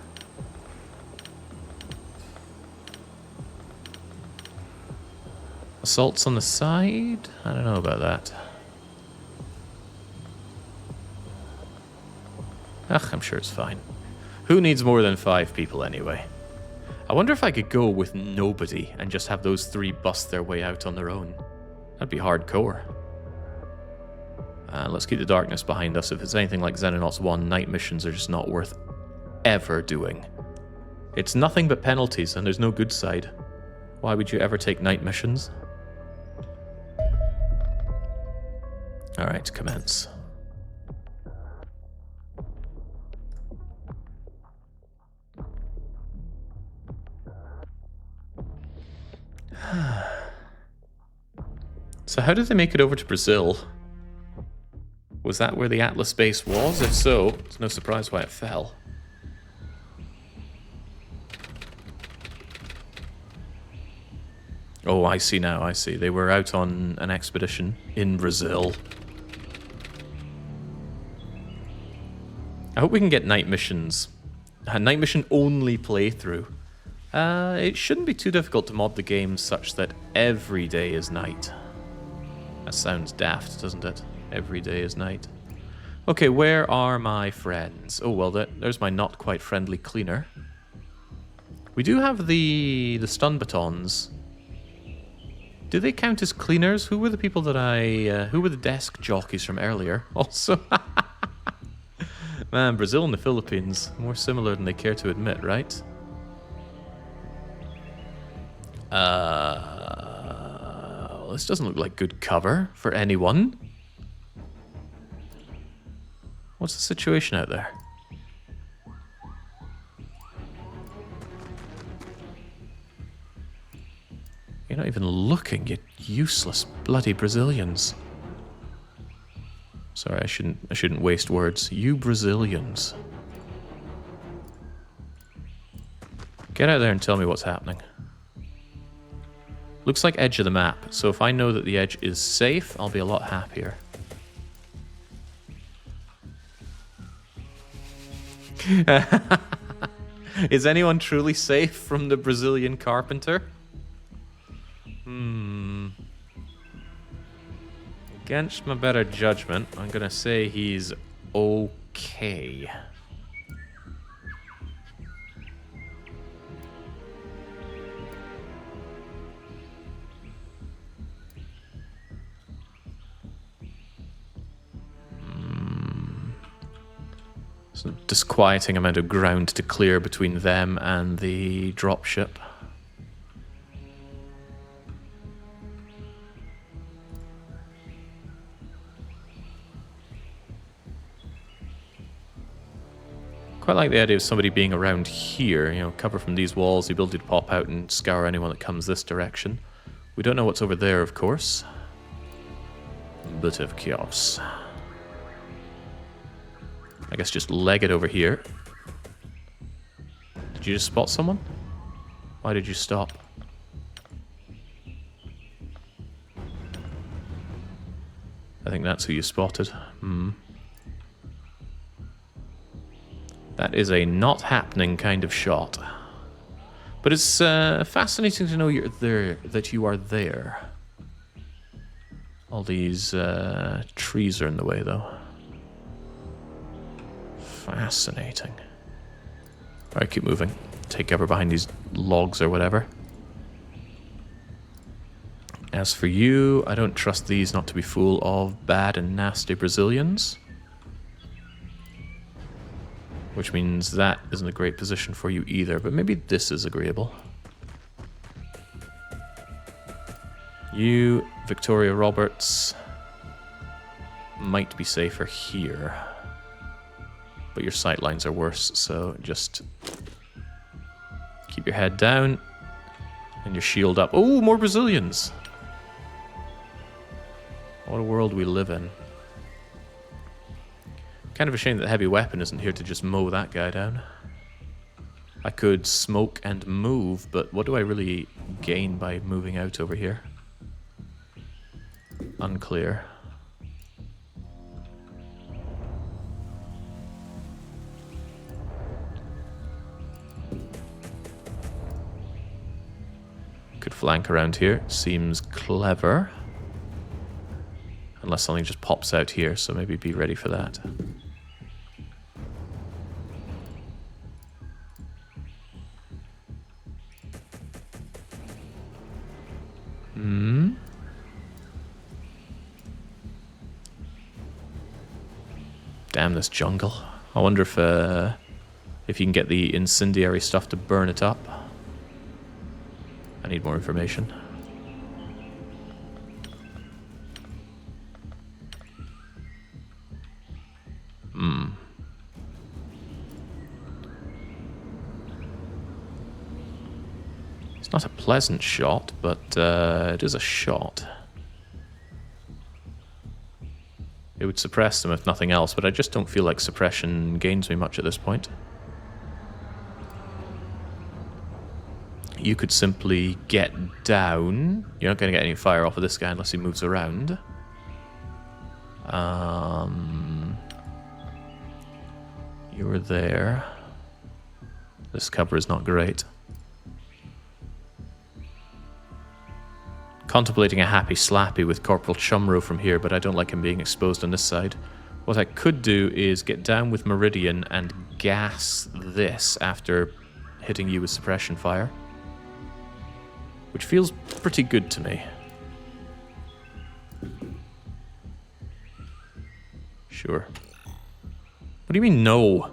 Assaults on the side? I don't know about that. Ugh, I'm sure it's fine. Who needs more than 5 people anyway? I wonder if I could go with nobody and just have those 3 bust their way out on their own. That'd be hardcore. Let's keep the darkness behind us. If it's anything like Xenonauts 1, night missions are just not worth ever doing. It's nothing but penalties, and there's no good side. Why would you ever take night missions? Alright, commence. So how did they make it over to Brazil? Was that where the Atlas base was? If so, it's no surprise why it fell. Oh, I see now, I see. They were out on an expedition in Brazil. I hope we can get night missions. A night mission only playthrough. It shouldn't be too difficult to mod the game such that every day is night. That sounds daft, doesn't it? Every day is night. Okay, where are my friends? Oh, well, there's my not quite friendly cleaner. We do have the stun batons. Do they count as cleaners? Who were the people that who were the desk jockeys from earlier? Also, man, Brazil and the Philippines, more similar than they care to admit, right? This doesn't look like good cover for anyone. What's the situation out there? You're not even looking, you useless bloody Brazilians. Sorry, I shouldn't waste words. You Brazilians. Get out there and tell me what's happening. Looks like edge of the map, so if I know that the edge is safe, I'll be a lot happier. Is anyone truly safe from the Brazilian carpenter? Against my better judgment, I'm gonna say he's okay. It's a disquieting amount of ground to clear between them and the dropship. Quite like the idea of somebody being around here, you know, cover from these walls, the ability to pop out and scour anyone that comes this direction. We don't know what's over there, of course. Bit of chaos. I guess just leg it over here. Did you just spot someone? Why did you stop? I think that's who you spotted. That is a not happening kind of shot. But it's fascinating to know you're there, that you are there. All these trees are in the way, though. Fascinating. Alright, keep moving. Take cover behind these logs or whatever. As for you, I don't trust these not to be full of bad and nasty Brazilians. Which means that isn't a great position for you either, but maybe this is agreeable. You, Victoria Roberts, might be safer here. But your sight lines are worse, so just keep your head down and your shield up. Oh, more Brazilians! What a world we live in. Kind of a shame that the heavy weapon isn't here to just mow that guy down. I could smoke and move, but what do I really gain by moving out over here? Unclear. Could flank around here. Seems clever. Unless something just pops out here, so maybe be ready for that. Damn this jungle. I wonder if you can get the incendiary stuff to burn it up. I need more information. It's not a pleasant shot, but it is a shot. It would suppress them if nothing else, but I just don't feel like suppression gains me much at this point. You could simply get down. You're not going to get any fire off of this guy unless he moves around. You were there. This cover is not great. Contemplating a happy slappy with Corporal Chumrow from here, but I don't like him being exposed on this side. What I could do is get down with Meridian and gas this after hitting you with suppression fire. Which feels pretty good to me. Sure. What do you mean, no?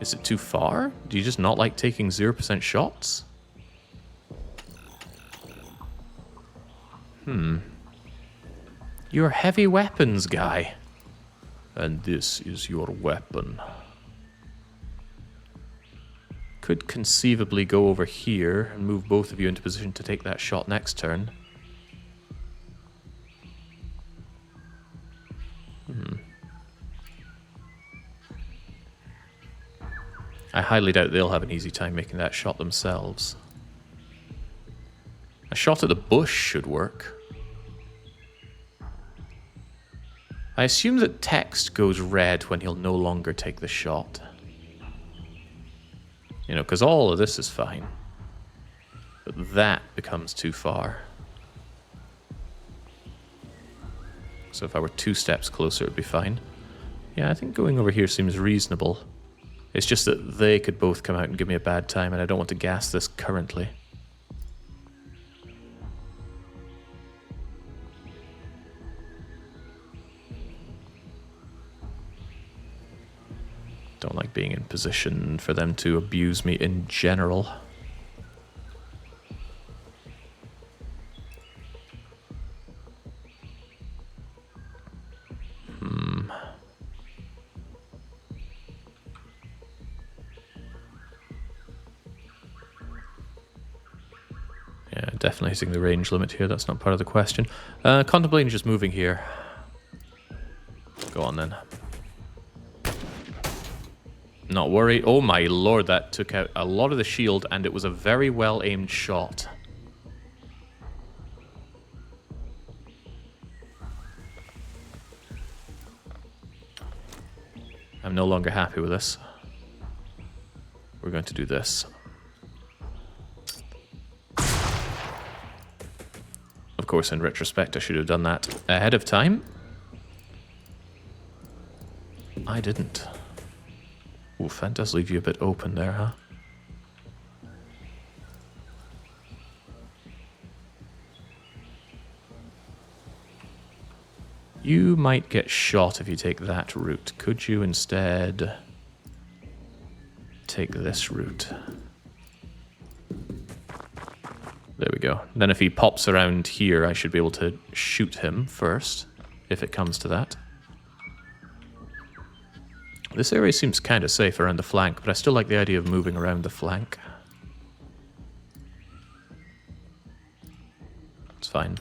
Is it too far? Do you just not like taking 0% shots? You're a heavy weapons guy. And this is your weapon. Could conceivably go over here and move both of you into position to take that shot next turn. I highly doubt they'll have an easy time making that shot themselves. A shot at the bush should work. I assume that text goes red when he'll no longer take the shot. You know, because all of this is fine. But that becomes too far. So if I were 2 steps closer, it would be fine. Yeah, I think going over here seems reasonable. It's just that they could both come out and give me a bad time, and I don't want to gas this currently. Don't like being in position for them to abuse me in general. Yeah, definitely hitting the range limit here. That's not part of the question. Contemplating just moving here. Go on then. Not worried. Oh my lord, that took out a lot of the shield, and it was a very well aimed shot. I'm no longer happy with this. We're going to do this. Of course, in retrospect, I should have done that ahead of time. I didn't. Oof, that does leave you a bit open there, huh? You might get shot if you take that route. Could you instead take this route? There we go. Then if he pops around here, I should be able to shoot him first, if it comes to that. This area seems kind of safe around the flank, but I still like the idea of moving around the flank. It's fine.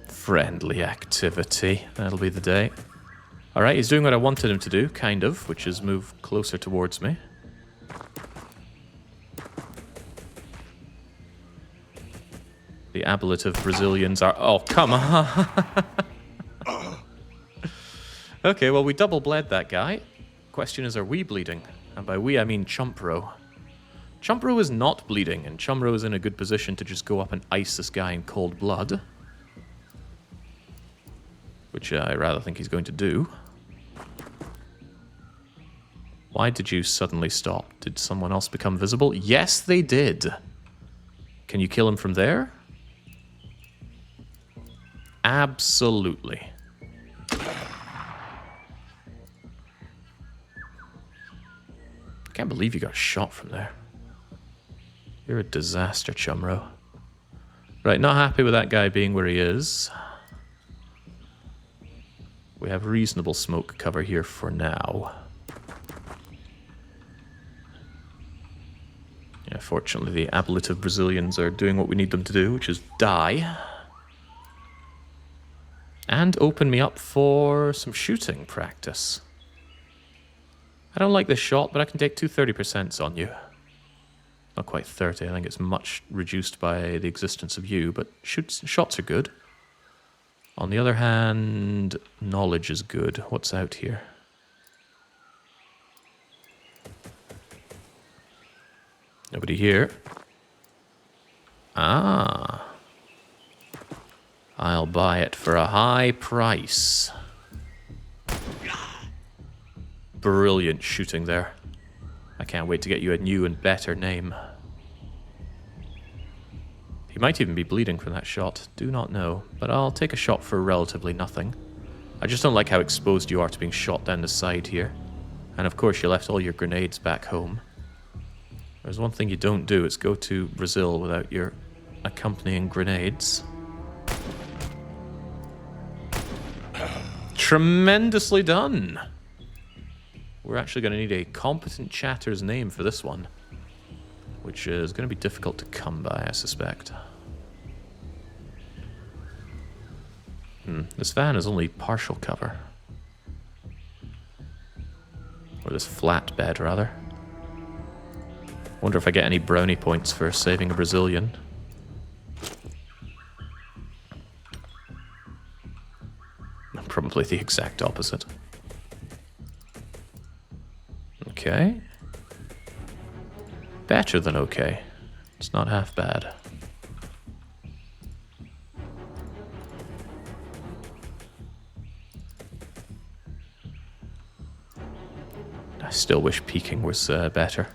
Friendly activity. That'll be the day. Alright, he's doing what I wanted him to do, kind of, which is move closer towards me. The ablative Brazilians are... Oh, come on! Okay, well, we double bled that guy. Question is, are we bleeding? And by we, I mean Chumrow. Chumrow is not bleeding, and Chumrow is in a good position to just go up and ice this guy in cold blood. Which I rather think he's going to do. Why did you suddenly stop? Did someone else become visible? Yes, they did. Can you kill him from there? Absolutely. Can't believe you got shot from there. You're a disaster, Chumro. Right, not happy with that guy being where he is. We have reasonable smoke cover here for now. Yeah, fortunately, the ablative Brazilians are doing what we need them to do, which is die. And open me up for some shooting practice. I don't like this shot, but I can take 230% on you. Not quite 30, I think it's much reduced by the existence of you, but shots are good. On the other hand, knowledge is good. What's out here? Nobody here. Ah. I'll buy it for a high price. Brilliant shooting there. I can't wait to get you a new and better name. He might even be bleeding from that shot. Do not know. But I'll take a shot for relatively nothing. I just don't like how exposed you are to being shot down the side here. And of course you left all your grenades back home. There's one thing you don't do. It's go to Brazil without your accompanying grenades. Tremendously done. We're actually going to need a competent chatter's name for this one, which is going to be difficult to come by, I suspect. This van is only partial cover. Or this flat bed, rather. Wonder if I get any brownie points for saving a Brazilian. Probably the exact opposite. Okay. Better than okay. It's not half bad. I still wish peeking was better.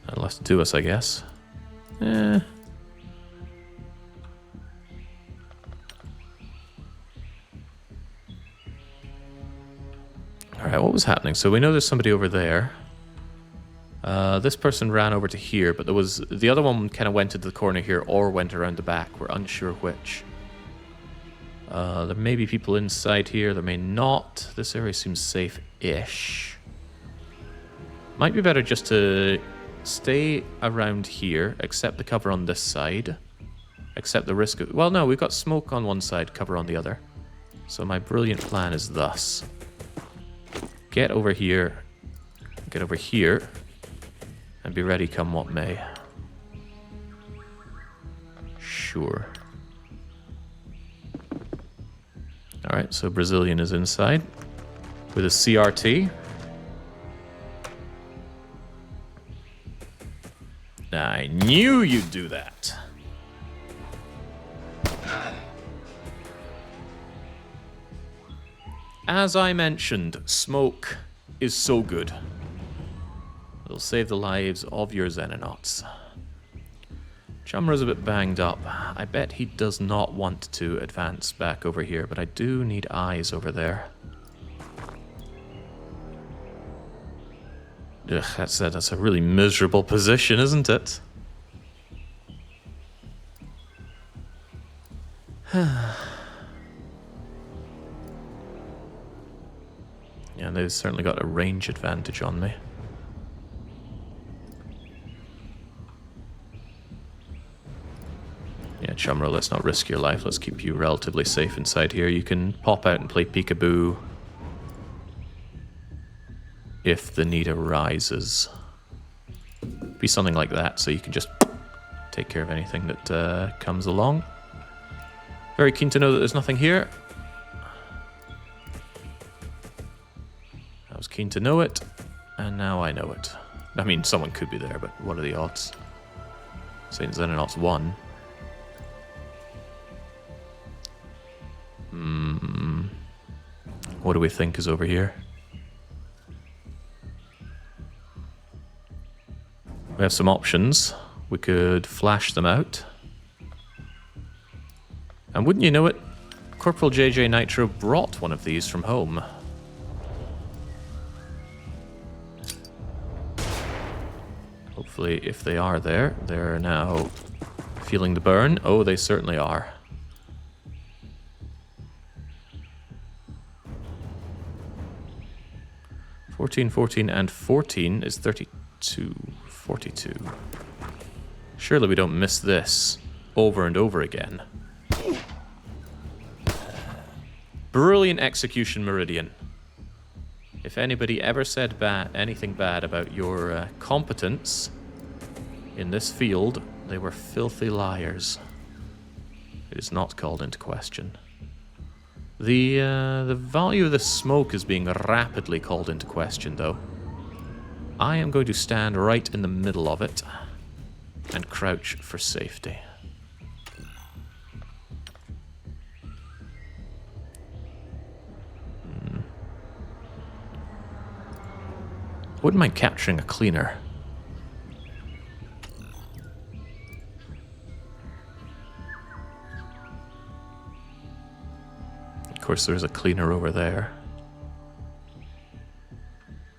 That'll have to do us, I guess. Alright, what was happening? So we know there's somebody over there. This person ran over to here, but there was... The other one kind of went into the corner here or went around the back. We're unsure which. There may be people inside here. There may not. This area seems safe-ish. Might be better just to stay around here, accept the cover on this side. Accept the risk of... Well, no, we've got smoke on one side, cover on the other. So my brilliant plan is thus. Get over here, and be ready come what may. Sure. Alright, so Brazilian is inside with a CRT. I knew you'd do that. As I mentioned, smoke is so good. It'll save the lives of your Xenonauts. Chumra's a bit banged up. I bet he does not want to advance back over here, but I do need eyes over there. Ugh, that's a really miserable position, isn't it? Yeah, they've certainly got a range advantage on me. Yeah, Chumra, let's not risk your life. Let's keep you relatively safe inside here. You can pop out and play peekaboo if the need arises. Be something like that, so you can just take care of anything that comes along. Very keen to know that there's nothing here. I was keen to know it, and now I know it. I mean, someone could be there, but what are the odds? St. Xenonauts 1. What do we think is over here? We have some options. We could flash them out. And wouldn't you know it, Corporal JJ Nitro brought one of these from home. Hopefully, if they are there, they're now feeling the burn. Oh, they certainly are. $14, $14, and 14 is 32, 42. Surely we don't miss this over and over again. Brilliant execution, Meridian. If anybody ever said anything bad about your competence in this field, they were filthy liars. It is not called into question. The value of the smoke is being rapidly called into question, though. I am going to stand right in the middle of it and crouch for safety. Wouldn't mind capturing a cleaner. Of course, there's a cleaner over there.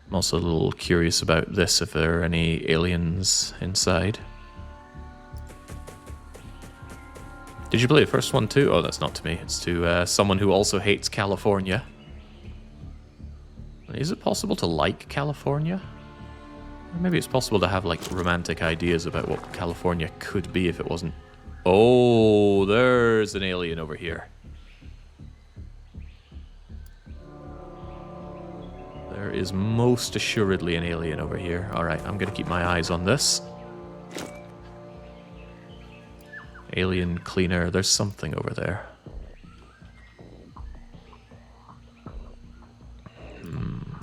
I'm also a little curious about this, if there are any aliens inside. Did you play the first one too? Oh, that's not to me. It's to someone who also hates California. Is it possible to like California? Or maybe it's possible to have, like, romantic ideas about what California could be if it wasn't... Oh, there's an alien over here. There is most assuredly an alien over here. Alright, I'm gonna keep my eyes on this. Alien cleaner, there's something over there.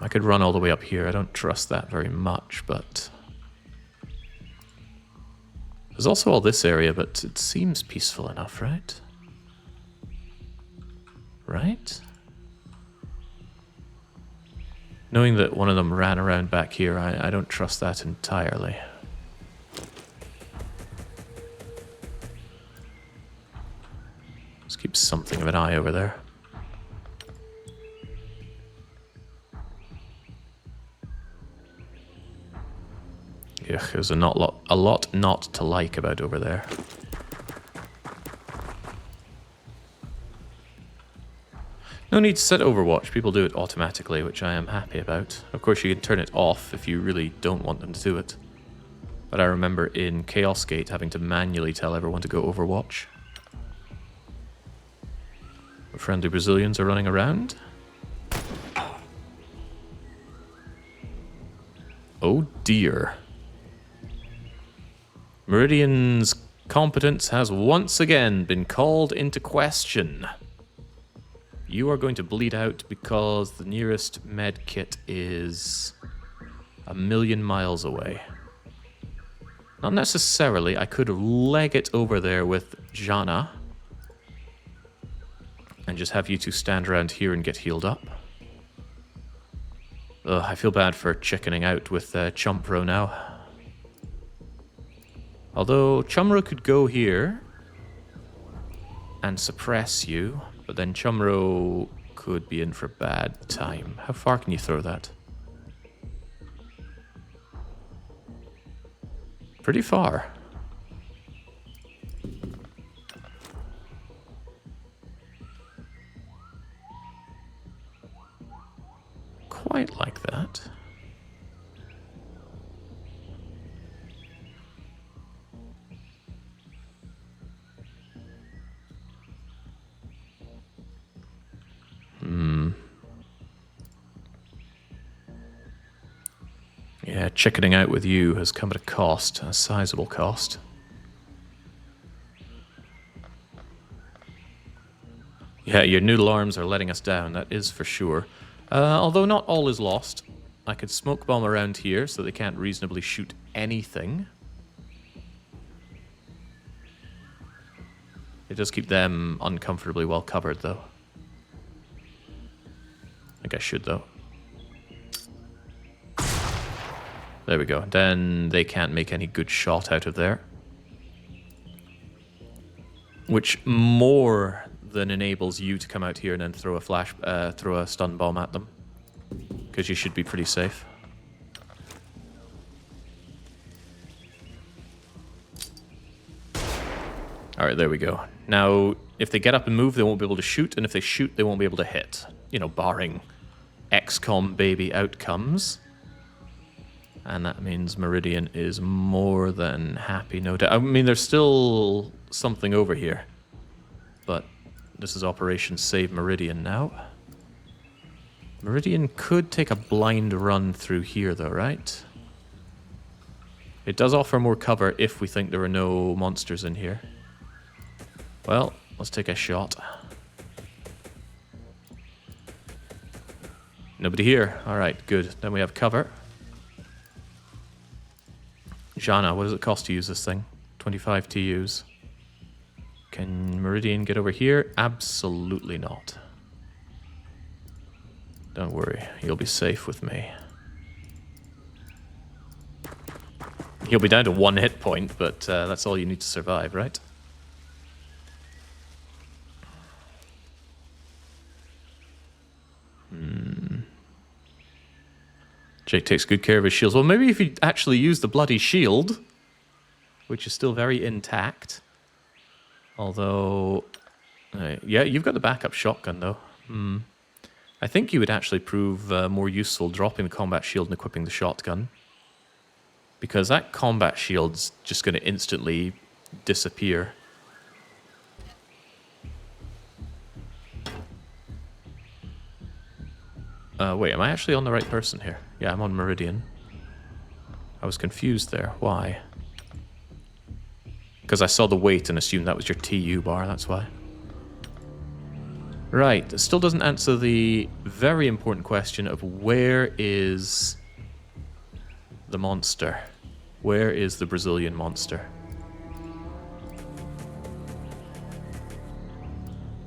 I could run all the way up here. I don't trust that very much, but... There's also all this area, but it seems peaceful enough, right? Right? Knowing that one of them ran around back here, I don't trust that entirely. Let's keep something of an eye over there. Ugh, there's a lot not to like about over there. No need to set Overwatch. People do it automatically, which I am happy about. Of course, you can turn it off if you really don't want them to do it. But I remember in Chaos Gate having to manually tell everyone to go Overwatch. The friendly Brazilians are running around. Oh dear. Meridian's competence has once again been called into question. You are going to bleed out because the nearest med kit is 1,000,000 miles away. Not necessarily. I could leg it over there with Jana and just have you two stand around here and get healed up. Ugh, I feel bad for chickening out with Chumpro now. Although Chumro could go here and suppress you, but then Chumro could be in for a bad time. How far can you throw that? Pretty far. Quite like that. Yeah, chickening out with you has come at a cost, a sizable cost. Yeah, your noodle arms are letting us down, that is for sure. Although not all is lost. I could smoke bomb around here so they can't reasonably shoot anything. It does keep them uncomfortably well covered, though. think I should, though. There we go. Then they can't make any good shot out of there. Which more than enables you to come out here and then throw a stun bomb at them. Because you should be pretty safe. Alright, there we go. Now, if they get up and move, they won't be able to shoot, and if they shoot, they won't be able to hit. You know, barring XCOM baby outcomes. And that means Meridian is more than happy, no doubt. I mean, there's still something over here. But this is Operation Save Meridian now. Meridian could take a blind run through here, though, right? It does offer more cover if we think there are no monsters in here. Well, let's take a shot. Nobody here. Alright, good. Then we have cover. Jana, what does it cost to use this thing? 25 to use. Can Meridian get over here? Absolutely not. Don't worry, you'll be safe with me. He'll be down to 1 hit point, but that's all you need to survive, right? Jake takes good care of his shields. Well, maybe if he actually used the bloody shield, which is still very intact. Although, yeah, you've got the backup shotgun, though. I think you would actually prove more useful dropping the combat shield and equipping the shotgun. Because that combat shield's just going to instantly disappear. Wait, am I actually on the right person here? Yeah, I'm on Meridian. I was confused there. Why? Because I saw the weight and assumed that was your TU bar, that's why. Right, it still doesn't answer the very important question of where is the monster? Where is the Brazilian monster?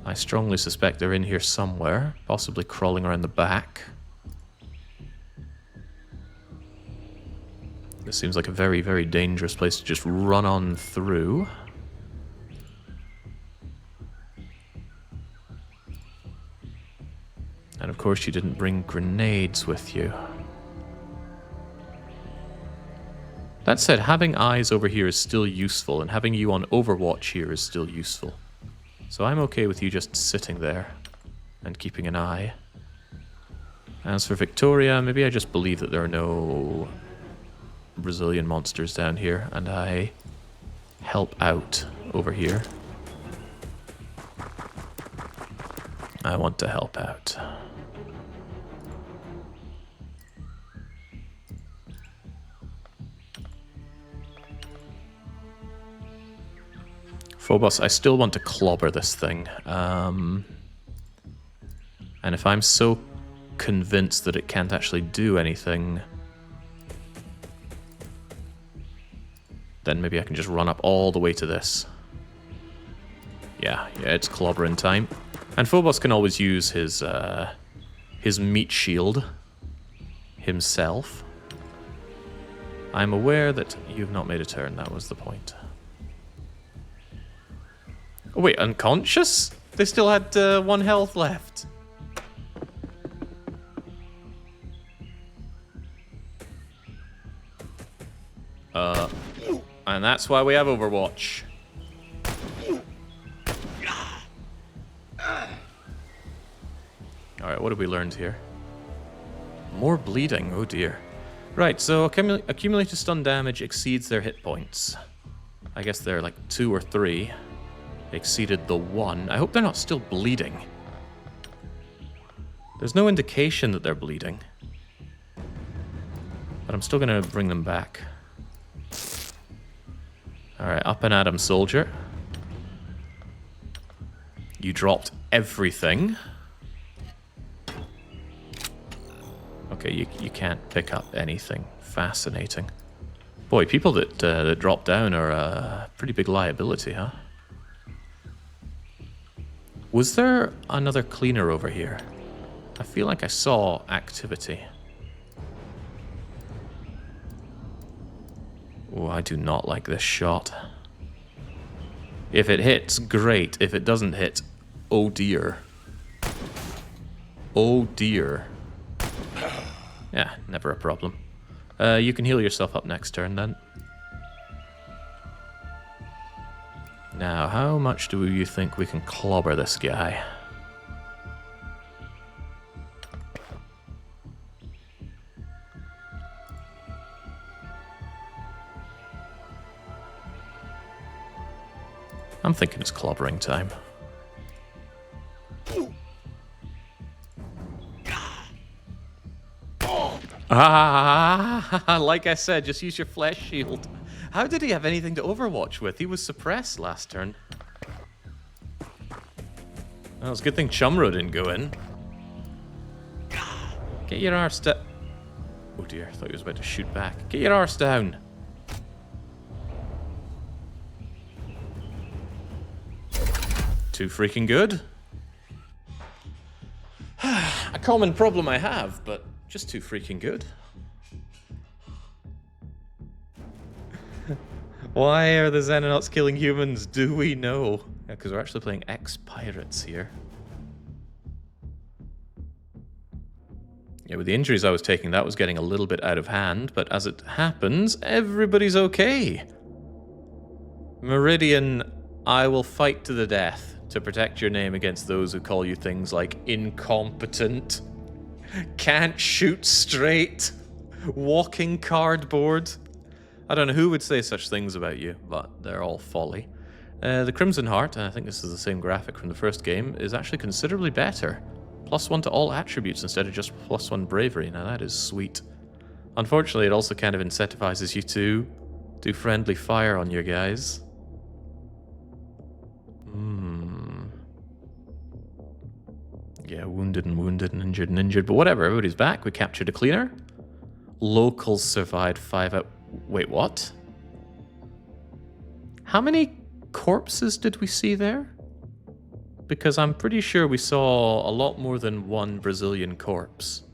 I strongly suspect they're in here somewhere, possibly crawling around the back. This seems like a very, very dangerous place to just run on through. And of course you didn't bring grenades with you. That said, having eyes over here is still useful, and having you on Overwatch here is still useful. So I'm okay with you just sitting there and keeping an eye. As for Victoria, maybe I just believe that there are no Brazilian monsters down here, and I help out over here. I want to help out. Phobos, I still want to clobber this thing. And if I'm so convinced that it can't actually do anything, then maybe I can just run up all the way to this. Yeah, it's clobbering time. And Phobos can always use his meat shield himself. I'm aware that you've not made a turn, that was the point. Oh wait, unconscious? They still had 1 health left. And that's why we have Overwatch. Alright, what have we learned here? More bleeding, oh dear. Right, so accumulated stun damage exceeds their hit points. I guess they're like 2 or 3. Exceeded the 1. I hope they're not still bleeding. There's no indication that they're bleeding. But I'm still going to bring them back. Alright, up and at 'em, soldier. You dropped everything. Okay, you can't pick up anything. Fascinating. Boy, people that drop down are a pretty big liability, huh? Was there another cleaner over here? I feel like I saw activity. Oh, I do not like this shot. If it hits, great. If it doesn't hit, oh dear. Oh dear. Yeah, never a problem. You can heal yourself up next turn then. Now, how much do you think we can clobber this guy? I'm thinking it's clobbering time. Ah, like I said, just use your flesh shield. How did he have anything to overwatch with? He was suppressed last turn. Well, it's a good thing Chumro didn't go in. Get your arse down. Oh dear, I thought he was about to shoot back. Get your arse down. Too freaking good. A common problem I have, but just too freaking good. Why are the Xenonauts killing humans? Do we know? Yeah, because we're actually playing ex-pirates here. Yeah, with the injuries I was taking, that was getting a little bit out of hand, but as it happens, everybody's okay. Meridian, I will fight to the death to protect your name against those who call you things like incompetent, can't shoot straight, walking cardboard. I don't know who would say such things about you, but they're all folly. The Crimson Heart, and I think this is the same graphic from the first game, is actually considerably better. +1 to all attributes instead of just +1 bravery. Now that is sweet. Unfortunately, it also kind of incentivizes you to do friendly fire on your guys. Yeah, wounded and injured, but whatever, everybody's back. We captured a cleaner. Locals survived 5 out... Wait, what? How many corpses did we see there? Because I'm pretty sure we saw a lot more than one Brazilian corpse.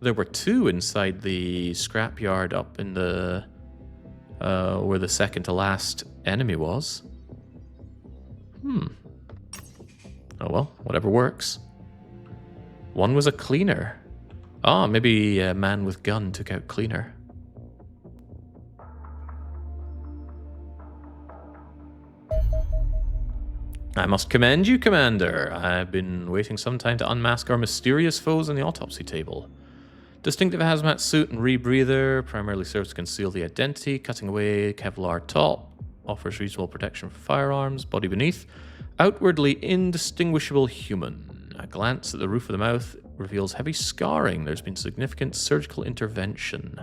There were 2 inside the scrapyard up in the... where the second to last enemy was. Oh well, whatever works. One was a cleaner. Ah, maybe a man with gun took out cleaner. I must commend you, Commander. I've been waiting some time to unmask our mysterious foes on the autopsy table. Distinctive hazmat suit and rebreather primarily serves to conceal the identity, cutting away Kevlar top, offers reasonable protection for firearms, body beneath, outwardly indistinguishable human. A glance at the roof of the mouth reveals heavy scarring. There's been significant surgical intervention.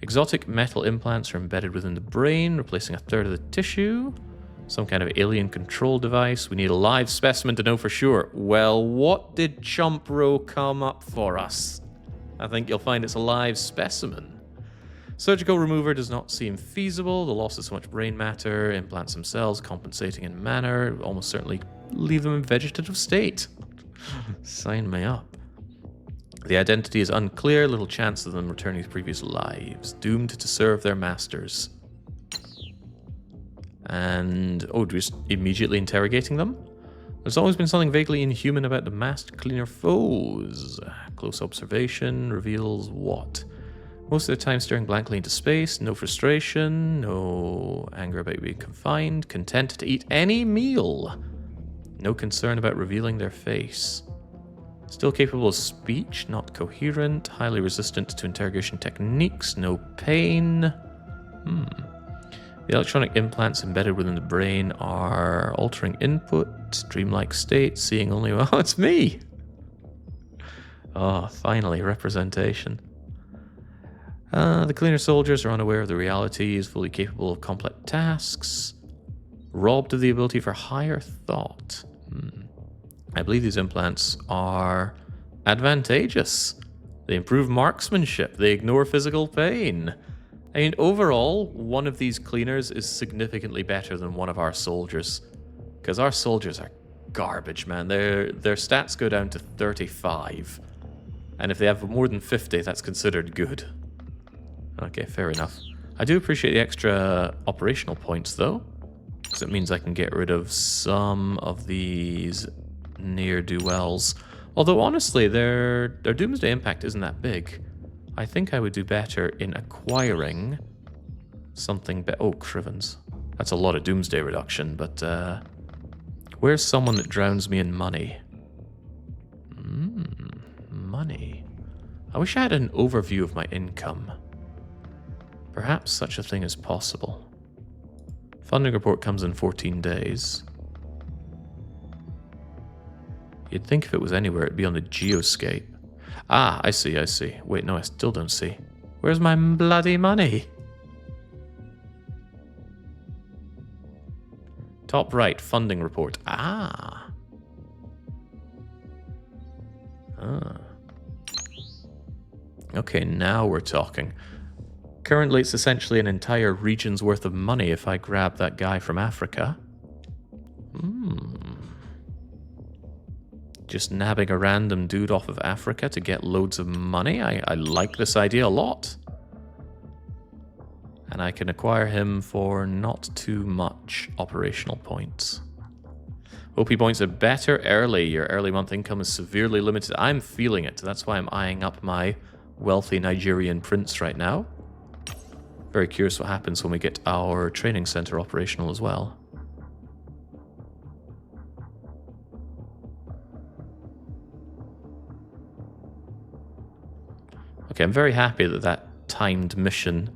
Exotic metal implants are embedded within the brain, replacing a third of the tissue. Some kind of alien control device. We need a live specimen to know for sure. Well, what did Chumpro come up for us? I think you'll find it's a live specimen. Surgical remover does not seem feasible. The loss of so much brain matter, implants themselves compensating in manner, almost certainly leave them in vegetative state. Sign me up. The identity is unclear, little chance of them returning to previous lives, doomed to serve their masters. And, oh, just immediately interrogating them? There's always been something vaguely inhuman about the masked cleaner foes. Close observation reveals what? Most of the time staring blankly into space, no frustration, no anger about being confined, content to eat any meal. No concern about revealing their face. Still capable of speech, not coherent, highly resistant to interrogation techniques, no pain. The electronic implants embedded within the brain are altering input, dreamlike state, seeing only... Oh, it's me! Oh, finally, representation. The cleaner soldiers are unaware of the realities, fully capable of complex tasks, robbed of the ability for higher thought. I believe these implants are advantageous. They improve marksmanship. They ignore physical pain. I mean, overall, one of these cleaners is significantly better than one of our soldiers. Because our soldiers are garbage, man. Their stats go down to 35. And if they have more than 50, that's considered good. Okay, fair enough. I do appreciate the extra operational points, though. Because it means I can get rid of some of these ne'er-do-wells. Although, honestly, their Doomsday impact isn't that big. I think I would do better in acquiring something oh, Crivens. That's a lot of Doomsday reduction, but where's someone that drowns me in money? Money. I wish I had an overview of my income. Perhaps such a thing is possible. Funding report comes in 14 days. You'd think if it was anywhere, it'd be on the geoscape. Ah, I see, I see. Wait, no, I still don't see. Where's my bloody money? Top right, funding report. Ah. Okay, now we're talking. Currently, it's essentially an entire region's worth of money if I grab that guy from Africa. Just nabbing a random dude off of Africa to get loads of money. I like this idea a lot. And I can acquire him for not too much operational points. OP points are better early. Your early month income is severely limited. I'm feeling it. That's why I'm eyeing up my wealthy Nigerian prince right now. Very curious what happens when we get our training center operational as well. Okay, I'm very happy that that timed mission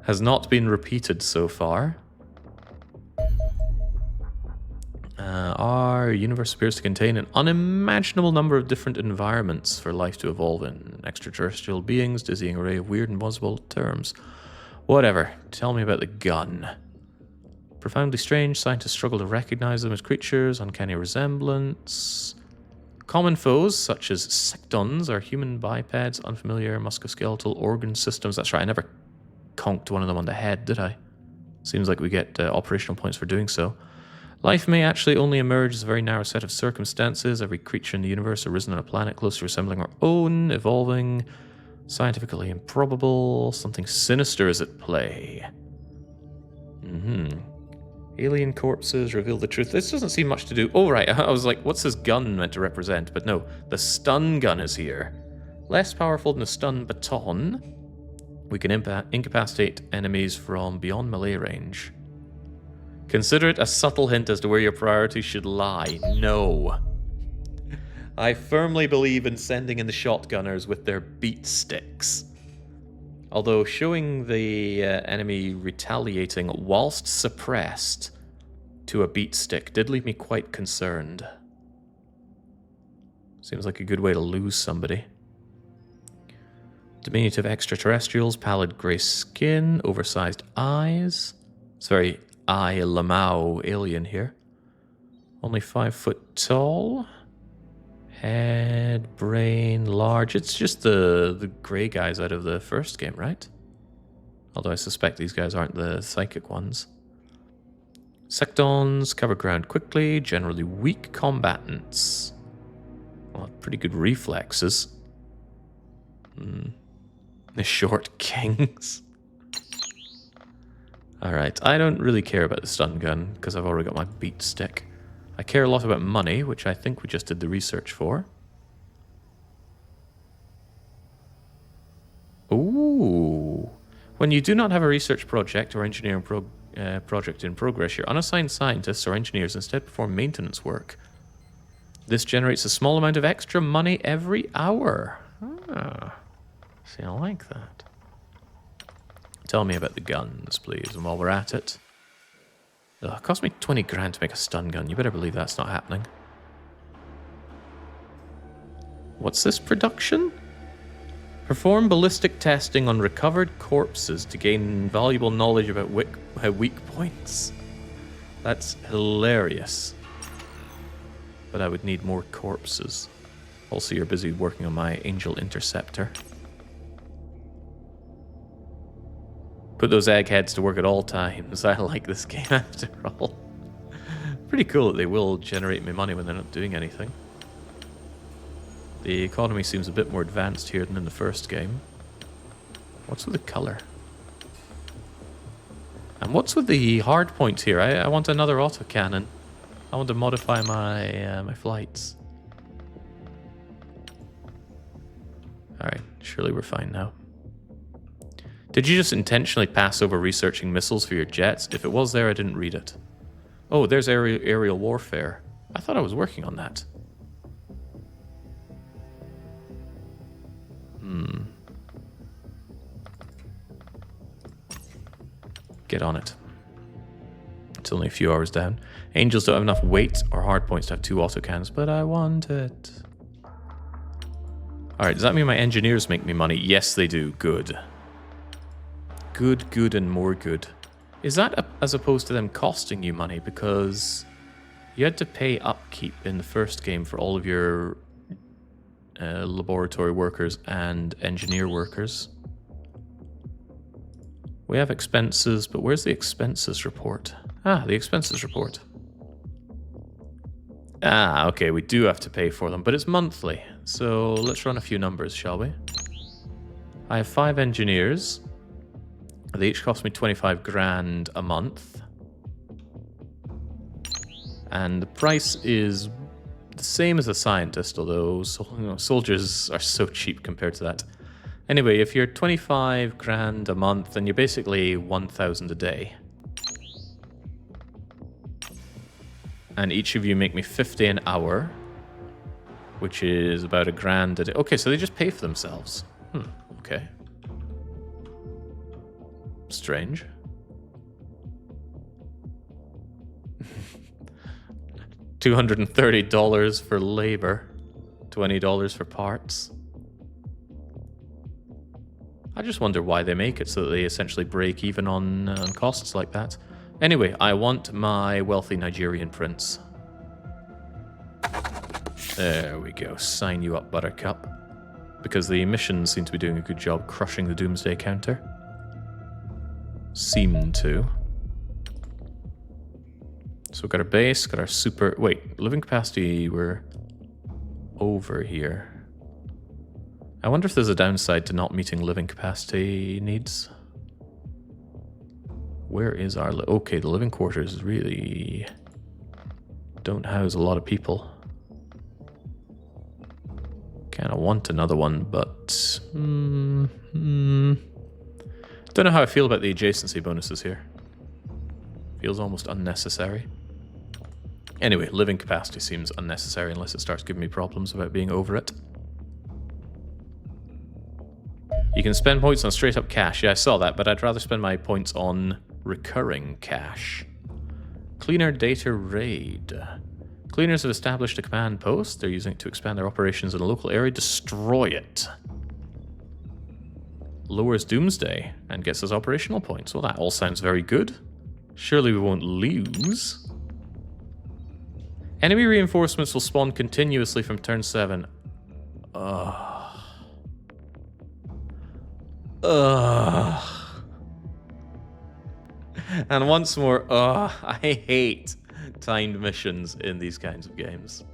has not been repeated so far. Our universe appears to contain an unimaginable number of different environments for life to evolve in. Extraterrestrial beings, dizzying array of weird and impossible terms. Whatever. Tell me about the gun. Profoundly strange. Scientists struggle to recognize them as creatures. Uncanny resemblance. Common foes, such as sectons, are human bipeds, unfamiliar musculoskeletal organ systems. That's right, I never conked one of them on the head, did I? Seems like we get operational points for doing so. Life may actually only emerge as a very narrow set of circumstances. Every creature in the universe arisen on a planet closely resembling our own, evolving, scientifically improbable. Something sinister is at play. Alien corpses reveal the truth. This doesn't seem much to do. Oh, right. I was like, what's this gun meant to represent? But no, the stun gun is here. Less powerful than a stun baton. We can incapacitate enemies from beyond melee range. Consider it a subtle hint as to where your priorities should lie. No. I firmly believe in sending in the shotgunners with their beat sticks. Although showing the enemy retaliating whilst suppressed to a beat stick did leave me quite concerned. Seems like a good way to lose somebody. Diminutive extraterrestrials, pallid grey skin, oversized eyes. It's very Lamau alien here. Only 5 foot tall. Head, brain, large. It's just the grey guys out of the first game, right? Although I suspect these guys aren't the psychic ones. Sectons cover ground quickly, generally weak combatants. Well, pretty good reflexes. The short kings. Alright, I don't really care about the stun gun, because I've already got my beat stick. I care a lot about money, which I think we just did the research for. Ooh. When you do not have a research project or engineering project in progress, your unassigned scientists or engineers instead perform maintenance work. This generates a small amount of extra money every hour. See, I like that. Tell me about the guns, please, and while we're at it. Ugh, it cost me 20 grand to make a stun gun. You better believe that's not happening. What's this production? Perform ballistic testing on recovered corpses to gain valuable knowledge about weak points. That's hilarious. But I would need more corpses. Also, you're busy working on my Angel Interceptor. Put those eggheads to work at all times. I like this game after all. Pretty cool that they will generate me money when they're not doing anything. The economy seems a bit more advanced here than in the first game. What's with the colour? And what's with the hard points here? I want another autocannon. I want to modify my my flights. Alright, surely we're fine now. Did you just intentionally pass over researching missiles for your jets? If it was there, I didn't read it. Oh, there's aerial warfare. I thought I was working on that. Get on it. It's only a few hours down. Angels don't have enough weight or hard points to have 2 autocannons, but I want it. Alright, does that mean my engineers make me money? Yes, they do. Good. Good, good, and more good. Is that as opposed to them costing you money? Because you had to pay upkeep in the first game for all of your laboratory workers and engineer workers. We have expenses, but where's the expenses report? Ah, the expenses report. Ah, okay, we do have to pay for them, but it's monthly. So let's run a few numbers, shall we? I have 5 engineers. They each cost me 25 grand a month. And the price is the same as a scientist, although soldiers are so cheap compared to that. Anyway, if you're 25 grand a month, then you're basically 1,000 a day. And each of you make me 50 an hour, which is about a grand a day. Okay, so they just pay for themselves. Okay. Strange. $230 for labor, $20 for parts. I just wonder why they make it so that they essentially break even on costs like that. Anyway, I want my wealthy Nigerian prince. There we go. Sign you up, Buttercup. Because the missions seem to be doing a good job crushing the Doomsday counter. Seem to. So we've got our base, got our super... Wait, living capacity, we're over here. I wonder if there's a downside to not meeting living capacity needs. Where is our... Okay, the living quarters really don't house a lot of people. Kind of want another one, but... Don't know how I feel about the adjacency bonuses here. Feels almost unnecessary. Anyway, living capacity seems unnecessary unless it starts giving me problems about being over it. You can spend points on straight up cash. Yeah, I saw that, but I'd rather spend my points on recurring cash. Cleaner data raid. Cleaners have established a command post. They're using it to expand their operations in a local area. Destroy it. Lowers Doomsday and gets us operational points. Well, that all sounds very good. Surely we won't lose. Enemy reinforcements will spawn continuously from turn 7. And once more, I hate timed missions in these kinds of games.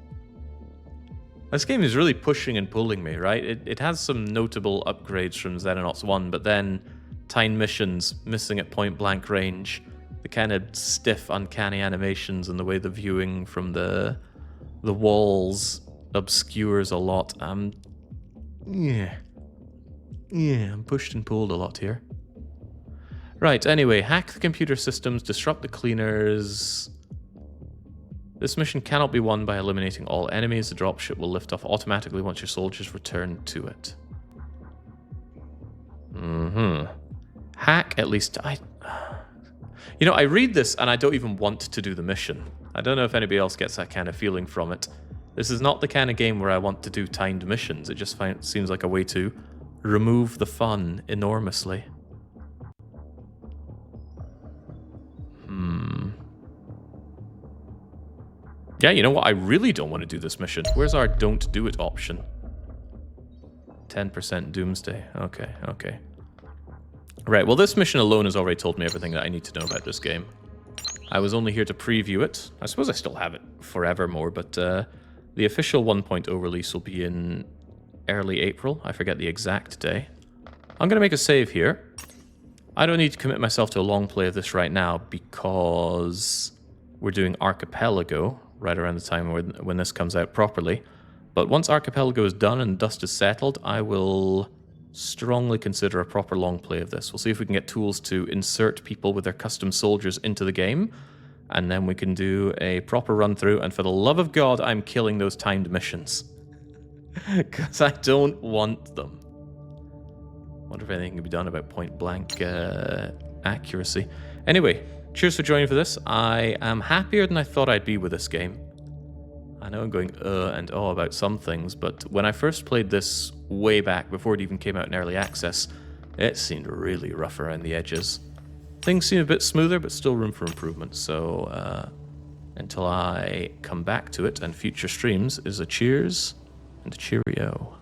This game is really pushing and pulling me, right? It has some notable upgrades from Xenonauts 1, but then timed missions, missing at point blank range, the kind of stiff, uncanny animations and the way the viewing from the walls obscures a lot. Yeah, I'm pushed and pulled a lot here. Right, anyway, hack the computer systems, disrupt the cleaners. This mission cannot be won by eliminating all enemies. The dropship will lift off automatically once your soldiers return to it. Hack at least... You know, I read this and I don't even want to do the mission. I don't know if anybody else gets that kind of feeling from it. This is not the kind of game where I want to do timed missions. It just seems like a way to remove the fun enormously. Yeah, you know what? I really don't want to do this mission. Where's our don't do it option? 10% Doomsday. Okay. Right, well this mission alone has already told me everything that I need to know about this game. I was only here to preview it. I suppose I still have it forevermore, but the official 1.0 release will be in early April. I forget the exact day. I'm going to make a save here. I don't need to commit myself to a long play of this right now because we're doing Archipelago right around the time when this comes out properly. But once Archipelago is done and dust is settled, I will strongly consider a proper long play of this. We'll see if we can get tools to insert people with their custom soldiers into the game, and then we can do a proper run through, and for the love of God, I'm killing those timed missions. Because I don't want them. Wonder if anything can be done about point blank accuracy. Anyway, cheers for joining for this. I am happier than I thought I'd be with this game. I know I'm going and about some things, but when I first played this way back, before it even came out in early access, it seemed really rough around the edges. Things seem a bit smoother, but still room for improvement, so until I come back to it and future streams is a cheers and a cheerio.